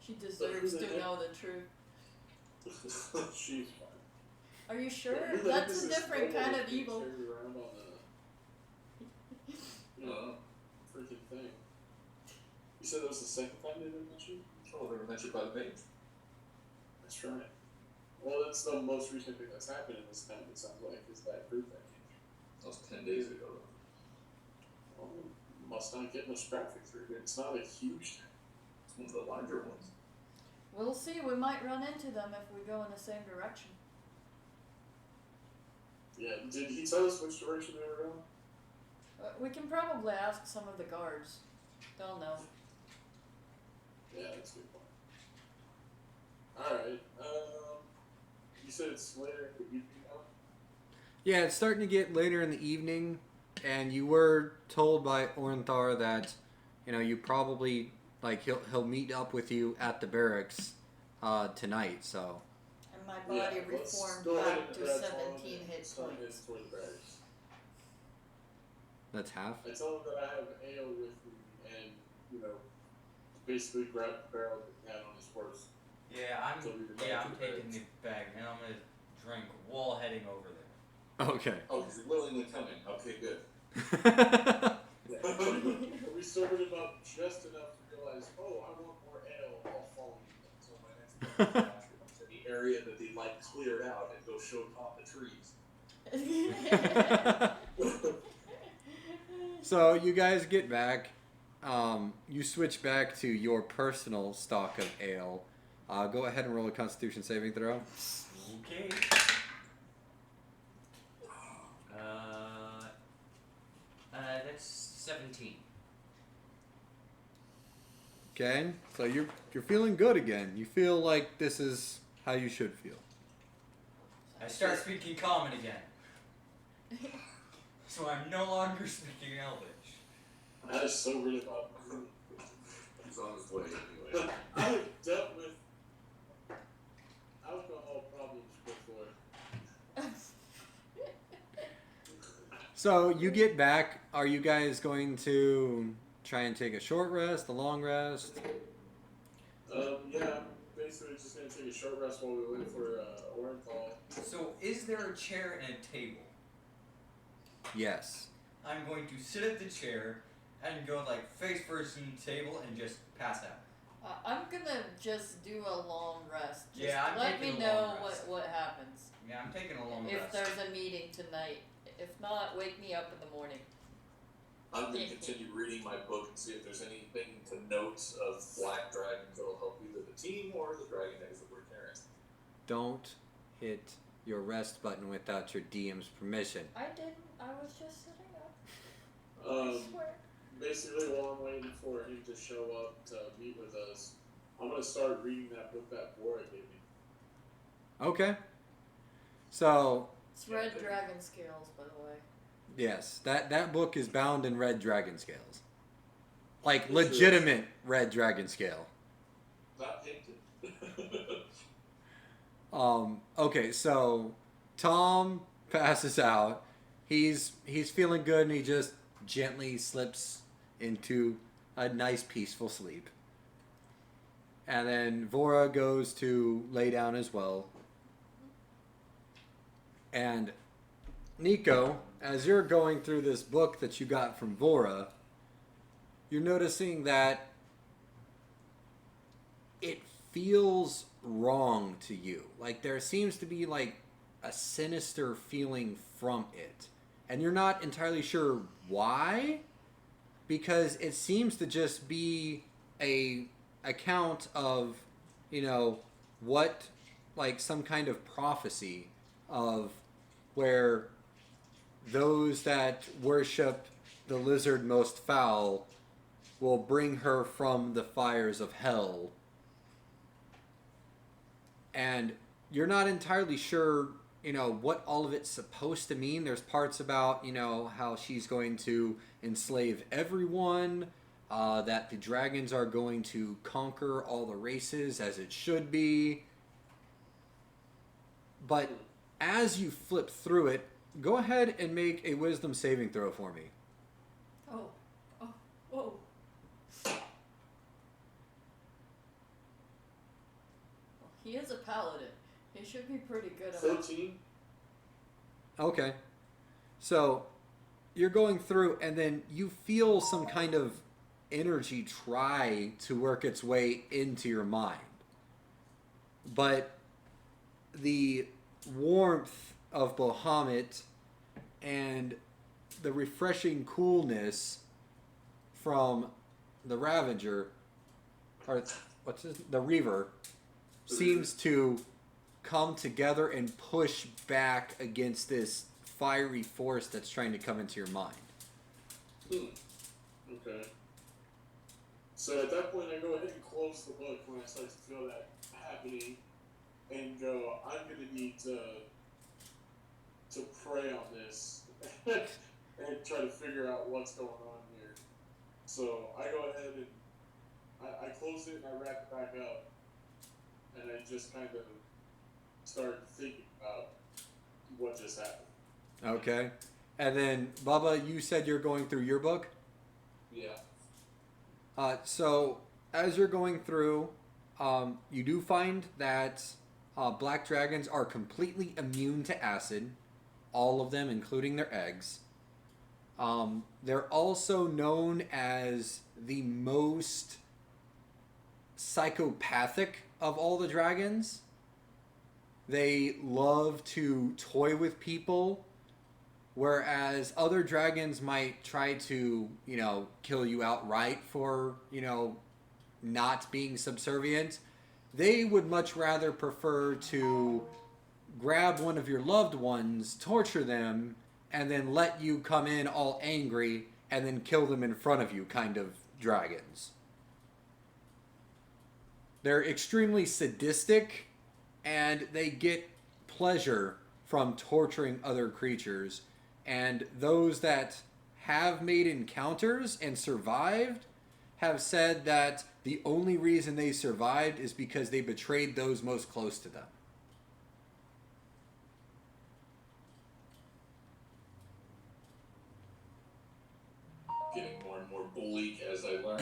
B: She deserves to know the truth.
C: She's fine.
B: Are you sure?
C: Yeah,
B: That's a different kind of evil.
C: Carried around on a freaking thing. You said that was the second time they've been mentioned?
E: Oh, they were mentioned by the mage.
C: That's right. Well, that's the most recent thing that's happened in this town, it sounds like, is that group that came.
E: That was 10 days ago.
C: Well, must not get much traffic through here. It's not a huge town.
E: It's one of the larger ones.
B: We'll see. We might run into them if we go in the same direction.
C: Yeah, did he tell us which direction they were going?
B: We can probably ask some of the guards. They'll know.
C: Yeah, that's a good point. Alright, you said it's later in the evening now?
A: Yeah, it's starting to get later in the evening, and you were told by Ornthar that, you probably, he'll meet up with you at the barracks tonight, so.
B: And my body
C: let's
B: reformed
C: go ahead
B: back
C: and
B: to
C: tell him
B: 17
C: and
B: hit
C: start
B: points.
C: heading toward the barracks.
A: That's half?
C: I tell him that I have ale with me and, basically grab the barrel that he had on his horse.
D: Yeah, I'm taking the bag and I'm gonna drink while heading over there.
A: Okay.
E: Oh, he's willingly coming. Okay, good.
C: We sobered him up just enough to realize, I want more ale, I'll follow you. So my next plan is to the area that they cleared out and go show top the trees.
A: So you guys get back. You switch back to your personal stock of ale. Go ahead and roll a Constitution saving throw.
D: Okay. That's 17.
A: Okay, so you're feeling good again. You feel like this is how you should feel.
D: I start speaking common again. So I'm no longer speaking Elvish.
C: That is so weird about
E: He's on his way anyway.
C: I have dealt with alcohol problems before.
A: So you get back. Are you guys going to try and take a short rest, a long rest?
C: Yeah, basically just gonna take a short rest while we wait for Orenthal.
D: So is there a chair and a table?
A: Yes.
D: I'm going to sit at the chair and go face first in the table and just pass out.
B: I'm gonna just do a long rest. Just
D: Yeah, I'm
B: let me
D: taking a
B: know
D: long rest.
B: what happens.
D: Yeah, I'm taking a long
B: If
D: rest.
B: there's a meeting tonight. If not, wake me up in the morning.
E: I'm going to continue reading my book and see if there's anything to note of black dragons that will help either the team or the dragon eggs that we're carrying.
A: Don't hit your rest button without your DM's permission.
B: I didn't. I was just sitting up. I swear.
C: Basically, while I'm waiting for him to show up to meet with us, I'm gonna start reading that book that Bora gave me.
A: Okay. So
B: It's red dragon scales, by the way.
A: yes, that book is bound in red dragon scales, legitimate red dragon scale.
C: Not painted.
A: Okay, so Tom passes out. He's feeling good, and he just gently slips into a nice, peaceful sleep. And then Vora goes to lay down as well. And Nico, as you're going through this book that you got from Vora, you're noticing that it feels wrong to you. Like there seems to be like a sinister feeling from it. And you're not entirely sure why, because it seems to just be a account of, you know, what, like some kind of prophecy of where those that worship the lizard most foul will bring her from the fires of hell. And you're not entirely sure, you know, what all of it's supposed to mean. There's parts about, you know, how she's going to enslave everyone, that the dragons are going to conquer all the races as it should be. But as you flip through it, go ahead and make a wisdom saving throw for me.
B: Oh. Whoa. Well, he is a paladin. He should be pretty good at
C: 13.
A: Okay. So you're going through and then you feel some kind of energy try to work its way into your mind. But the warmth of Bahamut and the refreshing coolness from the Ravager, or the Reaver, seems to come together and push back against this fiery force that's trying to come into your mind.
C: Okay. So at that point, I go ahead and close the book when I start to feel that happening, and go, I'm gonna need to pray on this and try to figure out what's going on here. So I go ahead and I close it and I wrap it back up, and I just kind of start thinking about what just happened.
A: Okay. And then, Bubba, you said you're going through your book?
C: Yeah.
A: So, as you're going through, you do find that black dragons are completely immune to acid. All of them, including their eggs. They're also known as the most psychopathic of all the dragons. They love to toy with people, whereas other dragons might try to, you know, kill you outright for, you know, not being subservient. They would much rather prefer to grab one of your loved ones, torture them, and then let you come in all angry and then kill them in front of you kind of dragons. They're extremely sadistic, and they get pleasure from torturing other creatures. And those that have made encounters and survived have said that the only reason they survived is because they betrayed those most close to them.
E: Getting more and more bleak as I learn.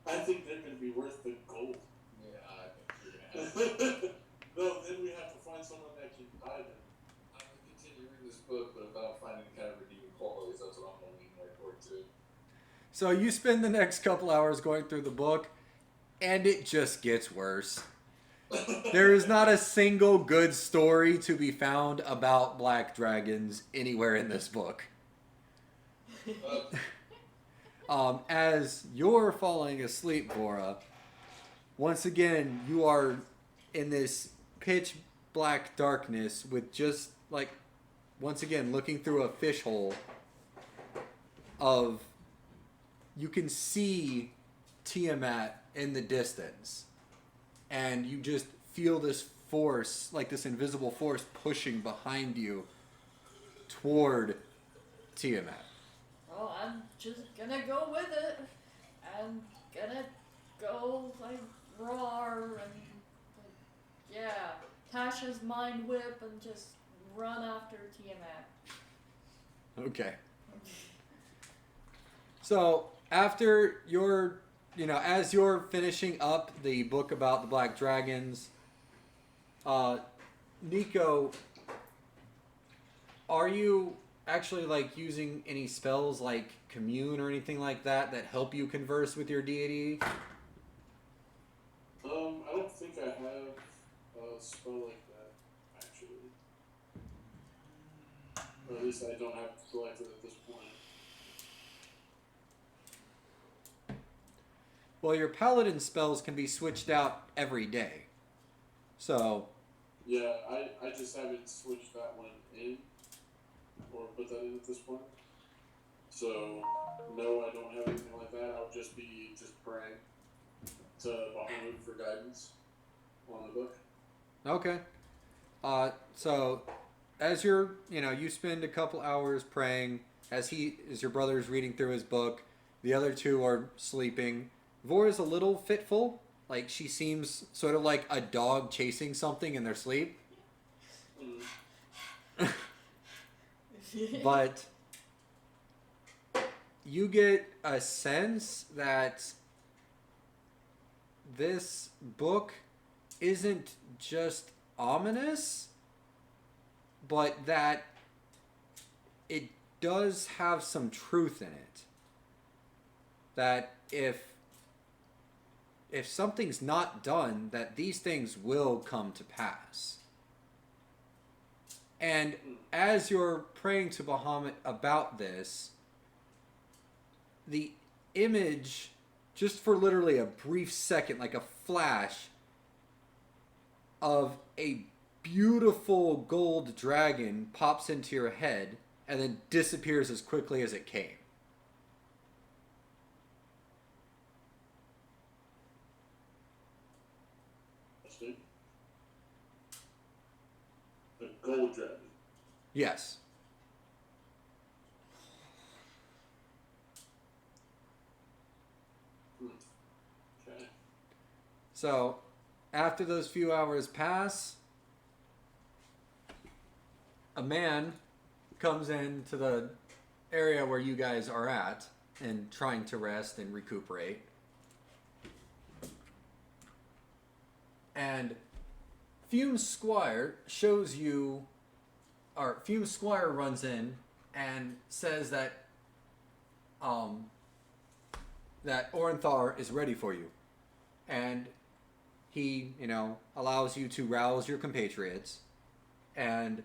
C: I think they're going to be worth the gold.
E: Yeah, I think you're gonna have to.
C: No, then we have to find someone that can buy them.
E: I'm gonna continue reading this book, but without finding kind of redeeming qualities, that's what I'm gonna lean more toward too.
A: So you spend the next couple hours going through the book, and it just gets worse. There is not a single good story to be found about black dragons anywhere in this book. As you're falling asleep, Vora, once again, you are in this pitch black darkness with just, like, once again, looking through a fish hole of, you can see Tiamat in the distance. And you just feel this force, like this invisible force pushing behind you toward Tiamat.
B: Well, I'm just gonna go with it. I'm gonna go like roar and like, yeah, Tasha's mind whip and just run after Tiamat.
A: Okay. So after your you know, as you're finishing up the book about the Black Dragons, Nico, are you actually like using any spells like commune or anything like that that help you converse with your deity?
C: I don't think I have a spell like that, actually. Or at least I don't have it selected at this point.
A: Well, your paladin spells can be switched out every day. So,
C: Yeah, I just haven't switched that one in, or put that in at this point. So, no, I don't have anything like that. I'll just be praying to Bahamut for guidance on the book.
A: okay. So as you're, you know, you spend a couple hours praying as your brother's reading through his book. The other two are sleeping. Vora's a little fitful. Like, she seems sort of like a dog chasing something in their sleep. But you get a sense that this book isn't just ominous, but that it does have some truth in it. That if something's not done, that these things will come to pass. And as you're praying to Bahamut about this, the image, just for literally a brief second, like a flash, of a beautiful gold dragon pops into your head and then disappears as quickly as it came.
C: The gold dragon.
A: Yes.
C: Okay.
A: So, after those few hours pass, a man comes into the area where you guys are at and trying to rest and recuperate. And Fume Squire shows you, or Fume Squire runs in and says that that Orenthar is ready for you. And he, you know, allows you to rouse your compatriots. And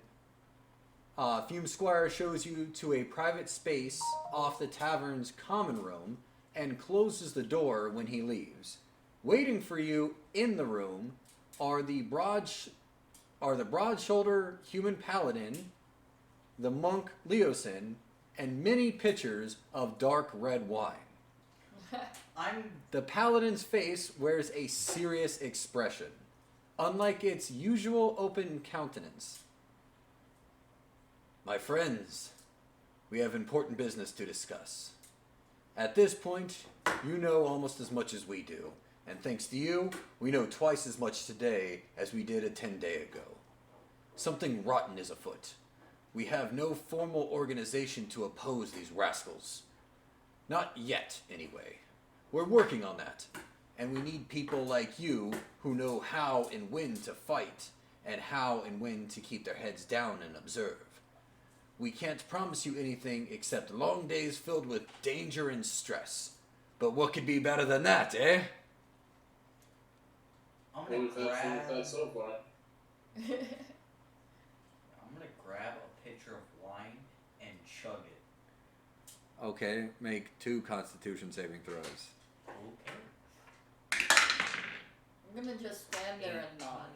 A: Fume Squire shows you to a private space off the tavern's common room and closes the door when he leaves. Waiting for you in the room are the broad-shouldered human paladin, the monk Leosin, and many pitchers of dark red wine. The paladin's face wears a serious expression, unlike its usual open countenance. My friends, we have important business to discuss. At this point, you know almost as much as we do, and thanks to you, we know twice as much today as we did a 10-day ago. Something rotten is afoot. We have no formal organization to oppose these rascals. Not yet, anyway. We're working on that, and we need people like you who know how and when to fight, and how and when to keep their heads down and observe. We can't promise you anything except long days filled with danger and stress. But what could be better than that, eh?
D: I'm gonna grab a pitcher of wine and chug it.
A: Okay, make 2 Constitution saving throws.
D: Okay.
B: I'm gonna just stand there and nod.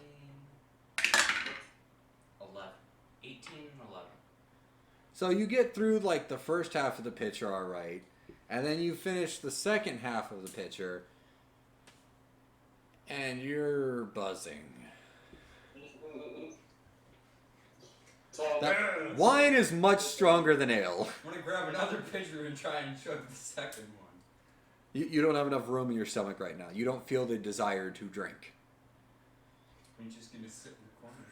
D: 11. 18 and 11.
A: So you get through like the first half of the pitcher, all right, and then you finish the second half of the pitcher, and you're buzzing. That wine is much stronger than ale.
D: I'm gonna grab another pitcher and try and chug the second one.
A: You don't have enough room in your stomach right now. You don't feel the desire to drink.
D: I'm just gonna sit in the corner.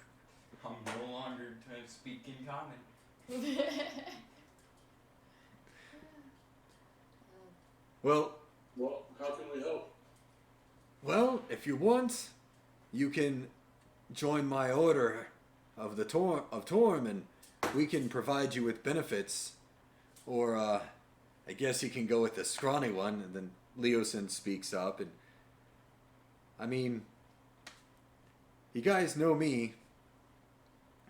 D: I'm no longer to speak in common.
A: Well,
C: Well, how can we help?
A: Well, if you want, you can join my order of the Torm, and we can provide you with benefits. Or, I guess you can go with the scrawny one. And then Leosin speaks up, and I mean, you guys know me,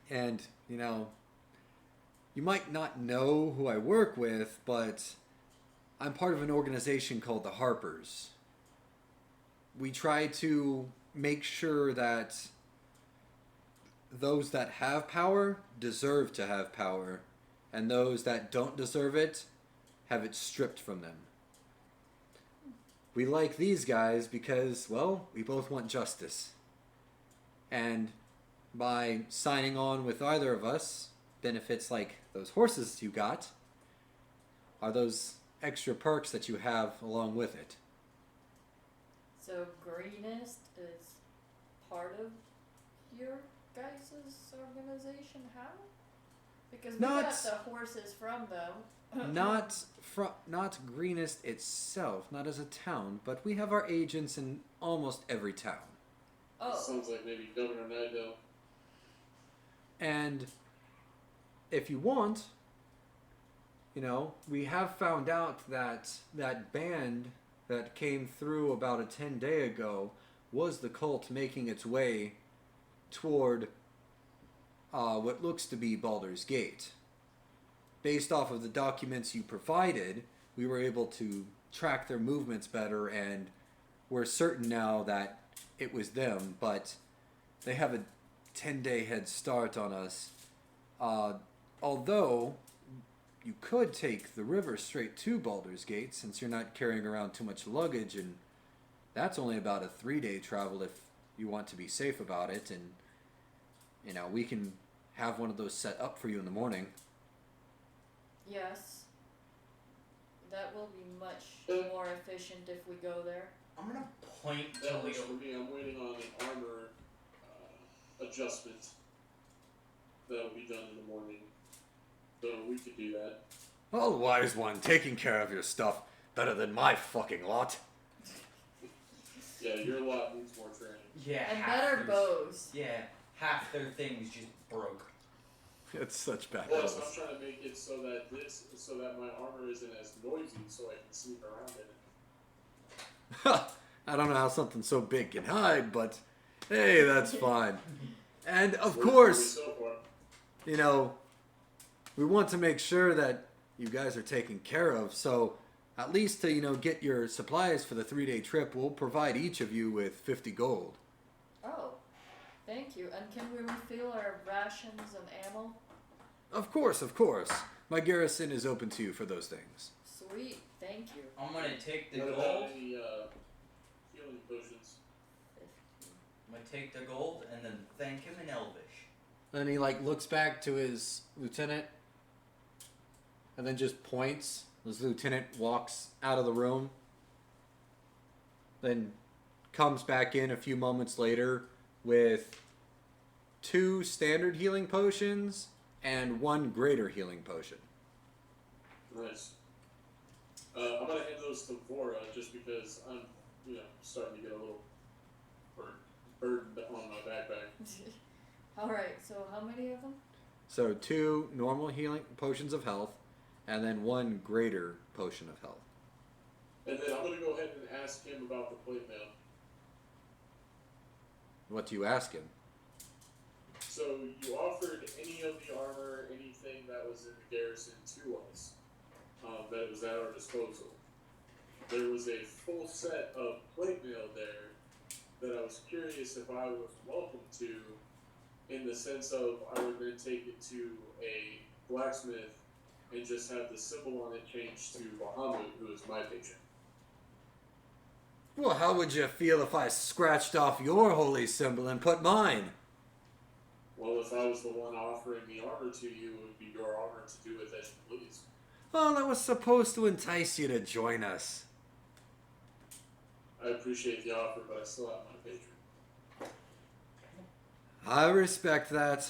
A: and you know, you might not know who I work with, but I'm part of an organization called the Harpers. We try to make sure that those that have power deserve to have power, and those that don't deserve it have it stripped from them. We like these guys because, well, we both want justice. And by signing on with either of us, benefits like those horses you got are those extra perks that you have along with it.
B: So Greenest is part of your guys' organization? How? Because we
A: Not-
B: got the horses from them.
A: Not Greenest itself, not as a town, but we have our agents in almost every town.
B: Oh,
C: Sounds like maybe Governor Nidell.
A: And if you want, you know, we have found out that that band that came through about a 10-day ago was the cult making its way toward what looks to be Baldur's Gate. Based off of the documents you provided, we were able to track their movements better, and we're certain now that it was them, but they have a 10-day head start on us. Although you could take the river straight to Baldur's Gate, since you're not carrying around too much luggage, and that's only about a 3-day travel if you want to be safe about it, and you know, we can have one of those set up for you in the morning.
B: yes. That will be much more efficient if we go there.
D: I'm gonna point to
C: That works
D: Leo.
C: for me. I'm waiting on an armor adjustment that'll be done in the morning. So we could do that.
A: Oh, wise one, taking care of your stuff better than my fucking lot.
C: Yeah, your lot needs more training.
D: Yeah,
B: And
D: half
B: better
D: their-
B: bows.
D: Yeah, half their things just broke.
A: It's such bad
C: Plus,
A: business.
C: I'm trying to make it so that my armor isn't as noisy, so I can sneak around in it.
A: I don't know how something so big can hide, but hey, that's fine. And of course,
C: So far.
A: you know, we want to make sure that you guys are taken care of. So at least to, you know, get your supplies for the 3-day trip, we'll provide each of you with 50 gold.
B: Oh, thank you. And can we refill our rations and ammo?
A: Of course, of course. My garrison is open to you for those things.
B: Sweet, thank you.
D: I'm gonna take the
C: What
D: gold.
C: about any healing potions?
D: I'm gonna take the gold and then thank him in Elvish.
A: Then he like looks back to his lieutenant and then just points. His lieutenant walks out of the room. Then comes back in a few moments later with 2 standard healing potions and 1 greater healing potion.
C: Nice. I'm gonna hand those to Vora just because I'm, starting to get a little burdened on my backpack.
B: Alright, so how many of them?
A: So 2 normal healing potions of health and then 1 greater potion of health.
C: And then I'm gonna go ahead and ask him about the plate mail.
A: What do you ask him?
C: So you offered any of the armor, anything that was in the garrison to us, that was at our disposal. There was a full set of plate mail there that I was curious if I was welcome to, in the sense of I would then take it to a blacksmith and just have the symbol on it changed to Bahamut, who is my patron.
A: Well, how would you feel if I scratched off your holy symbol and put mine?
C: Well, if I was the one offering the armor to you, it would be your honor to do with as you please.
A: Well, that was supposed to entice you to join us.
C: I appreciate the offer, but I still have my patron.
A: I respect that.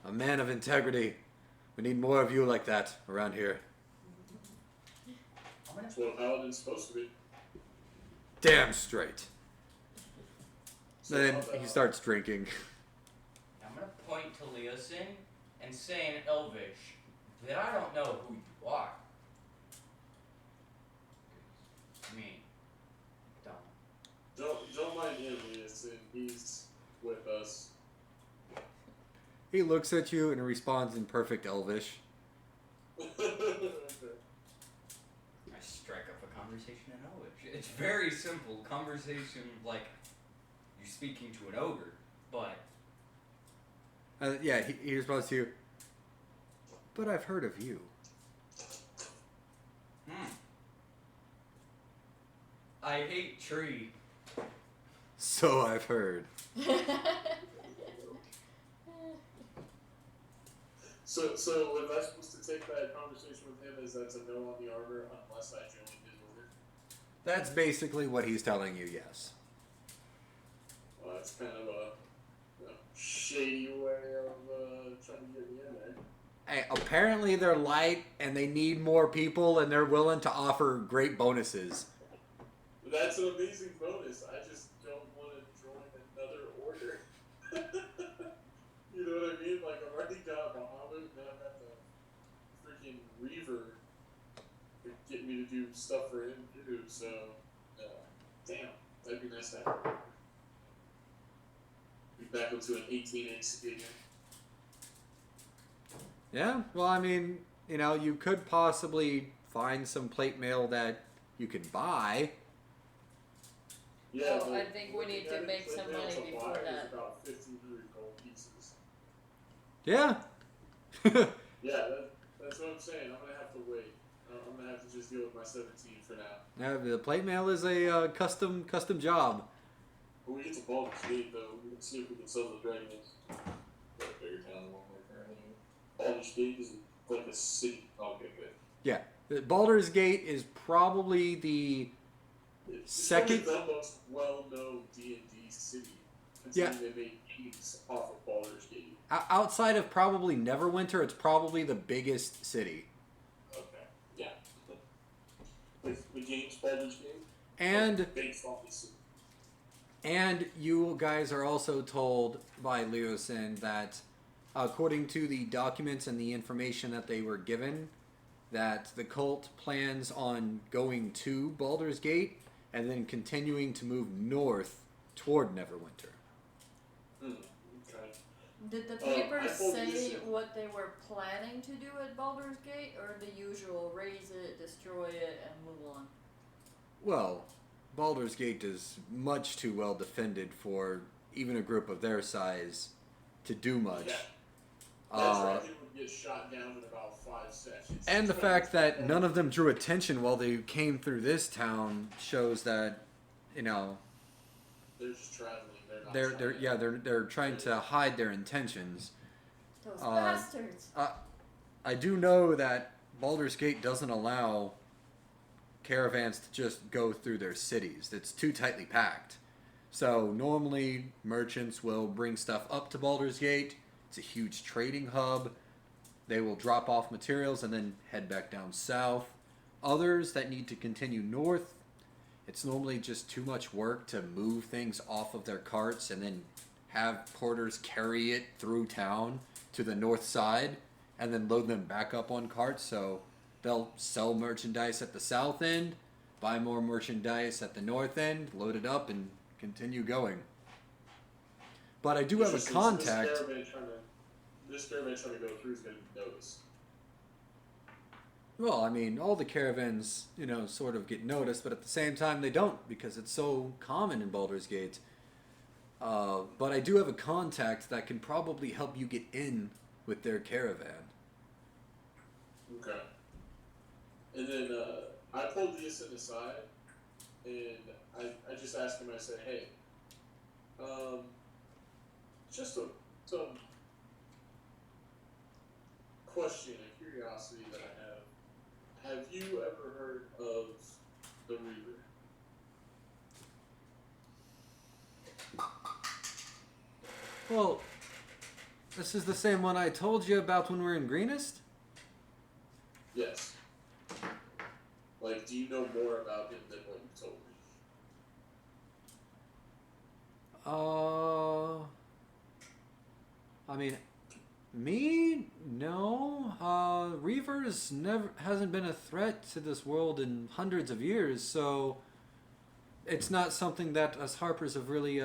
A: A man of integrity. We need more of you like that around here.
D: I'm gonna
C: That's what a paladin's supposed to be.
A: damn straight.
C: So
A: Then
C: how about-
A: he starts drinking.
D: I'm gonna point to Leosin and say in Elvish that I don't know who you are. I mean,
C: Don't mind him, Leosin. He's with us.
A: He looks at you and responds in perfect Elvish.
D: I strike up a conversation in Elvish. It's very simple conversation, like you're speaking to an ogre, but
A: Yeah, he responds to you. But I've heard of you.
D: I hate tree.
A: So I've heard.
C: So was I supposed to take that conversation with him as that's a no on the armor unless I join his order?
A: That's basically what he's telling you, yes.
C: Well, that's kind of a shady way of trying to get me in there.
A: Hey, apparently they're light and they need more people and they're willing to offer great bonuses.
C: That's an amazing bonus. I just don't want to join another order. You know what I mean? Like, I've already got Bahamut, and then I've got the freaking Reaver to get me to do stuff for him, too. So, damn, that'd be nice to have. Be back up to an 18 AC again.
A: Yeah, well, I mean, you know, you could possibly find some plate mail that you can buy.
C: Yeah,
B: Well,
C: but
B: I think we need to
C: looking at
B: make
C: it,
B: some
C: the
B: money
C: nails
B: before
C: applied is
B: that.
C: about 1,500 gold pieces.
A: Yeah.
C: Yeah, that's what I'm saying. I'm gonna have to wait. I'm gonna have to just deal with my 17 for now.
A: The plate mail is a custom job.
C: When we get to Baldur's Gate, though, we can see if we can sell the dragon eggs. Got a bigger town than one we're currently in. Baldur's Gate is like a city. Okay, good.
A: Yeah. Baldur's Gate is probably the
C: It's
A: second.
C: probably the most well-known D&D city.
A: Yeah.
C: Considering they made games off of Baldur's Gate.
A: Outside of probably Neverwinter, it's probably the biggest city.
C: Okay, yeah. The game's Baldur's Gate.
A: And
C: based off the city.
A: And you guys are also told by Leosin that, according to the documents and the information that they were given, that the cult plans on going to Baldur's Gate and then continuing to move north toward Neverwinter.
C: Okay.
B: Did the
C: I
B: papers
C: told
B: say
C: you-
B: what they were planning to do at Baldur's Gate, or the usual raise it, destroy it, and move on?
A: Well, Baldur's Gate is much too well defended for even a group of their size to do much.
C: Yeah. That dragon would get shot down in about 5 sessions.
A: And the fact that none of them drew attention while they came through this town shows that, you know,
C: they're just traveling.
A: they're trying to hide their intentions.
B: Those bastards!
A: I do know that Baldur's Gate doesn't allow caravans to just go through their cities. It's too tightly packed. So normally merchants will bring stuff up to Baldur's Gate. It's a huge trading hub. They will drop off materials and then head back down south. Others that need to continue north, it's normally just too much work to move things off of their carts and then have porters carry it through town to the north side and then load them back up on carts. So they'll sell merchandise at the south end, buy more merchandise at the north end, load it up, and continue going. But I do have a contact.
C: This caravan trying to go through is going to be noticed.
A: Well, I mean, all the caravans, you know, sort of get noticed, but at the same time they don't because it's so common in Baldur's Gate. But I do have a contact that can probably help you get in with their caravan.
C: Okay. And then I pulled Leosin aside, and I just asked him, I said, hey, just some question and curiosity that I have. Have you ever heard of the Reaver?
A: Well, this is the same one I told you about when we were in Greenest?
C: Yes. Like, do you know more about him than what you told me?
A: I mean, me? No. Reavers never hasn't been a threat to this world in hundreds of years, so it's not something that us Harpers have really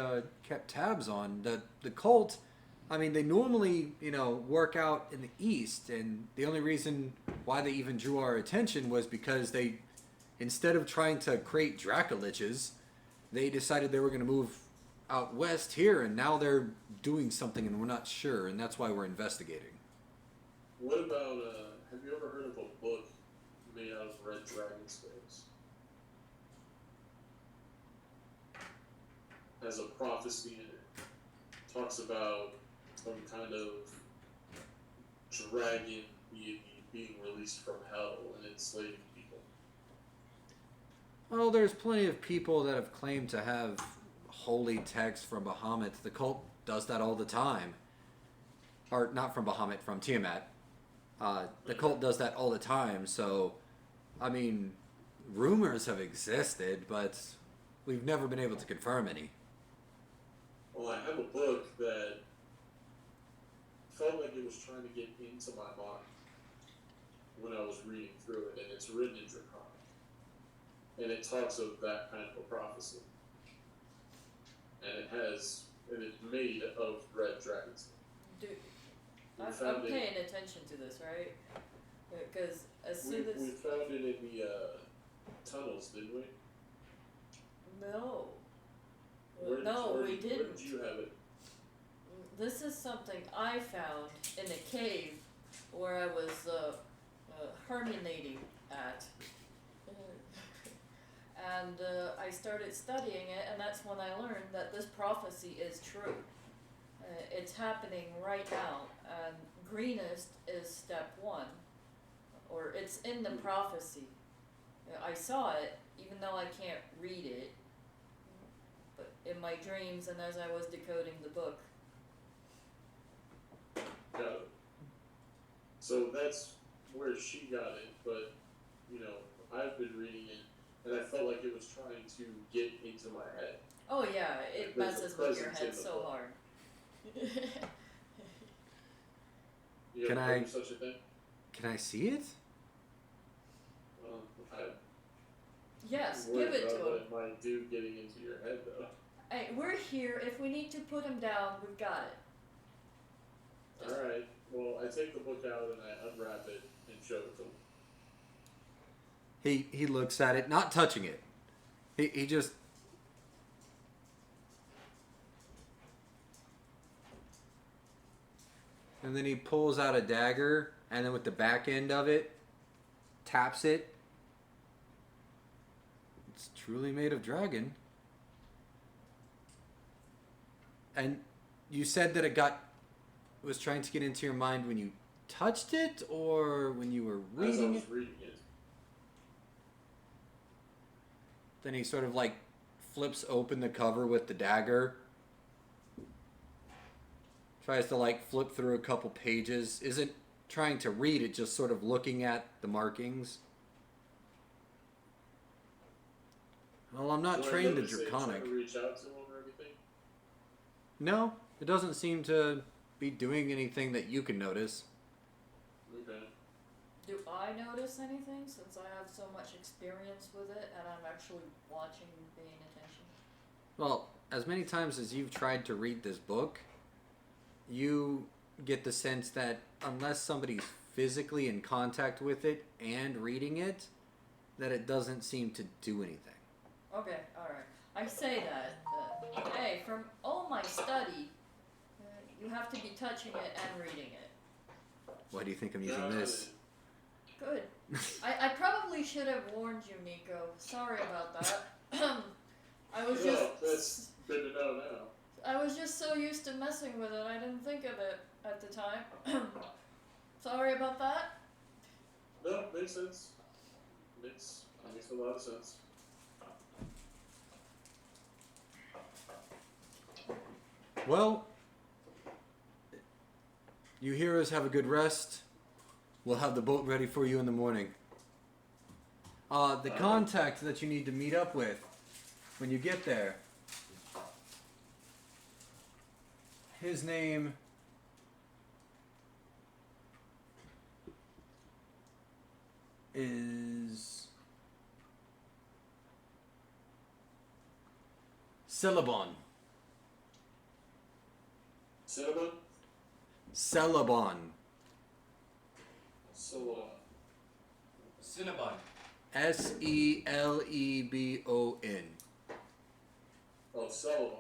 A: kept tabs on. The cult, I mean, they normally, work out in the east, and the only reason why they even drew our attention was because they, instead of trying to create Dracoliches, they decided they were going to move out west here, and now they're doing something, and we're not sure, and that's why we're investigating.
C: What about, have you ever heard of a book made out of red dragon scales? Has a prophecy in it. Talks about some kind of dragon being released from hell and enslaving people.
A: Well, there's plenty of people that have claimed to have holy text from Bahamut. The cult does that all the time. Or, not from Bahamut, from Tiamat. The cult does that all the time, so, I mean, rumors have existed, but we've never been able to confirm any.
C: Well, I have a book that felt like it was trying to get into my mind when I was reading through it, and it's written in Draconic. And it talks of that kind of a prophecy. And it's made of red dragons.
B: Dude,
C: We
B: I'm
C: found it-
B: paying attention to this, right? Because as
C: we
B: soon as
C: found it in the tunnels, didn't we?
B: no,
C: Where
B: we
C: did
B: didn't.
C: you have it?
B: This is something I found in a cave where I was herminating at. And I started studying it, and that's when I learned that this prophecy is true. It's happening right now, and greenest is step 1, or it's in the prophecy. I saw it, even though I can't read it, but in my dreams and as I was decoding the book.
C: Got it. So that's where she got it, but, I've been reading it, and I felt like it was trying to get into my head.
B: Oh yeah, it
C: There's a
B: messes with your
C: presence in
B: head
C: the
B: so
C: book.
B: hard.
C: You
A: Can
C: ever
A: I-
C: heard of such a thing?
A: Can I see it?
C: Well,
B: Yes,
C: I'm worried
B: give it
C: about
B: to him.
C: what it might do getting into your head, though.
B: Hey, we're here. If we need to put him down, we've got it.
C: Alright, well, I take the book out and I unwrap it and show it to him.
A: He looks at it, not touching it. He just... And then he pulls out a dagger, and then with the back end of it, taps it. It's truly made of dragon. And you said that it was trying to get into your mind when you touched it, or when you were
C: As I
A: reading
C: was
A: it?
C: reading it.
A: Then he sort of flips open the cover with the dagger. Tries to flip through a couple pages. Isn't trying to read it, just sort of looking at the markings. Well, I'm not
C: Do I
A: trained in
C: notice it trying
A: Draconic.
C: to reach out to him or anything?
A: No, it doesn't seem to be doing anything that you can notice.
C: Okay.
B: Do I notice anything since I have so much experience with it and I'm actually watching and paying attention?
A: Well, as many times as you've tried to read this book, you get the sense that unless somebody's physically in contact with it and reading it, that it doesn't seem to do anything.
B: Okay, alright. I say that. Hey, from all my study, you have to be touching it and reading it.
A: Why do you think I'm
C: Got
A: using this?
C: it.
B: Good. I probably should have warned you, Nico. Sorry about that. I was
C: Well,
B: just...
C: that's good to know now.
B: I was just so used to messing with it, I didn't think of it at the time. Sorry about that.
C: No, makes sense. Makes a lot of sense.
A: Well, you heroes have a good rest. We'll have the boat ready for you in the morning. The contact that you need to meet up with when you get there. his name is Celebon.
C: Cinnamon?
A: Celebon.
D: Cinnabon.
A: Selebon.
C: Oh, Sullivan.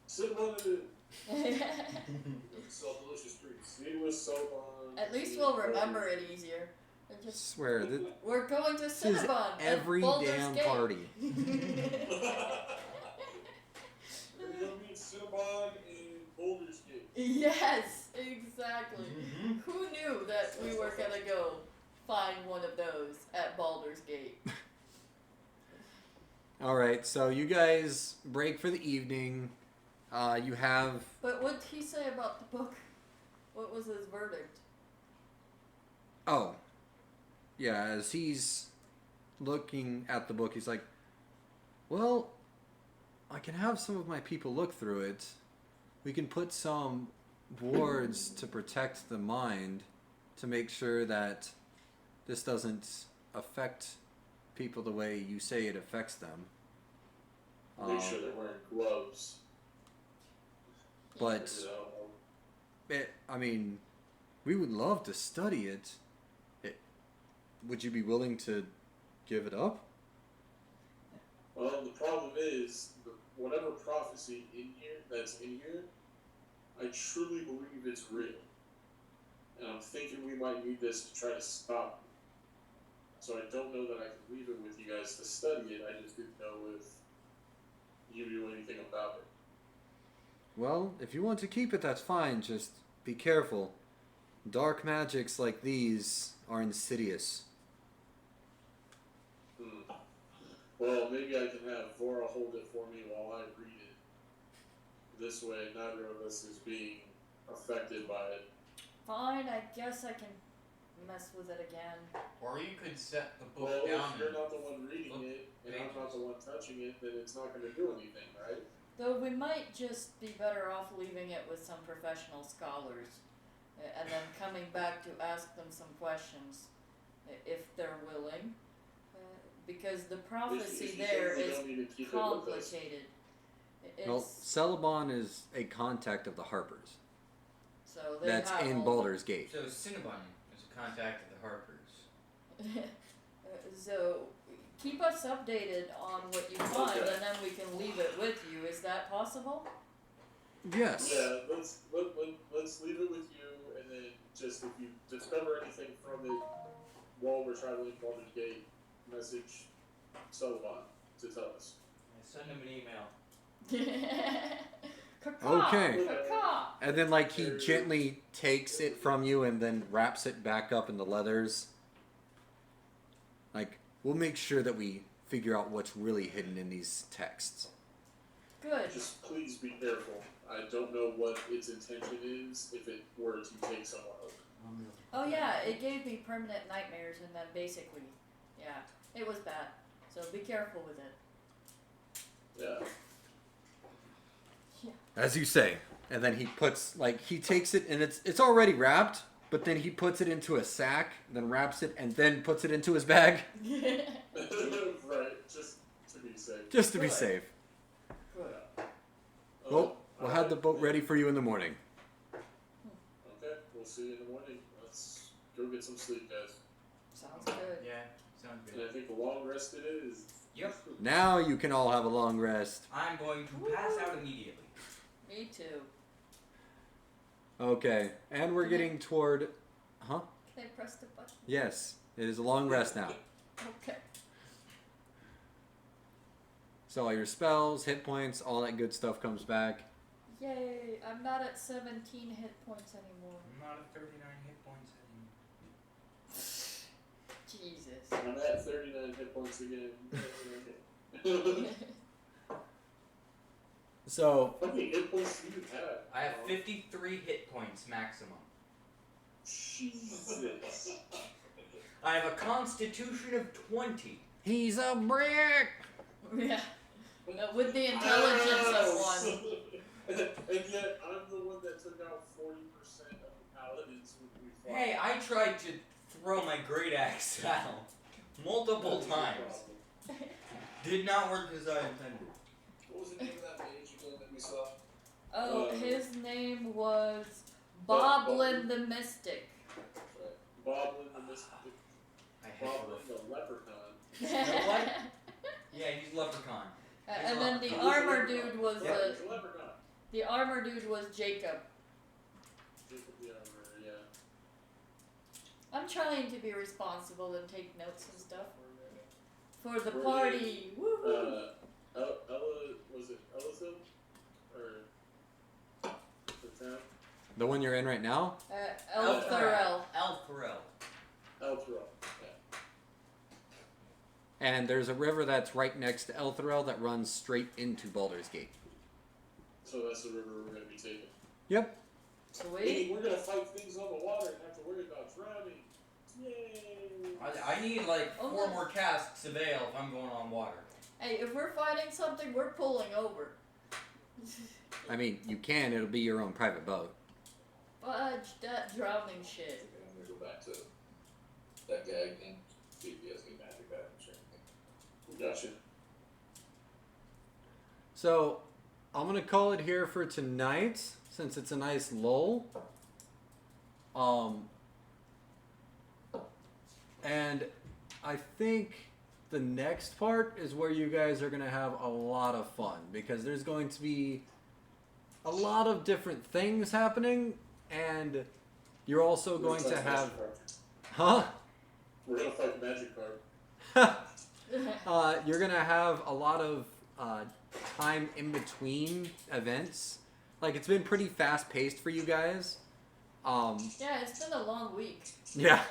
C: Cinnamon and sell delicious treats. It was Sullivan.
B: At least we'll remember it easier. And just
A: Swear that
B: we're going to
A: this is
B: Cinnabon at
A: every
B: Baldur's
A: damn
B: Gate.
A: party.
C: We're gonna meet Cinnabon in Boulder's Gate.
B: Yes, exactly. Who knew that we were gonna go find one of those at Baldur's Gate?
A: All right, so you guys break for the evening. You have
B: But what did he say about the book? What was his verdict?
A: yeah, as he's looking at the book, he's like, well, I can have some of my people look through it. We can put some wards to protect the mind to make sure that this doesn't affect people the way you say it affects them.
C: Make sure they're wearing gloves.
A: But I mean, we would love to study it. Would you be willing to give it up?
C: Well, the problem is, whatever prophecy that's in here, I truly believe it's real. And I'm thinking we might need this to try to stop it. So I don't know that I can leave it with you guys to study it. I just didn't know if you knew anything about it.
A: Well, if you want to keep it, that's fine. Just be careful. Dark magics like these are insidious.
C: Well, maybe I can have Vora hold it for me while I read it. This way, neither of us is being affected by it.
B: Fine, I guess I can mess with it again.
D: Or you could set the book
C: Well,
D: down.
C: if you're not the one reading it, and I'm not the one touching it, then it's not going to do anything, right?
B: Though we might just be better off leaving it with some professional scholars, and then coming back to ask them some questions, if they're willing. Because the prophecy
C: If you
B: there
C: think we
B: is
C: don't need to keep it with us.
B: complicated.
A: Well,
B: It's,
A: Celebon is a contact of the Harpers.
B: so they
A: That's
B: have
A: in
B: all
A: Baldur's Gate.
D: So Cinnabon is a contact of the Harpers.
B: So keep us updated on what you find,
C: Okay.
B: and then we can leave it with you. Is that possible?
A: Yes.
C: Yeah, let's leave it with you, and then just if you discover anything from it while we're traveling Baldur's Gate, message Sullivan to tell us.
D: Send him an email.
B: Caw-caw,
A: Okay.
B: caw-caw.
A: And then, like, he gently takes it from you and then wraps it back up in the leathers. Like, we'll make sure that we figure out what's really hidden in these texts.
B: Good.
C: Just please be careful. I don't know what its intention is if it were to take someone over.
B: Oh yeah, it gave me permanent nightmares, and then basically, yeah, it was bad. So be careful with it.
C: Yeah.
A: As you say. And then he puts, like, he takes it and it's already wrapped, but then he puts it into a sack, then wraps it, and then puts it into his bag.
C: Right, just to be safe.
A: Just to be
B: Good.
A: safe.
B: Good.
A: Well, we'll have the boat ready for you in the morning.
C: Okay, we'll see you in the morning. Let's go get some sleep, guys.
B: Sounds good.
D: Yeah, sounds
C: And I
D: good.
C: think the long rest it is.
D: Yep.
A: Now you can all have a long rest.
D: I'm going to pass out immediately.
B: Me too.
A: Okay. And we're getting toward... Huh?
B: Can I press the button?
A: Yes. It is a long rest now.
B: Okay.
A: So all your spells, hit points, all that good stuff comes back.
B: Yay! I'm not at 17 hit points anymore.
D: I'm not at 39 hit points anymore.
B: Jesus.
C: I'm at 39 hit points again.
A: So,
C: How many hit points do you have?
D: I have 53 hit points maximum.
C: Jesus.
D: I have a constitution of 20.
A: he's a brick!
B: Yeah. With the intelligence of one.
C: And yet, I'm the one that took out 40% of the paladins when we fought.
D: Hey, I tried to throw my great axe at him multiple
C: That was your
D: times.
C: problem.
D: Did not work as I intended.
E: What was the name of that mage again that we saw?
B: Oh, his name was
C: Boblin
B: Boblin the Mystic.
E: Right.
C: Boblin the Mystic.
D: I hate
C: Boblin the Leprechaun.
D: You know what? Yeah, he's leprechaun.
B: And then the
C: Who's
B: armor
C: Leprechaun?
B: dude was
C: Yeah, he's a Leprechaun.
B: the armor dude was Jacob.
C: Jacob the Armor, yeah.
B: I'm trying to be responsible and take notes and stuff for the
C: Were
B: party. Woohoo!
C: Ella, was it Ellisville? Or the town?
A: The one you're in right now?
B: Elthorel.
D: Elthorel.
C: Elthorel. Yeah.
A: And there's a river that's right next to Elthorel that runs straight into Baldur's Gate.
C: So that's the river we're going to be taking.
A: Yep.
C: Meaning
B: Sweet.
C: we're going to fight things on the water and have to worry about drowning. Yay!
D: I need like
B: Oh,
D: 4
B: no.
D: more casks of ale if I'm going on water.
B: Hey, if we're fighting something, we're pulling over.
A: I mean, you can. It'll be your own private boat.
B: Fudge that drowning shit.
E: Okay, I'm gonna go back to that guy again. See if he has any magic items or anything.
C: Gotcha.
A: So, I'm going to call it here for tonight, since it's a nice lull. And I think the next part is where you guys are going to have a lot of fun, because there's going to be a lot of different things happening, and you're also going to have... Huh?
C: We're going to fight the magic card.
A: You're going to have a lot of time in between events. Like, it's been pretty fast-paced for you guys.
B: Yeah, it's been a long week.
A: Yeah.